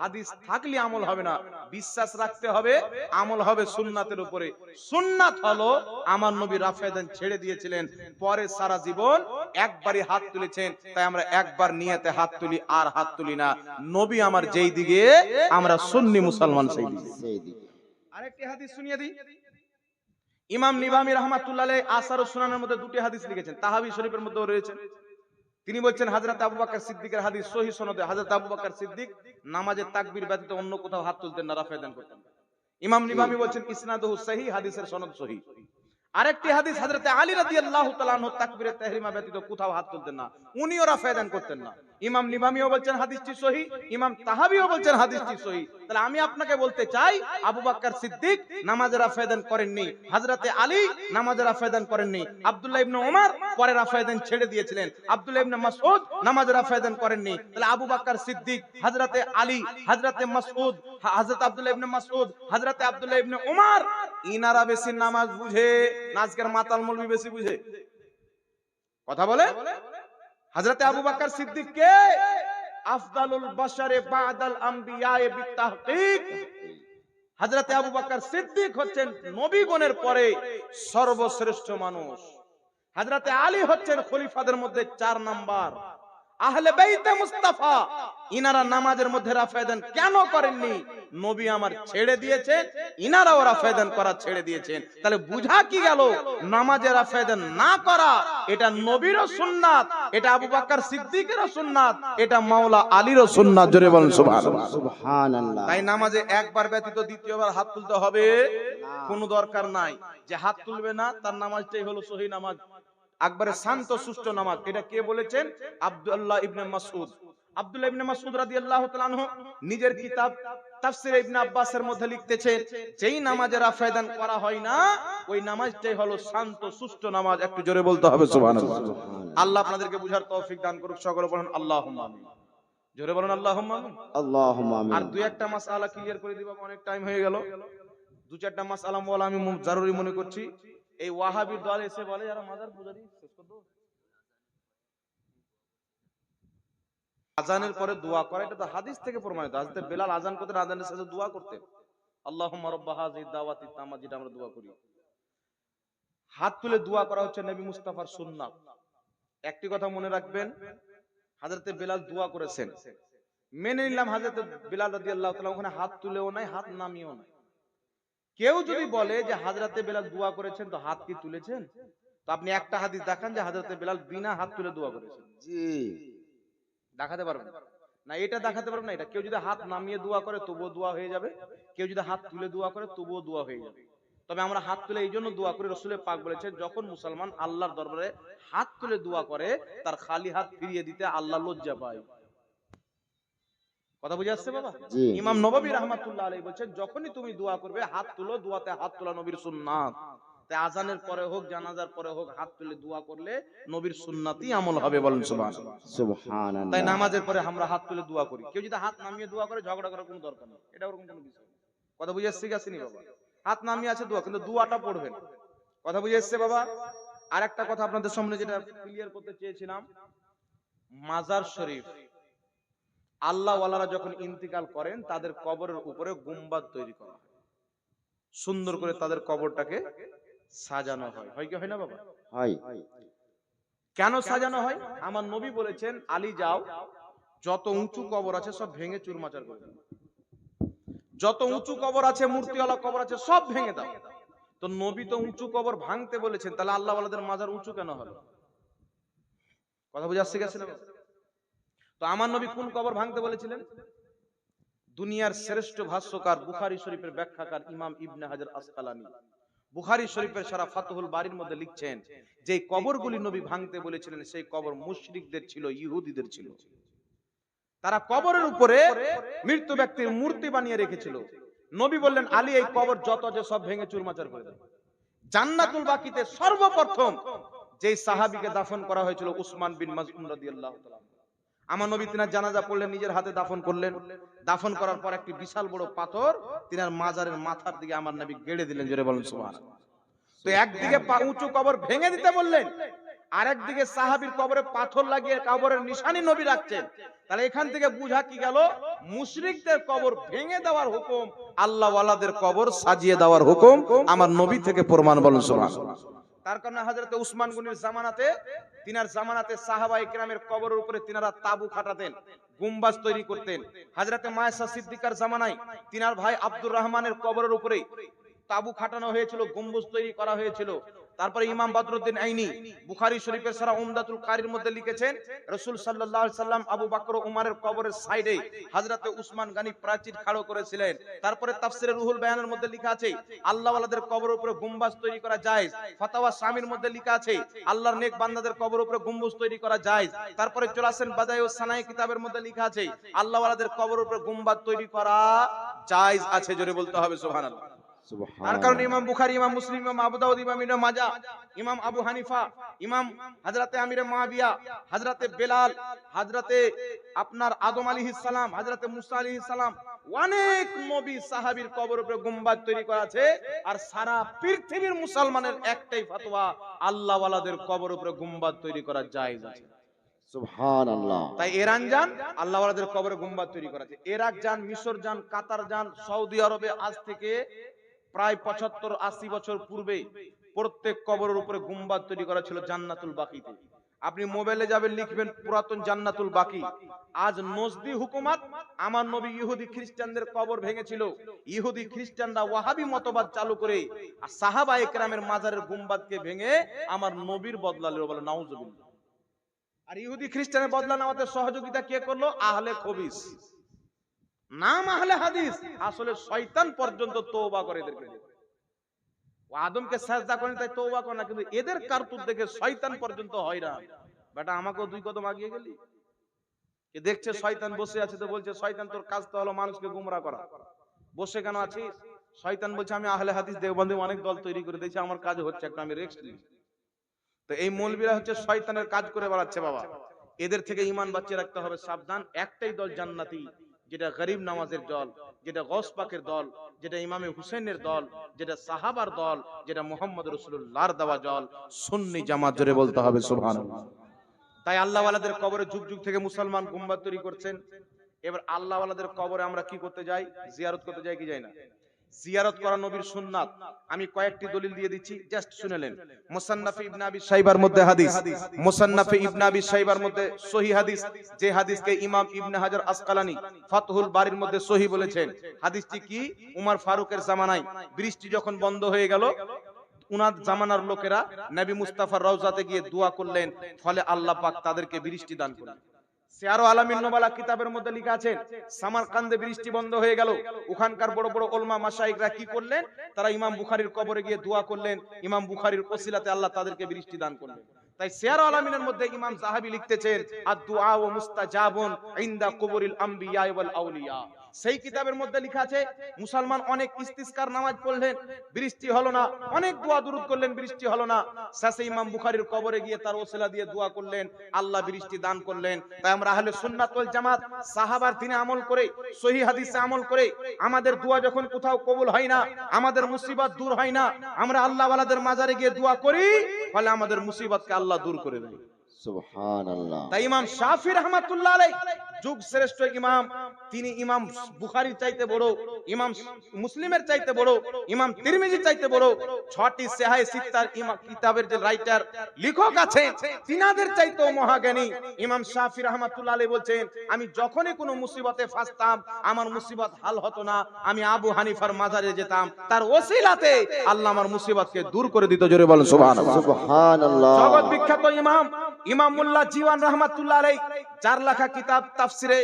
হাদিস থাকলে আমল হবে না, বিশ্বাস রাখতে হবে, আমল হবে সুন্নাতের উপরে। সুন্নাত হলো আমার নবী রাফায়েদান ছেড়ে দিয়েছিলেন, পরে সারা জীবন একবারই হাত তুলেছেন, তাই আমরা একবার নিয়তে হাত তুলি, আর হাত তুলি না। নবী আমার যেই দিকে, আমরা সুন্নি মুসলমান সেই দিকে। সেই দিকে আরেকটি হাদিস শুনিয়ে দিই। ইমাম নিবামী রাহমাতুল্লাহ আলাইহি আসার ও সুনানের মধ্যে দুটি হাদিস লিখেছেন, তাহাবি শরীফের মধ্যেও রয়েছে। তিনি বলছেন হযরত আবু বকর সিদ্দিকের হাদিস, সহিহ সনদে, হযরত আবু বকর সিদ্দিক নামাজে তাকবীর ব্যতীত অন্য কোথাও হাত তুলতেন না, রাফায়েদান করতেন। ইমাম নিবামী বলছেন ইসনাদুহু সহিহ, হাদিসের সনদ সহিহ। আরেকটি হাদিস, হযরত আলী রাদিয়াল্লাহু তাআলা আনহু তাকবীরে তাহরিমা ব্যতীত কোথাও হাত তুলতেন না, উনিও রাফায়েদান করতেন না। ইমাম নিবামীও বলছেন হাদিসটি সহিহ, ইমাম তাহাবীও বলছেন হাদিসটি সহিহ। তাহলে আমি আপনাকে বলতে চাই, আবু বকর সিদ্দিক নামাজে রাফায়েদান করেননি, হযরত আলী নামাজে রাফায়েদান করেননি, আব্দুল্লাহ ইবনে ওমর পরে রাফায়েদান ছেড়ে দিয়েছিলেন, আব্দুল্লাহ ইবনে মাসউদ নামাজে রাফায়েদান করেননি। তাহলে আবু বকর সিদ্দিক, হযরত আলী, হযরত মাসউদ, হযরত আব্দুল্লাহ ইবনে মাসউদ, হযরত আব্দুল্লাহ ইবনে ওমর, ইনারা বেশি নামাজ বুঝে না আজকের মাতাল মৌলবি বেশি বুঝে? কথা বলে। হযরত আবু বকর সিদ্দিক কে আফদালুল বাশারে বাদাল আমবিয়ায়ে বিতাহকিক, হযরত আবু বকর সিদ্দিক হচ্ছেন নবীগণের পরে সর্বশ্রেষ্ঠ মানুষ। হযরত আলী হচ্ছেন খলিফাদের মধ্যে 4 নাম্বার। আহলে বাইতে মুস্তাফা, ইনারা নামাজের মধ্যে রাফায়েদান কেন করেননি? নবী আমার ছেড়ে দিয়েছেন, ইনারাও রাফায়েদান করা ছেড়ে দিয়েছেন। তাহলে বুঝা কি গেল? নামাজে রাফায়েদান না করা এটা নবীরও সুন্নাত, এটা আবু বকর সিদ্দিকেরও সুন্নাত, এটা মাওলা আলীরও সুন্নাত। জোরে বলেন সুবহানাল্লাহ। সুবহানাল্লাহ তাই নামাজে একবার ব্যতীত দ্বিতীয়বার হাত তুলতে হবে কোনো দরকার নাই। যে হাত তুলবে না তার নামাজটাই হলো সহিহ নামাজ, একবারে শান্ত সুষ্ঠু নামাজ। এটা কে বলেছেন? আব্দুল্লাহ ইবনে মাসউদ। আব্দুল্লাহ ইবনে মাসউদ রাদিয়াল্লাহু তাআলা আনহু নিজের কিতাব তাফসীর ইবনে আব্বাসের মধ্যে লিখতেছেন, যেই নামাজে রাফায়েদান করা হয় না ওই নামাজটাই হলো শান্ত সুষ্ঠু নামাজ। একটু জোরে বলতে হবে সুবহানাল্লাহ। আল্লাহ আপনাদেরকে বুঝার তৌফিক দান করুক, সকলে বলেন আল্লাহুম্মা আমিন। জোরে বলেন আল্লাহুম্মা আমিন। আল্লাহুম্মা আমিন। আর দুই একটা মাসআলা ক্লিয়ার করে দিব, অনেক টাইম হয়ে গেল। দু চারটা মাসআলা বলা আমি জরুরি মনে করছি। এই ওয়াহাবি দল এসে বলে যারা মাজার পূজারি, শেষ করে দাও। আজানের পরে দোয়া করা, এটা তো হাদিস থেকে প্রমাণিত। হযরত বেলাল আজান করতেন, আজানের শেষে দোয়া করতেন, আল্লাহুম্মা রাব্বা হাযিহি দাওয়াতি তাম্মা, যেটা আমরা দোয়া করি। হাত তুলে দোয়া করা হচ্ছে নবী মুস্তাফার সুন্নাত। একটি কথা মনে রাখবেন, হযরত বেলাল দোয়া করেছেন, মেনে নিলাম হযরত বেলাল রাদিয়াল্লাহু তাআলা ওখানে হাত তুলেও নাই, হাত নামিয়েও নাই। কেউ যদি বলে যে হযরত বেলাল দোয়া করেছেন তো হাত কি তুলেছেন, তো আপনি একটা হাদিস দেখান যে হযরত বেলাল বিনা হাত তুলে দোয়া করেছেন। জি দেখাতে পারবেন না? এটা দেখাতে পারবেন না। এটা কেউ যদি হাত নামিয়ে দোয়া করে তবুও দোয়া হয়ে যাবে, কেউ যদি হাত তুলে দোয়া করে তবুও দোয়া হয়ে যাবে। তবে আমরা হাত তুলে এই জন্য দোয়া করি, রাসূল পাক বলেছেন যখন মুসলমান আল্লাহর দরবারে হাত তুলে দোয়া করে তার খালি হাত ফিরিয়ে দিতে আল্লাহ লজ্জা পায়। কথা বুঝে আসছে বাবা? জি ইমাম নববী রাহমাতুল্লাহ আলাইহি বলেছেন যখনই তুমি দোয়া করবে হাত তুলো, দোয়াতে হাত তোলা নবীর সুন্নাত। তাই আজানের পরে হোক জানাজার পরে হোক হাত তুলে দোয়া করলে নবীর সুন্নাতই আমল হবে। বলেন সুবহানাল্লাহ। তাই সুবহানাল্লাহ। নামাজের পরে আমরা হাত তুলে দোয়া করি। কেউ যদি হাত নামিয়ে দোয়া করে ঝগড়া করার কোনো দরকার নেই, এটা ওরকম কোনো বিষয় না। কথা বুঝে আসছে কি আসেনি বাবা? হাত নামিয়ে আছে দোয়া, কিন্তু দোয়াটা পড়বেন। কথা বুঝে আসছে বাবা? আর একটা কথা আপনাদের সামনে যেটা ক্লিয়ার করতে চেয়েছিলাম, মাজার শরীফ, আল্লাহ ওয়ালারা যখন ইন্তিকাল করেন তাদের কবরের উপরে গুম্বাদ তৈরি করা হয়। সুন্দর করে তাদের কবরটাকে সাজানো হয়। হয় কি হয় না বাবা? হয়। কেন সাজানো হয়? আমার নবী বলেছেন, আলী যাও, যত উঁচু কবর আছে সব ভেঙে চুরমাচার করে দাও। যত উঁচু কবর আছে, মূর্তিওয়ালা কবর আছে, সব ভেঙে দাও। তো নবী তো উঁচু কবর ভাঙতে বলেছেন, তাহলে আল্লাহ ওয়ালাদের মাজার উঁচু কেন হলো? কথা বুঝে আসছে গেছে না? তো আমার নবী কোন কবর ভাঙতে বলেছিলেন? দুনিয়ার শ্রেষ্ঠ ভাষ্যকার, বুখারী শরীফের ব্যাখ্যাকার ইমাম ইবনে হাজার আসকালানী বুখারী শরীফের সারা ফাতহুল বারীর মধ্যে লিখছেন, যে কবরগুলি নবী ভাঙতে বলেছিলেন সেই কবর মুশরিকদের ছিল, ইহুদিদের ছিল। তারা কবরের উপরে মৃত্যু ব্যক্তির মূর্তি বানিয়ে রেখেছিল। নবী বললেন, আলী এই কবর যত আছে সব ভেঙে চুরমাচার করে দাও। জান্নাতুল বাকিতে সর্বপ্রথম যেই সাহাবীকে দাফন করা হয়েছিল উসমান বিন মাযউন রাদিয়াল্লাহু তাআলা, আমার নবী তিনার জানাজা পড়লেন, নিজের হাতে দাফন করলেন। দাফন করার পর একটি বিশাল বড় পাথর তিনার মাজারের মাথার দিকে আমার নবী গেড়ে দিলেন। জোরে বলেন সুবহানাল্লাহ। তো একদিকে উঁচু কবর ভেঙে দিতে বললেন, আর একদিকে সাহাবীর কবরে পাথর লাগিয়ে কবরের নিশানি নবী রাখছেন। তাহলে এখান থেকে বুঝা কি গেল? মুশরিকদের কবর ভেঙে দেওয়ার হুকুম, আল্লাহ ওয়ালাদের কবর সাজিয়ে দেওয়ার হুকুম আমার নবী থেকে প্রমাণ। বলেন সুবহানাল্লাহ। তার কারণে হযরত উসমান গনির জামানাতে, তিনার জামানাতে সাহাবায়ে কেরামের কবরের উপরে তিনারা তাবু খাটাতেন, গুম্বাজ তৈরি করতেন। হযরত মায়েশা সিদ্দিকার জামানায় তিনার ভাই আব্দুর রহমানের কবরের উপরে তাবু খাটানো হয়েছিল, গম্বুজ তৈরি করা হয়েছিল। তারপরে ইমাম বদরুদ্দিন আইনি বুখারী শরীফের সারা উমদাতুল কারীর মধ্যে লিখেছেন, রাসূল সাল্লাল্লাহু আলাইহি সাল্লাম আবু বকর ও উমরের কবরের সাইডে হযরত উসমান গনি প্রাচীর খাড়ো করেছিলেন। তারপরে তাফসিরে রুহুল বায়ানের মধ্যে লেখা আছে আল্লাহ ওয়ালাদের কবরের উপরে গুম্বাজ তৈরি করা জায়েজ। ফাতাওয়া শামির মধ্যে লেখা আছে আল্লাহর নেক বান্দাদের কবরের উপরে গম্বুজ তৈরি করা জায়েজ। তারপরে চলাসেন বাদায়ুস সানাই কিতাবের মধ্যে লেখা আছে আল্লাহ ওয়ালাদের কবরের উপরে গুম্বাজ তৈরি করা জায়েজ আছে। জোরে বলতে হবে সুবহানাল্লাহ। তার কারণে ইমাম বুখারী, ইমাম মুসলিম, ইমাম আবু দাউদ, ইমাম ইবনে মাজাহ, ইমাম আবু হানিফা, ইমাম হযরতে আমিরে মুআবিয়া, হযরতে বেলাল, হযরতে আপনার আদম আলাইহিস সালাম, হযরতে মুসা আলাইহিস সালাম, অনেক নবী সাহাবীর কবরের উপরে গুম্বাদ তৈরি করা আছে। আর সারা পৃথিবীর মুসলমানের একটাই ফতোয়া, আল্লাহ ওয়ালাদের কবরের উপরে গুম্বাদ তৈরি করা জায়েজ আছে। সুবহানাল্লাহ। তাই ইরান যান, আল্লাহ ওয়ালাদের কবরে গুম্বাদ তৈরি করা আছে। ইরাক যান, মিশর যান, কাতার যান, সৌদি আরবে আজ থেকে প্রায় ৭৫-৮০ বছর পূর্বে প্রত্যেক কবরের উপরে গুম্বাদ তৈরি করা ছিল জান্নাতুল বাকিতে। আপনি মোবাইলে যাবেন, লিখবেন পুরাতন জান্নাতুল বাকি। আজ নজদি হুকুমত আমার নবী ইহুদি খ্রিস্টানদের কবর ভেঙেছিল। ইহুদি খ্রিস্টানরা ওয়াহাবি মতবাদ চালু করে আর সাহাবায়ে কেরামের মাজারের গুম্বাদকে ভেঙে আমার নবীর বদলালো। বলে নাউজুবিল্লাহ। আর ইহুদি খ্রিস্টানের বদলা নেওয়াতে সহযোগিতা কে করলো? আহলে খবিস, নাম আহলে হাদিস, আসলে শয়তান পর্যন্ত তওবা করে এদেরকে। ও আদমকে সাজদা করেন তাই তওবা করে না, কিন্তু এদের কারতুত দেখে শয়তান পর্যন্ত হয়রান। বেটা আমাকেও 2 কদম আগিয়ে গেলি। কে দেখছে শয়তান বসে আছে তো বলছে শয়তান তোর কাজ তো হলো মানুষকে গোমরাহ করা, বসে কেন আছিস? শয়তান বলছে আমি আহলে হাদিস দেওবন্দি অনেক দল তৈরি করে দিয়েছি, আমার কাজ হচ্ছে একটা, আমি রেস্ট নিই। তো এই মৌলবীরা হচ্ছে শয়তানের কাজ করে বেড়াচ্ছে বাবা। এদের থেকে ঈমান বাঁচিয়ে রাখতে হবে, সাবধান। একটাই দল জান্নাতি, যেটা গরিব নামাজের দল, যেটা গওস পাকের দল, যেটা ইমামে হুসেনের দল, যেটা সাহাবার দল, যেটা মুহাম্মদ রাসূলুল্লাহর দেওয়া দল, সুন্নি জামাত। জোরে বলতে হবে সুবহানাল্লাহ। তাই আল্লাহ ওয়ালাদের কবরে যুগ যুগ থেকে মুসলমান গুম্বাদ তৈরি করছেন। এবার আল্লাহ ওয়ালাদের কবরে আমরা কি করতে যাই? জিয়ারত করতে যাই কি যাই না? জিয়ারত করা নবীর সুন্নাত। আমি কয়েকটি দলিল দিয়ে দিচ্ছি, জাস্ট শুনেলেন। মুসান্নাফে ইবনে আবি শাইবার মধ্যে হাদিস, মুসান্নাফে ইবনে আবি শাইবার মধ্যে সহিহ হাদিস, যে হাদিসকে ইমাম ইবনে হাজার আসকালানী ফাতহুল বারীর মধ্যে সহিহ বলেছেন। হাদিসটি কি? উমর ফারুকের জামানায় বৃষ্টি যখন বন্ধ হয়ে গেল, উনার জামানার লোকেরা নবী মুস্তাফার রওজাতে গিয়ে দোয়া করলেন, ফলে আল্লাহ পাক তাদেরকে বৃষ্টি দান করলেন। সিয়ারু আলামিন নুবালা কিতাবের মধ্যে লেখা আছে সামারকান্দে বৃষ্টি বন্ধ হয়ে গেল। ওখানকার বড় বড় উলামা মাশায়েখরা কি করলেন? তারা ইমাম বুখারীর কবরে গিয়ে দোয়া করলেন, ইমাম বুখারীর ওসিলাতে আল্লাহ তাদেরকে বৃষ্টি দান করলেন। তাই সিয়ারু আলামিনের মধ্যে ইমাম যাহাবী লিখতেছেন আদ-দুআ ওয়া মুস্তাজাবুন ইনদা কুবুরিল আমবিয়া ওয়াল আউলিয়া। সেই কিতাবের মধ্যে লেখা আছে মুসলমান অনেক ইস্তিসকার নামাজ পড়লেন, বৃষ্টি হলো না, অনেক দোয়া দুরূদ করলেন, বৃষ্টি হলো না। শেষে ইমাম বুখারীর কবরে গিয়ে তার ওসিলা দিয়ে দোয়া করলেন, আল্লাহ বৃষ্টি দান করলেন। তাই আমরা আহলে সুন্নাত ওয়াল জামাত সাহাবার দিনে আমল করে, সহিহ হাদিসে আমল করে, আমাদের দোয়া যখন কোথাও কবুল হয় না, আমাদের মুসিবত দূর হয় না, আমরা আল্লাহ ওয়ালাদের মাজারে গিয়ে দোয়া করি, ফলে আমাদের মুসিবতকে আল্লাহ দূর করে দেয়। সুবহানাল্লাহ। তাই ইমাম শাফি রাহমাতুল্লাহ আলাইহি যুগ শ্রেষ্ঠ ইমাম, তিনি ইমাম বুখারীর চাইতে বড়, ইমাম মুসলিমের চাইতে বড়, ইমাম তিরমিজির চাইতে বড়, 6টি সেহায়ে সিত্তার কিতাবের যে রাইটার লেখক আছেন তিনাদের চাইতেও মহাজ্ঞানী ইমাম শাফি রাহমাতুল্লাহ আলাইহি বলছেন, আমি যখনই কোনো মুসিবতে ফাঁসতাম আমার মুসিবত হাল হতো না, আমি আবু হানিফার মাজারে যেতাম, তার ওসিলাতে আল্লাহ আমার মুসিবতকে দূর করে দিত। জোরে বলেন সুবহানাল্লাহ। সুবহানাল্লাহ। জগৎ বিখ্যাত ইমাম ইমাম মোল্লা জীওয়ান রাহমাতুল্লাহ আলাইহি যার লেখা কিতাব তাফসিরে,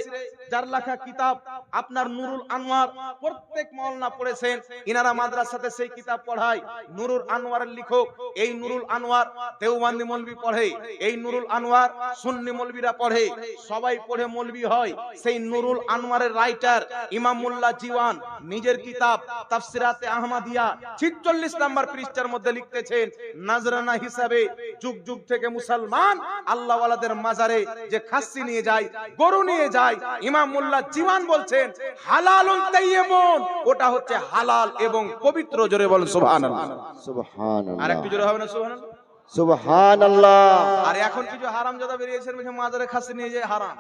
যার লেখা কিতাব আপনার নুরুল আনোয়ার, প্রত্যেক মাওলানা পড়েছেন, ইনারা মাদ্রাসাতে সেই কিতাব পড়ায়। নুরুল আনোয়ারের লেখক, এই নুরুল আনোয়ার দেওবন্দি মৌলভী পড়ে, এই নুরুল আনোয়ার সুন্নি মৌলভীরা পড়ে, সবাই পড়ে মৌলভী হয়। সেই নুরুল আনোয়ারের রাইটার ইমাম মোল্লা জীওয়ান নিজের কিতাব তাফসিরাতে আহমদিয়া 46 নম্বর পৃষ্ঠার মধ্যে লিখতেছেন, নাজরানা হিসাবে যুগ যুগ থেকে মুসলমান আল্লাহ ওয়ালাদের মাজারে যে খাসি নিয়ে যায়, গরু নিয়ে যায়, ইমাম মোল্লা জীওয়ান বলছেন হালালুন তাইয়্যিবুন, ওটা হচ্ছে হালাল এবং পবিত্র। জোরে বলেন সুবহানাল্লাহ। সুবহানাল্লাহ। আর একটু জোরে হবে না সুবহানাল্লাহ? সুবহানাল্লাহ। আর এখন কিছু হারামজাদা বেরিয়েছে বলছে মাজারে খাসি নিয়ে যায় হারাম।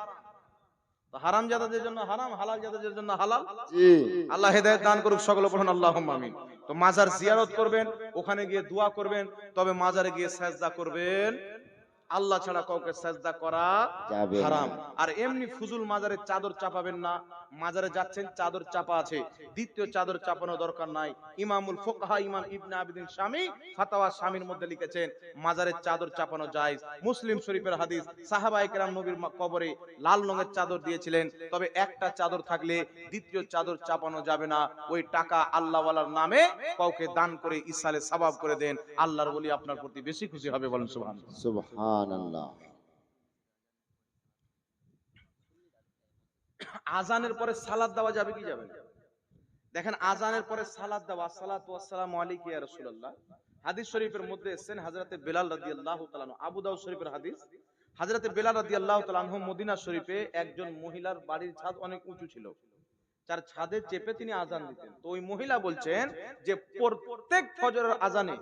তো হারামজাদাদের জন্য হারাম, হালাল জাদাদের জন্য হালাল। জি। আল্লাহ হেদায়েত দান করুক, সকলে পড়ুন আল্লাহুম্মা আমিন। তো মাজার জিয়ারত করবেন, ওখানে গিয়ে দোয়া করবেন, তবে মাজারে গিয়ে সেজদা করবেন, আল্লাহ ছাড়া কাউকে সেজদা করা যাবে না। হারাম। আর এমনি ফুজুল মাজারে চাদর চাপাবেন না। মাজারে যাচ্ছেন চাদর চাপা আছে, দ্বিতীয় চাদর চাপানো দরকার নাই। ইমামুল ফুকাহা ইমাম ইবনে আবিদিন শামী ফাতাওয়া শামীর মধ্যে লিখেছেন মাজারে চাদর চাপানো জায়েজ। মুসলিম শরীফের হাদিস, সাহাবায়ে কেরাম নবীর কবরে লাল রঙের চাদর দিয়েছিলেন, তবে একটা চাদর থাকলে দ্বিতীয় চাদর চাপানো যাবে না। ওই টাকা আল্লাহ ওয়ালার নামে কাউকে দান করে ইসালে সওয়াব করে দেন, আল্লাহর ওলি আপনার প্রতি বেশি খুশি হবে। বলেন সুবহানাল্লাহ। সুবহানাল্লাহ। আজানের পরে সালাত দেওয়া যাবে কি যাবে না? দেখেন আজানের পরে সালাত দেওয়া, আসসালাতু ওয়াসসালামু আলাইকা ইয়া রাসূলুল্লাহ, হাদিস শরীফের মধ্যে এসেছেন হযরতে বেলাল রাদিয়াল্লাহু তাআলা আনহু, আবু দাউদ শরীফের হাদিস, হযরতে বেলাল রাদিয়াল্লাহু তাআলা আনহু মদিনা শরীফে একজন মহিলার বাড়ির ছাদ অনেক উঁচু ছিল, যার ছাদে চেপে তিনি আজান দিতেন। তো ওই মহিলা বলছেন যে প্রত্যেক ফজরের আজানে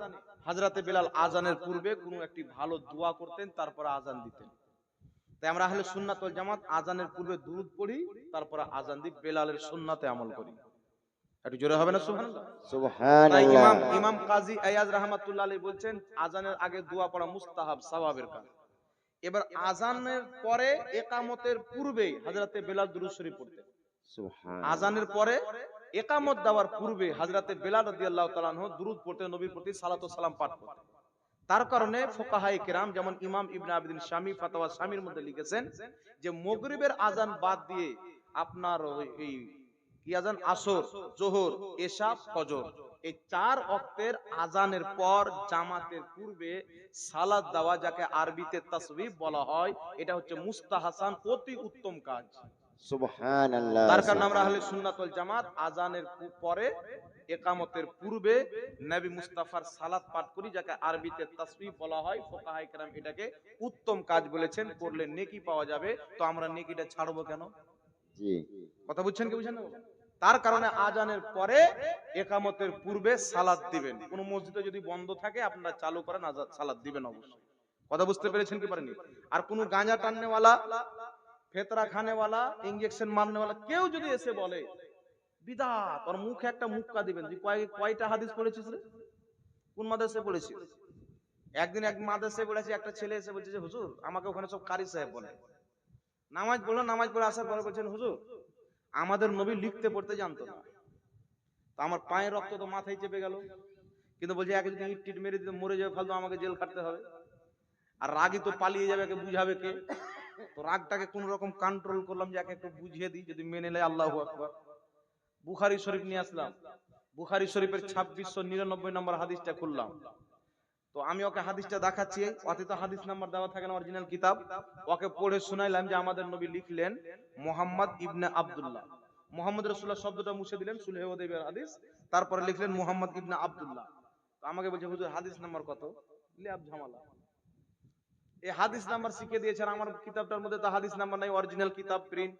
হযরতে বেলাল আজানের পূর্বে কোনো একটি ভালো দোয়া করতেন, তারপর আজান দিতেন। তাই আমরা আহলে সুন্নাত ওয়াল জামাত আজানের পূর্বে দুরূদ পড়ি, তারপর আজান দিই, বেলালের সুন্নাতে আমল করি। একটু জোরে হবে না সুবহানাল্লাহ? তাই সুবহানাল্লাহ। ইমাম কাজী আয়াজ রাহমাতুল্লাহ আলাইহি বলছেন আজানের আগে দোয়া পড়া মুস্তাহাব, সওয়াবের কাজ। এবার আজানের পরে ইকামতের পূর্বে হযরতে বেলাল দুরূদ শরীফ পড়তেন। সুবহানাল্লাহ। আজানের পরে ইকামত দেওয়ার পূর্বে হযরতে বেলাল রাদিয়াল্লাহু তাআলা আনহু দুরূদ পড়তেন, নবীর প্রতি সালাতু ওয়াস সালাম পাঠ করতেন। তার কারণে ফুকাহায়ে কেরাম যেমন ইমাম ইবনে আবিদিন শামী ফাতাওয়া শামীর মধ্যে লিখেছেন যে মাগরিবের আজান বাদ দিয়ে আপনার এই কি আজান, আসর, যোহর, এশা, ফজর, এই 4 ওয়াক্তের আজানের পর জামাতের পূর্বে সালাত দেওয়া, যাকে আরবিতে তাসবিহ বলা হয়, এটা হচ্ছে মুস্তাহাসান, অতি উত্তম কাজ। সুবহানাল্লাহ। তার কারণে আমরা আহলে সুন্নাত ওয়াল জামাত আজানের পরে ইকামতের পূর্বে নবী মুস্তাফার সালাত পাঠ করি, যাকে আরবিতে তাসবিহ বলা হয়। ফুকাহায়ে কেরাম এটাকে উত্তম কাজ বলেছেন, করলে নেকি পাওয়া যাবে। তো আমরা নেকিটা ছাড়বো কেন? জি। কথা বুঝছেন কি বুঝছেন না? তার কারণে আজানের পরে ইকামতের পূর্বে সালাত দিবেন। কোন মসজিদে যদি বন্ধ থাকে আপনারা চালু করেন, আজান সালাত দিবেন অবশ্যই। কথা বুঝতে পেরেছেন কি পারেননি? আর কোন গাঁজা টাননেওয়ালা, ফেতরা খানেওয়ালা, ইনজেকশন মারনেওয়ালা কেউ যদি এসে বলে বিদআত, ওর মুখে একটা মুক্কা দিবেন, যে কয়টা হাদিস পড়েছিস রে, কোন মাদ্রাসায় পড়েছিস? একদিন এক মাদ্রাসায় পড়েছি, একটা ছেলে এসে বলছে যে হুজুর আমাকে ওখানে সব কারি সাহেব বলে। নামাজ পড়লো, নামাজ পড়ে আসার পরে বলছেন হুজুর আমাদের নবী লিখতে পড়তে জানতো না। তো আমার পায়ের রক্ত তো মাথায় চেপে গেল, কিন্তু বলছে একে যদি ইট টিট মেরে দিতে মরে যাবে, ফালতু আমাকে জেল খাটতে হবে। আর রাগই তো পালিয়ে যাবে, একে বুঝাবে কে? তো রাগটাকে কোন রকম কন্ট্রোল করলাম যে একে একটু বুঝিয়ে দিই, যদি মেনে নেয় আল্লাহু আকবার। বুখারী শরীফ নিয়ে আসলাম, বুখারী শরীফের 2699 নম্বর হাদিসটা খুললাম। তো আমি ওকে হাদিসটা দেখাচ্ছি, ওতে তো হাদিস নাম্বার দেওয়া থাকে না, অরিজিনাল কিতাব। ওকে পড়ে শোনাইলাম যে আমাদের নবী লিখলেন মুহাম্মদ ইবনে আব্দুল্লাহ, মুহাম্মদ রাসূলুল্লাহ শব্দটা মুছে দিলেন, সুলহ হুদাইবিয়ার হাদিস, তারপরে লিখলেন মুহাম্মদ ইবনে আব্দুল্লাহ। তো আমাকে বলছে হুজুর হাদিস নাম্বার কত? লিয়াব ঝামেলা, এই হাদিস নাম্বার শিখিয়ে দিয়েছেন, আমার কিতাবটার মধ্যে তো হাদিস নাম্বার নাই, অরিজিনাল কিতাব প্রিন্ট।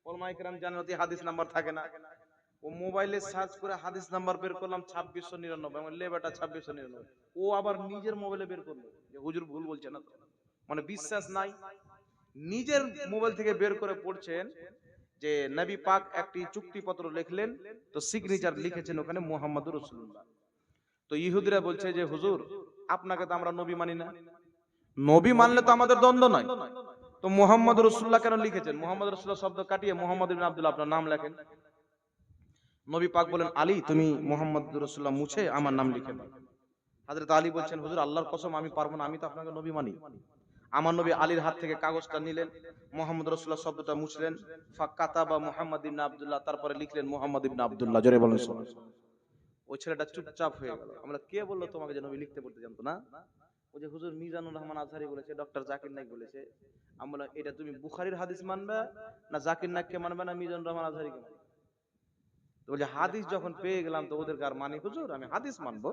ওলামায়ে কেরাম জানেন ওতে হাদিস নাম্বার থাকে না। ও মোবাইলে সার্চ করে হাদিস নাম্বার বের করলাম 2699, আমার লে বেটা 2699। ও আবার নিজের মোবাইলে বের করলো যে হুজুর ভুল বলছে না তো, মানে বিশ্বাস নাই, নিজের মোবাইল থেকে বের করে পড়ছেন যে নবী পাক একটি চুক্তিপত্র লিখলেন, তো সিগনেচার লিখেছেন ওখানে মুহাম্মদুর রাসূলুল্লাহ। তো ইহুদিরা বলছে যে হুজুর আপনাকে তো আমরা নবী মানি না, নবী মানলে তো আমাদের দ্বন্দ্ব নাই, তো মুহাম্মদ রাসূলুল্লাহ কেন লিখেছেন? মুহাম্মদ রাসূলুল্লাহ শব্দ কাটিয়ে মুহাম্মদ ইবনে আব্দুল্লাহ আপনার নাম লেখেন। নবী পাক বলেন আলী তুমি মুহাম্মদ রাসূলুল্লাহ মুছে আমার নাম লিখে দাও। হযরত আলী বলছেন হুজুর আল্লাহর কসম আমি পারবো না, আমি তো আপনাকে নবী মানি। আমার নবী আলীর হাত থেকে কাগজটা নিলেন, মুহাম্মদ রাসূলুল্লাহ শব্দটা মুছলেন, ফাকাতাবা মুহাম্মদ ইবনে আব্দুল্লাহ, তারপরে লিখলেন মুহাম্মদ ইবনে আব্দুল্লাহ। জোরে বলেন সুবহানাল্লাহ। ওই ছেলেটা চুপচাপ হয়ে গেল। আমরা কে বললো তোমাকে যে নবী লিখতে পড়তে জানতো না? ওই যে হুজুর মিজানুর রহমান আজহারি বলেছে, ডক্টর জাকির নাইক বলেছে। আমি বললাম এটা তুমি বুখারীর হাদিস মানবে না জাকির নাইককে মানবে না মিজানুর রহমান আজহারিকে মানবে? তো বলে হাদিস যখন পেয়ে গেলাম তো ওদেরকে আর মানি হুজুর, আমি হাদিস মানবো।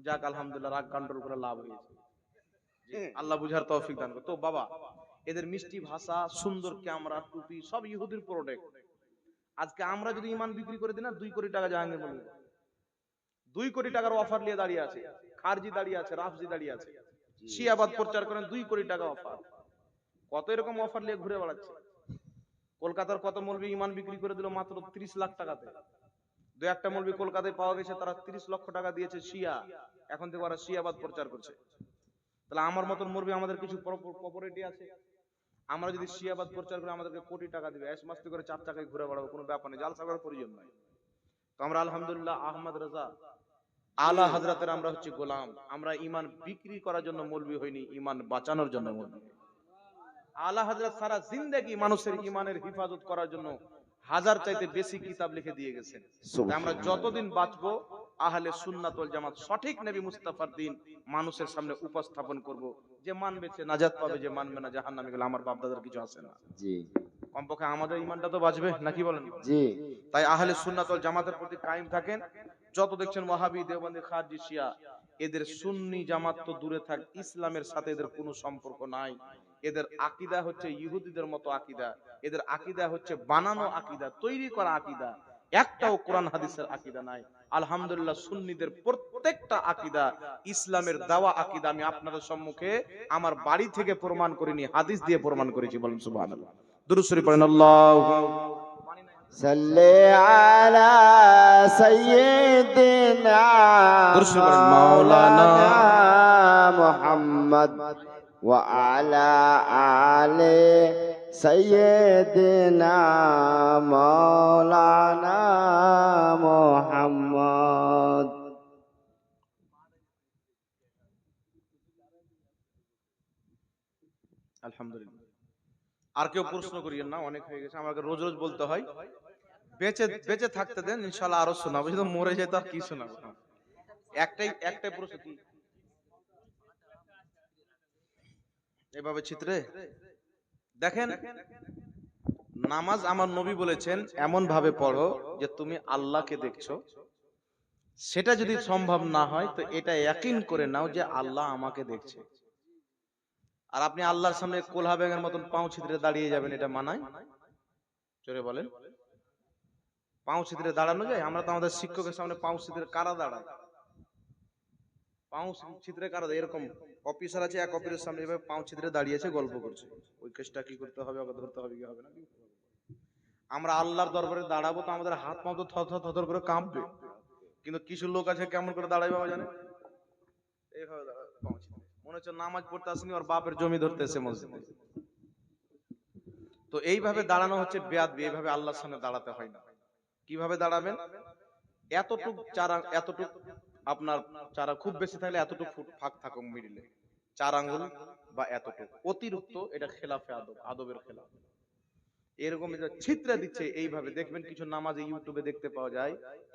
যাক আলহামদুলিল্লাহ, রাগ কন্ট্রোল করে লাভ হয়েছে। আল্লাহ বুঝার তৌফিক দান করুন। তো বাবা এদের মিষ্টি ভাষা, সুন্দর ক্যামেরা, টুপি সব ইহুদির প্রোডাক্ট। আজকে আমরা যদি ঈমান বিক্রি করে দিই না, 2 কোটি টাকা জাহাঙ্গীর বলবে, 2 কোটি টাকার অফার নিয়ে দাঁড়িয়ে আছে, খারজি দাঁড়িয়ে আছে, রাফজি দাঁড়িয়ে আছে, শিয়াবাদ প্রচার করেন, 2 কোটি টাকা অফার। কত এরকম অফার নিয়ে ঘুরে বেড়াচ্ছে। কলকাতার কত মৌলবি ঈমান বিক্রি করে দিল মাত্র 30 লাখ টাকাতে। দু একটা মৌলবি কলকাতায় পাওয়া গেছে, তারা 30 লক্ষ টাকা দিয়েছে শিয়া, এখন থেকে ওরা শিয়াবাদ প্রচার করছে। তাহলে আমার মতন মৌলবি আমাদের কিছু প্রপার্টি আছে, আমরা যদি শিয়াবাদ প্রচার করে আমাদেরকে কোটি টাকা দিবে, এস মাস্তি করে 4 চাকায় ঘুরে বেড়াবো, কোনো ব্যাপার নেই, জালসা করার প্রয়োজন নাই। তো আমরা আলহামদুলিল্লাহ আহমদ রাজা আলা হযরতের আমরা হচ্ছে গোলাম। আমরা ঈমান বিক্রি করার জন্য মৌলবি হইনি, ঈমান বাঁচানোর জন্য মৌলবি। আলা হযরত সারা জিন্দেগি মানুষের ঈমানের হিফাজত করার জন্য হাজার চাইতে বেশি কিতাব লিখে দিয়ে গেছেন। তাই আমরা যতদিন বাঁচবো আহলে সুন্নাত ওয়াল জামাত সঠিক নবী মুস্তাফার দ্বীন মানুষের সামনে উপস্থাপন করব। যে মানবে সে নাজাত পাবে, যে মানবে না জাহান্নামে গেলে আমার বাপ দাদার কিছু আসে না। জি কমপক্ষে আমাদের ঈমানটা তো বাঁচবে নাকি বলেন? জি তাই আহলে সুন্নাত ওয়াল জামাতের প্রতি কায়েম থাকেন। যত দেখছেন ওয়াহাবি, দেওবন্দি, খারজি, শিয়া, এদের সুন্নি জামাত তো দূরে থাক, ইসলামের সাথে এদের কোনো সম্পর্ক নাই। এদের আকীদা হচ্ছে ইহুদিদের মতো আকীদা, এদের আকীদা হচ্ছে বানানো আকীদা, তৈরি করা আকীদা, একটাও কোরআন হাদিসের আকীদা নাই। আলহামদুলিল্লাহ সুন্নিদের প্রত্যেকটা আকীদা ইসলামের দেওয়া আকীদা। আমি আপনাদের সম্মুখে আমার বাড়ি থেকে প্রমাণ করিনি, হাদিস দিয়ে প্রমাণ করেছি। বলেন সুবহানাল্লাহ। দুরূদ শরীফ পড়েন। আল্লাহু সাল্লি আলা সাইয়্যিদিনা মাওলানা মুহাম্মদ ওয়া আলা আলি সাইয়্যিদিনা মাওলানা মুহাম্মদ। আলহামদুলিল্লাহ। আর কেউ প্রশ্ন করিয়েন না, অনেক হয়ে গেছে, আমাকে রোজ রোজ বলতে হয়। বেঁচে বেঁচে থাকতে দেন, ইনশাআল্লাহ আরো শোনাবো। যদি মরে যায় তো আর কি শোনাবো? একটাই প্রশ্ন কি এভাবে চিত্রে দেখেন, নামাজ আমার নবী বলেছেন এমন ভাবে পড়ো যে তুমি আল্লাহকে দেখছো। সেটা যদি সম্ভব না হয় তো এটা ইয়াকিন করে নাও যে আল্লাহ আমাকে দেখছে। আর আপনি আল্লাহর সামনে কোলহা ব্যাঙের মতন পাঁও ছিদ্রে দাঁড়িয়ে যাবেন, এটা মানায়? জোরে বলেন। পাঁও ছিদ্রে দাঁড়ানো যায়? আমরা তো আমাদের শিক্ষকের সামনে পাঁও ছিদ্রে কারা দাঁড়ায়? পাঁও ছিদ্রে কারা দাঁড়ায়? এরকম অফিসার আছে, এক অফিসের সামনে এভাবে পাঁও ছিদ্রে দাঁড়িয়েছে, গল্প করছে। ওই কেসটা কি করতে হবে, ওকে ধরতে হবে কি হবে না? আমরা আল্লাহর দরবারে দাঁড়াবো তো আমাদের হাত পা তো থর থর থর করে কাঁপবে। কিন্তু কিছু লোক আছে কেমন করে দাঁড়ায় বাবা জানে? এইভাবে দাঁড়ায়, পাঁও ছিদ্রে। মনে হচ্ছে নামাজ পড়তে আসেনি, ওর বাপের জমি ধরতে এসে মসজিদে। তো এইভাবে দাঁড়ানো হচ্ছে বেয়াদবি। এইভাবে আল্লাহর সামনে দাঁড়াতে হয় না। কিভাবে দাঁড়াবেন? এতটুক চারা, এতটুক আপনার চারা খুব বেশি থাকলে এতটুক ফাঁক থাকুক মিডিলে, 4 আঙ্গুল বা এতটুক। অতিরিক্ত এটা খেলাফে আদব, আদবের খেলাফ। এরকম ছিত্রা দিচ্ছে এইভাবে দেখবেন কিছু নামাজে ইউটিউবে দেখতে পাওয়া যায়,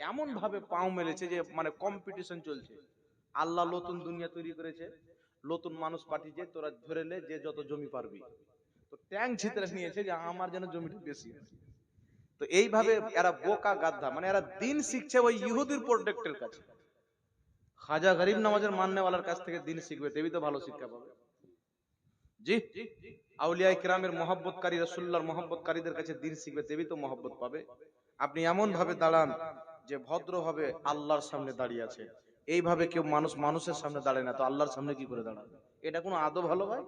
এমন ভাবে পাও মেলেছে যে মানে কম্পিটিশন চলছে। আল্লাহ নতুন দুনিয়া তৈরি করেছে, নতুন মানুষ পাঠিয়েছে, তোরা ধরেলে যে যত জমি পারবি। তো ট্যাং ছিত্রা নিয়েছে যে আমার যেন জমিটা বেশি হয়। তো এইভাবে এরা বোকা গাধা, মানে এরা দিন শিখছে ওই ইহুদির প্রোডাক্টের কাছে। খাজা গরিব নামাজের মাননেওয়ালার কাছ থেকে দিন শিখবে, তেবি তো ভালো শিক্ষা পাবে। জি, আউলিয়া কিরামের মহব্বতকারী, রাসূলুল্লাহর মহব্বতকারীদের কাছে দিন শিখবে, তেবি তো মহব্বত পাবে। আপনি এমন ভাবে দাঁড়ান যে ভদ্র ভাবে আল্লাহর সামনে দাঁড়িয়ে আছে। এইভাবে কেউ মানুষের সামনে দাঁড়ায় না, তো আল্লাহর সামনে কি করে দাঁড়াবে? এটা কোনো আদব হলো ভাই?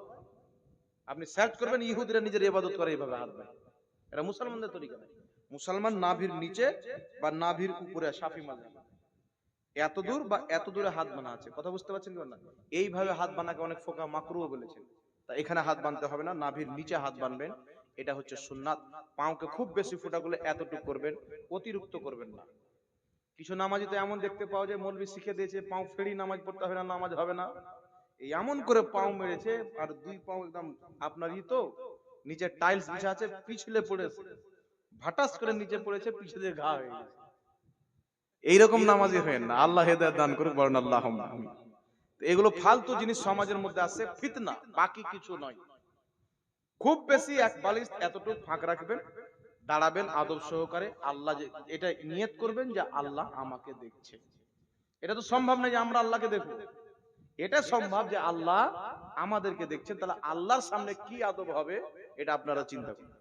আপনি সার্চ করবেন ইহুদিরা নিজের ইবাদত করে এইভাবে হাত বাড়ায়, এটা মুসলমানদের তরিকা নয়। মুসলমান নাভির নিচে বা নাভির উপরে শাফি মাযহাব এত দূর বা এত দূরে হাত বানা আছে, কথা বুঝতে পারছেন কি না? এইভাবে হাত বানাকে অনেক ফোকা মাকরুহ বলেছেন। তা এখানে হাত বানতে হবে না, নাভির নিচে হাত বানবেন, এটা হচ্ছে সুন্নাত। পাওকে খুব বেশি ফোঁটাগুলো এতটুকু করবেন, অতিরিক্ত করবেন না। কিছু নামাজি তো এমন দেখতে পাওয়া যায়, মৌলবি শিখে দিয়েছে পাও ফেড়ি নামাজ পড়তে হবে না, নামাজ হবে না, এই এমন করে পাও মেরেছে আর দুই পাও একদম আপনার তো নিচে টাইলস বিছা আছে, পিছলে পড়েছে, ভাটাস করে নিচে পড়েছে, পিছলে ঘা হয়ে গেছে। এইরকম নামাজি হয়েন না, আল্লাহ হেদায়েত দান করুক, বলেন আল্লাহুম্মা আমিন। এগুলো ফালতু জিনিস সমাজের মধ্যে আছে, ফিতনা, বাকি কিছু নয়। খুব বেশি এক বালিশ এতটুকু ফাঁক রাখবেন, দাঁড়াবেন আদব সহকারে, আল্লাহ যে এটা নিয়ত করবেন যে আল্লাহ আমাকে দেখছে। এটা তো সম্ভব নয় যে আমরা আল্লাহকে দেখবো, এটা সম্ভব যে আল্লাহ আমাদেরকে দেখছেন। তাহলে আল্লাহর সামনে কি আদব হবে এটা আপনারা চিন্তা করুন।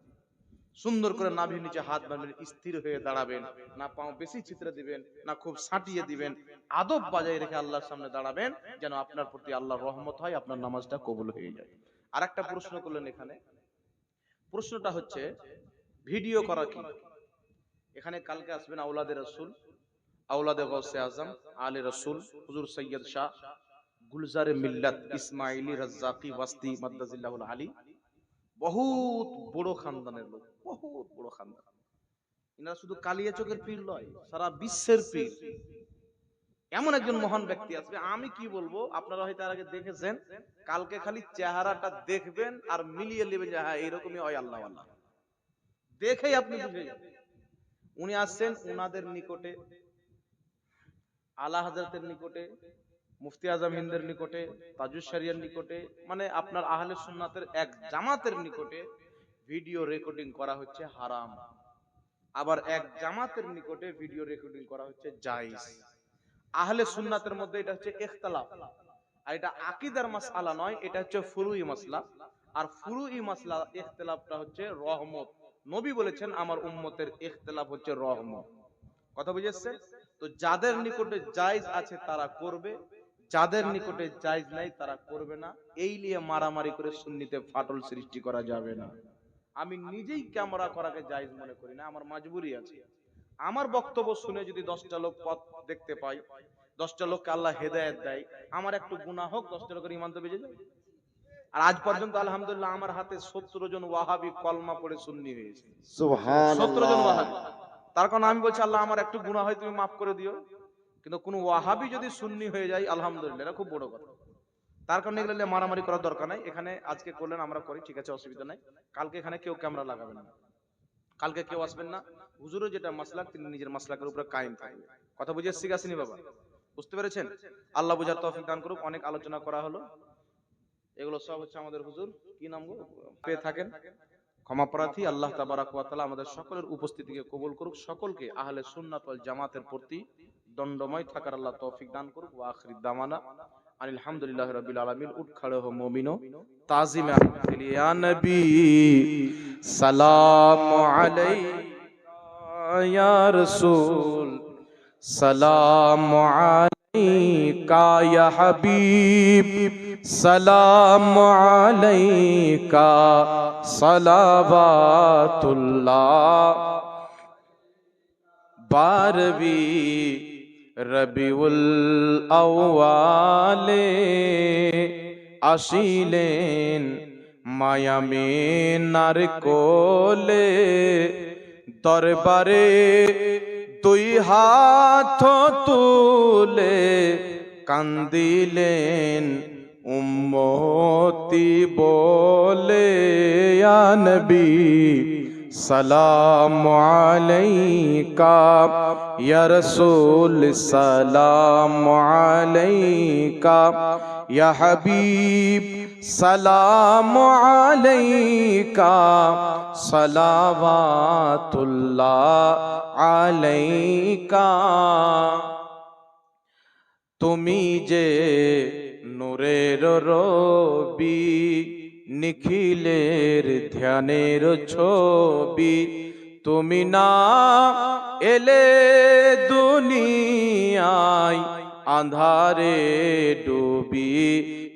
সুন্দর করে নাভির নিচে হাত বাঁধবেন, স্থির হয়ে দাঁড়াবেন, না পাও বেশি চিত্রে দিবেন, না খুব সাঁটিয়ে দিবেন, আদব বজায় রেখে আল্লাহর সামনে দাঁড়াবেন, যেন আপনার প্রতি আল্লাহর রহমত হয়, আপনার নামাজটা কবুল হয়ে যায়। আর একটা প্রশ্ন করলেন এখানে, প্রশ্নটা হচ্ছে ভিডিও করা কি? এখানে কালকে আসবেন আওলাদে রাসূল, আওলাদে গাউসে আজম, আলে রাসূল হুজুর সৈয়দ শাহ গুলজারে মিল্লাত ইসমাইলি রাজ্জাকি ওয়াস্তি মাদ্দাজিল্লাহুল আলী, বহুত বড় খানদানের লোক, বহুত বড় খানদান। এনারা শুধু কালিয়াচকের পীর নয়, সারা বিশ্বের পীর। এমন একজন মহান ব্যক্তি আসবে, আমি কি বলবো, আপনারা হয়তো আর আগে দেখেছেন, কালকে খালি চেহারাটা দেখবেন আর মিলিয়ে নেবেন যে হ্যাঁ এরকমই হয় আল্লাহ আল্লাহ, দেখেই আপনি বুঝে যাবেন। উনি আসছেন, উনাদের নিকটে, আলা হযরতের নিকটে, মুফতি আজম হিন্দের নিকটে, তাজুস শরিয়ার নিকটে, মানে আপনার আহলে সুন্নাতের এক জামাতের নিকটে ভিডিও রেকর্ডিং করা হচ্ছে হারাম, আবার এক জামাতের নিকটে ভিডিও রেকর্ডিং করা হচ্ছে জায়েজ। আহলে সুন্নাতের মধ্যে এটা হচ্ছে ইখতিলাফ, আর এটা আকীদার মাসআলা নয়, এটা হচ্ছে ফুরুই মাসলা। আর ফুরুই মাসলা ইখতিলাফটা হচ্ছে রহমত। নবী বলেছেন আমার উম্মতের ইখতিলাফ হচ্ছে রহমত, কথা বুঝেছেন? তো যাদের নিকটে জায়েজ আছে তারা করবে, যাদের নিকটে জায়েজ নাই তারা করবে না। এই নিয়ে মারামারি করে সুন্নিতে ফাটল সৃষ্টি করা যাবে না। আমি নিজেই ক্যামেরা করাকে জায়েজ মনে করি না, আমার মজবুরি আছে। আমার বক্তব্য শুনে যদি 10টা লোক পথ দেখতে পাই, 10টা লোককে আল্লাহ হেদায়েত দেয়, আমার একটু গুনাহ হোক, 10টা লোকের ঈমান তো বেজে যায়। আর আজ পর্যন্ত আলহামদুলিল্লাহ আমার হাতে 17 জন ওয়াহাবি কলমা পড়ে সুন্নি হয়েছে, 17 জন ওয়াহাবি। তার কারণ আমি বলছি আল্লাহ আমার একটু গুনাহ হয় তুমি মাফ করে দিও, কিন্তু কোন ওয়াহাবি যদি সুন্নি হয়ে যায় আলহামদুলিল্লাহ, এটা খুব বড় কথা। তার কারণে এগুলো নিয়ে মারামারি করার দরকার নাই। এখানে আজকে করলেন, আমরা করি, ঠিক আছে, অসুবিধা নাই। কালকে এখানে কেউ ক্যামেরা লাগাবেন না, কালকে কেউ আসবেন না। হুজুরও যেটা মাসলাক তিনি নিজের মাসলাকের উপরে কায়েম থাকবে। কথা বুঝে শিখাসিনি বাবা, বুঝতে পেরেছেন? আল্লাহ বুঝার তৌফিক দান করুক। অনেক আলোচনা করা হলো, এগুলো সব হচ্ছে আমাদের হুজুর কি নাম গো পেয়ে থাকেন, ক্ষমা প্রার্থী। আল্লাহ তাবারাক ওয়া তাআলা আমাদের সকলের উপস্থিতিকে কবুল করুক, সকলকে আহলে সুন্নাত ওয়াল জামাতের প্রতি দণ্ডময় থাকার আল্লাহ তৌফিক দান করুক। ওয়া আখির দাওয়ানা আলহামদুলিল্লাহি রাব্বিল আলামিন। উঠ খড়ে হো মুমিনো, তাজিমে আহলে ইয়া নবী সালাম আলাইকা ইয়া রাসূল, সালাম আলাইকা ইয়া হাবিব, সালাম আলাইকা সালাওয়াতুল্লাহ। 12 রবিউল আউয়ালে আসিলেন মায়ামিনার কোলে, দরবারে 2 হাত তুলে কান্দিলেন উম্মতি বলে, ইয়া নবী সালাম আলাইকা ইয়া রাসূল, সালাম আলাইকা ইয়া হাবিব, সালাম আলাইকা সালাওয়াতুল্লাহ আলাইকা। তুমি যে নূরের রবি, নিখিলের ধ্যানের ছবি, তুমি না এলে দুনিয়ায় আঁধারে ডুবি,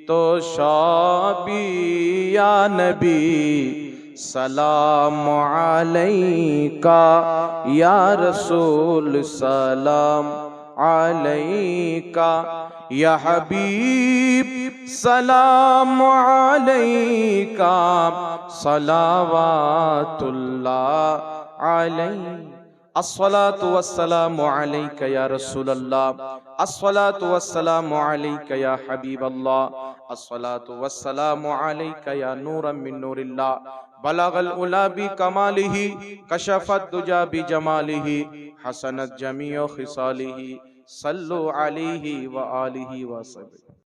তো সবই ইয়া নবী সালাম আলাইকা ইয়া রাসূল সালাম আলাইকা ইয়া হাবিব সালাম আলাইকা সালাওয়াতুল্লাহ আলাইকা আসসালাতু ওয়াসসালামু আলাইকা ইয়া রাসূলুল্লাহ আসসালাতু ওয়াসসালামু আলাইকা ইয়া হাবিবাল্লাহ আসসালাতু ওয়াসসালামু আলাইকা ইয়া নূরাম মিন নূরিল্লাহ বালাগাল উলা বিকামালিহি কাশাফাত দুজা বিজামালিহি হাসানাত জামিউ খিসালিহি সাল্লু আলাইহি ওয়া আলিহি ওয়া সাহবিহি।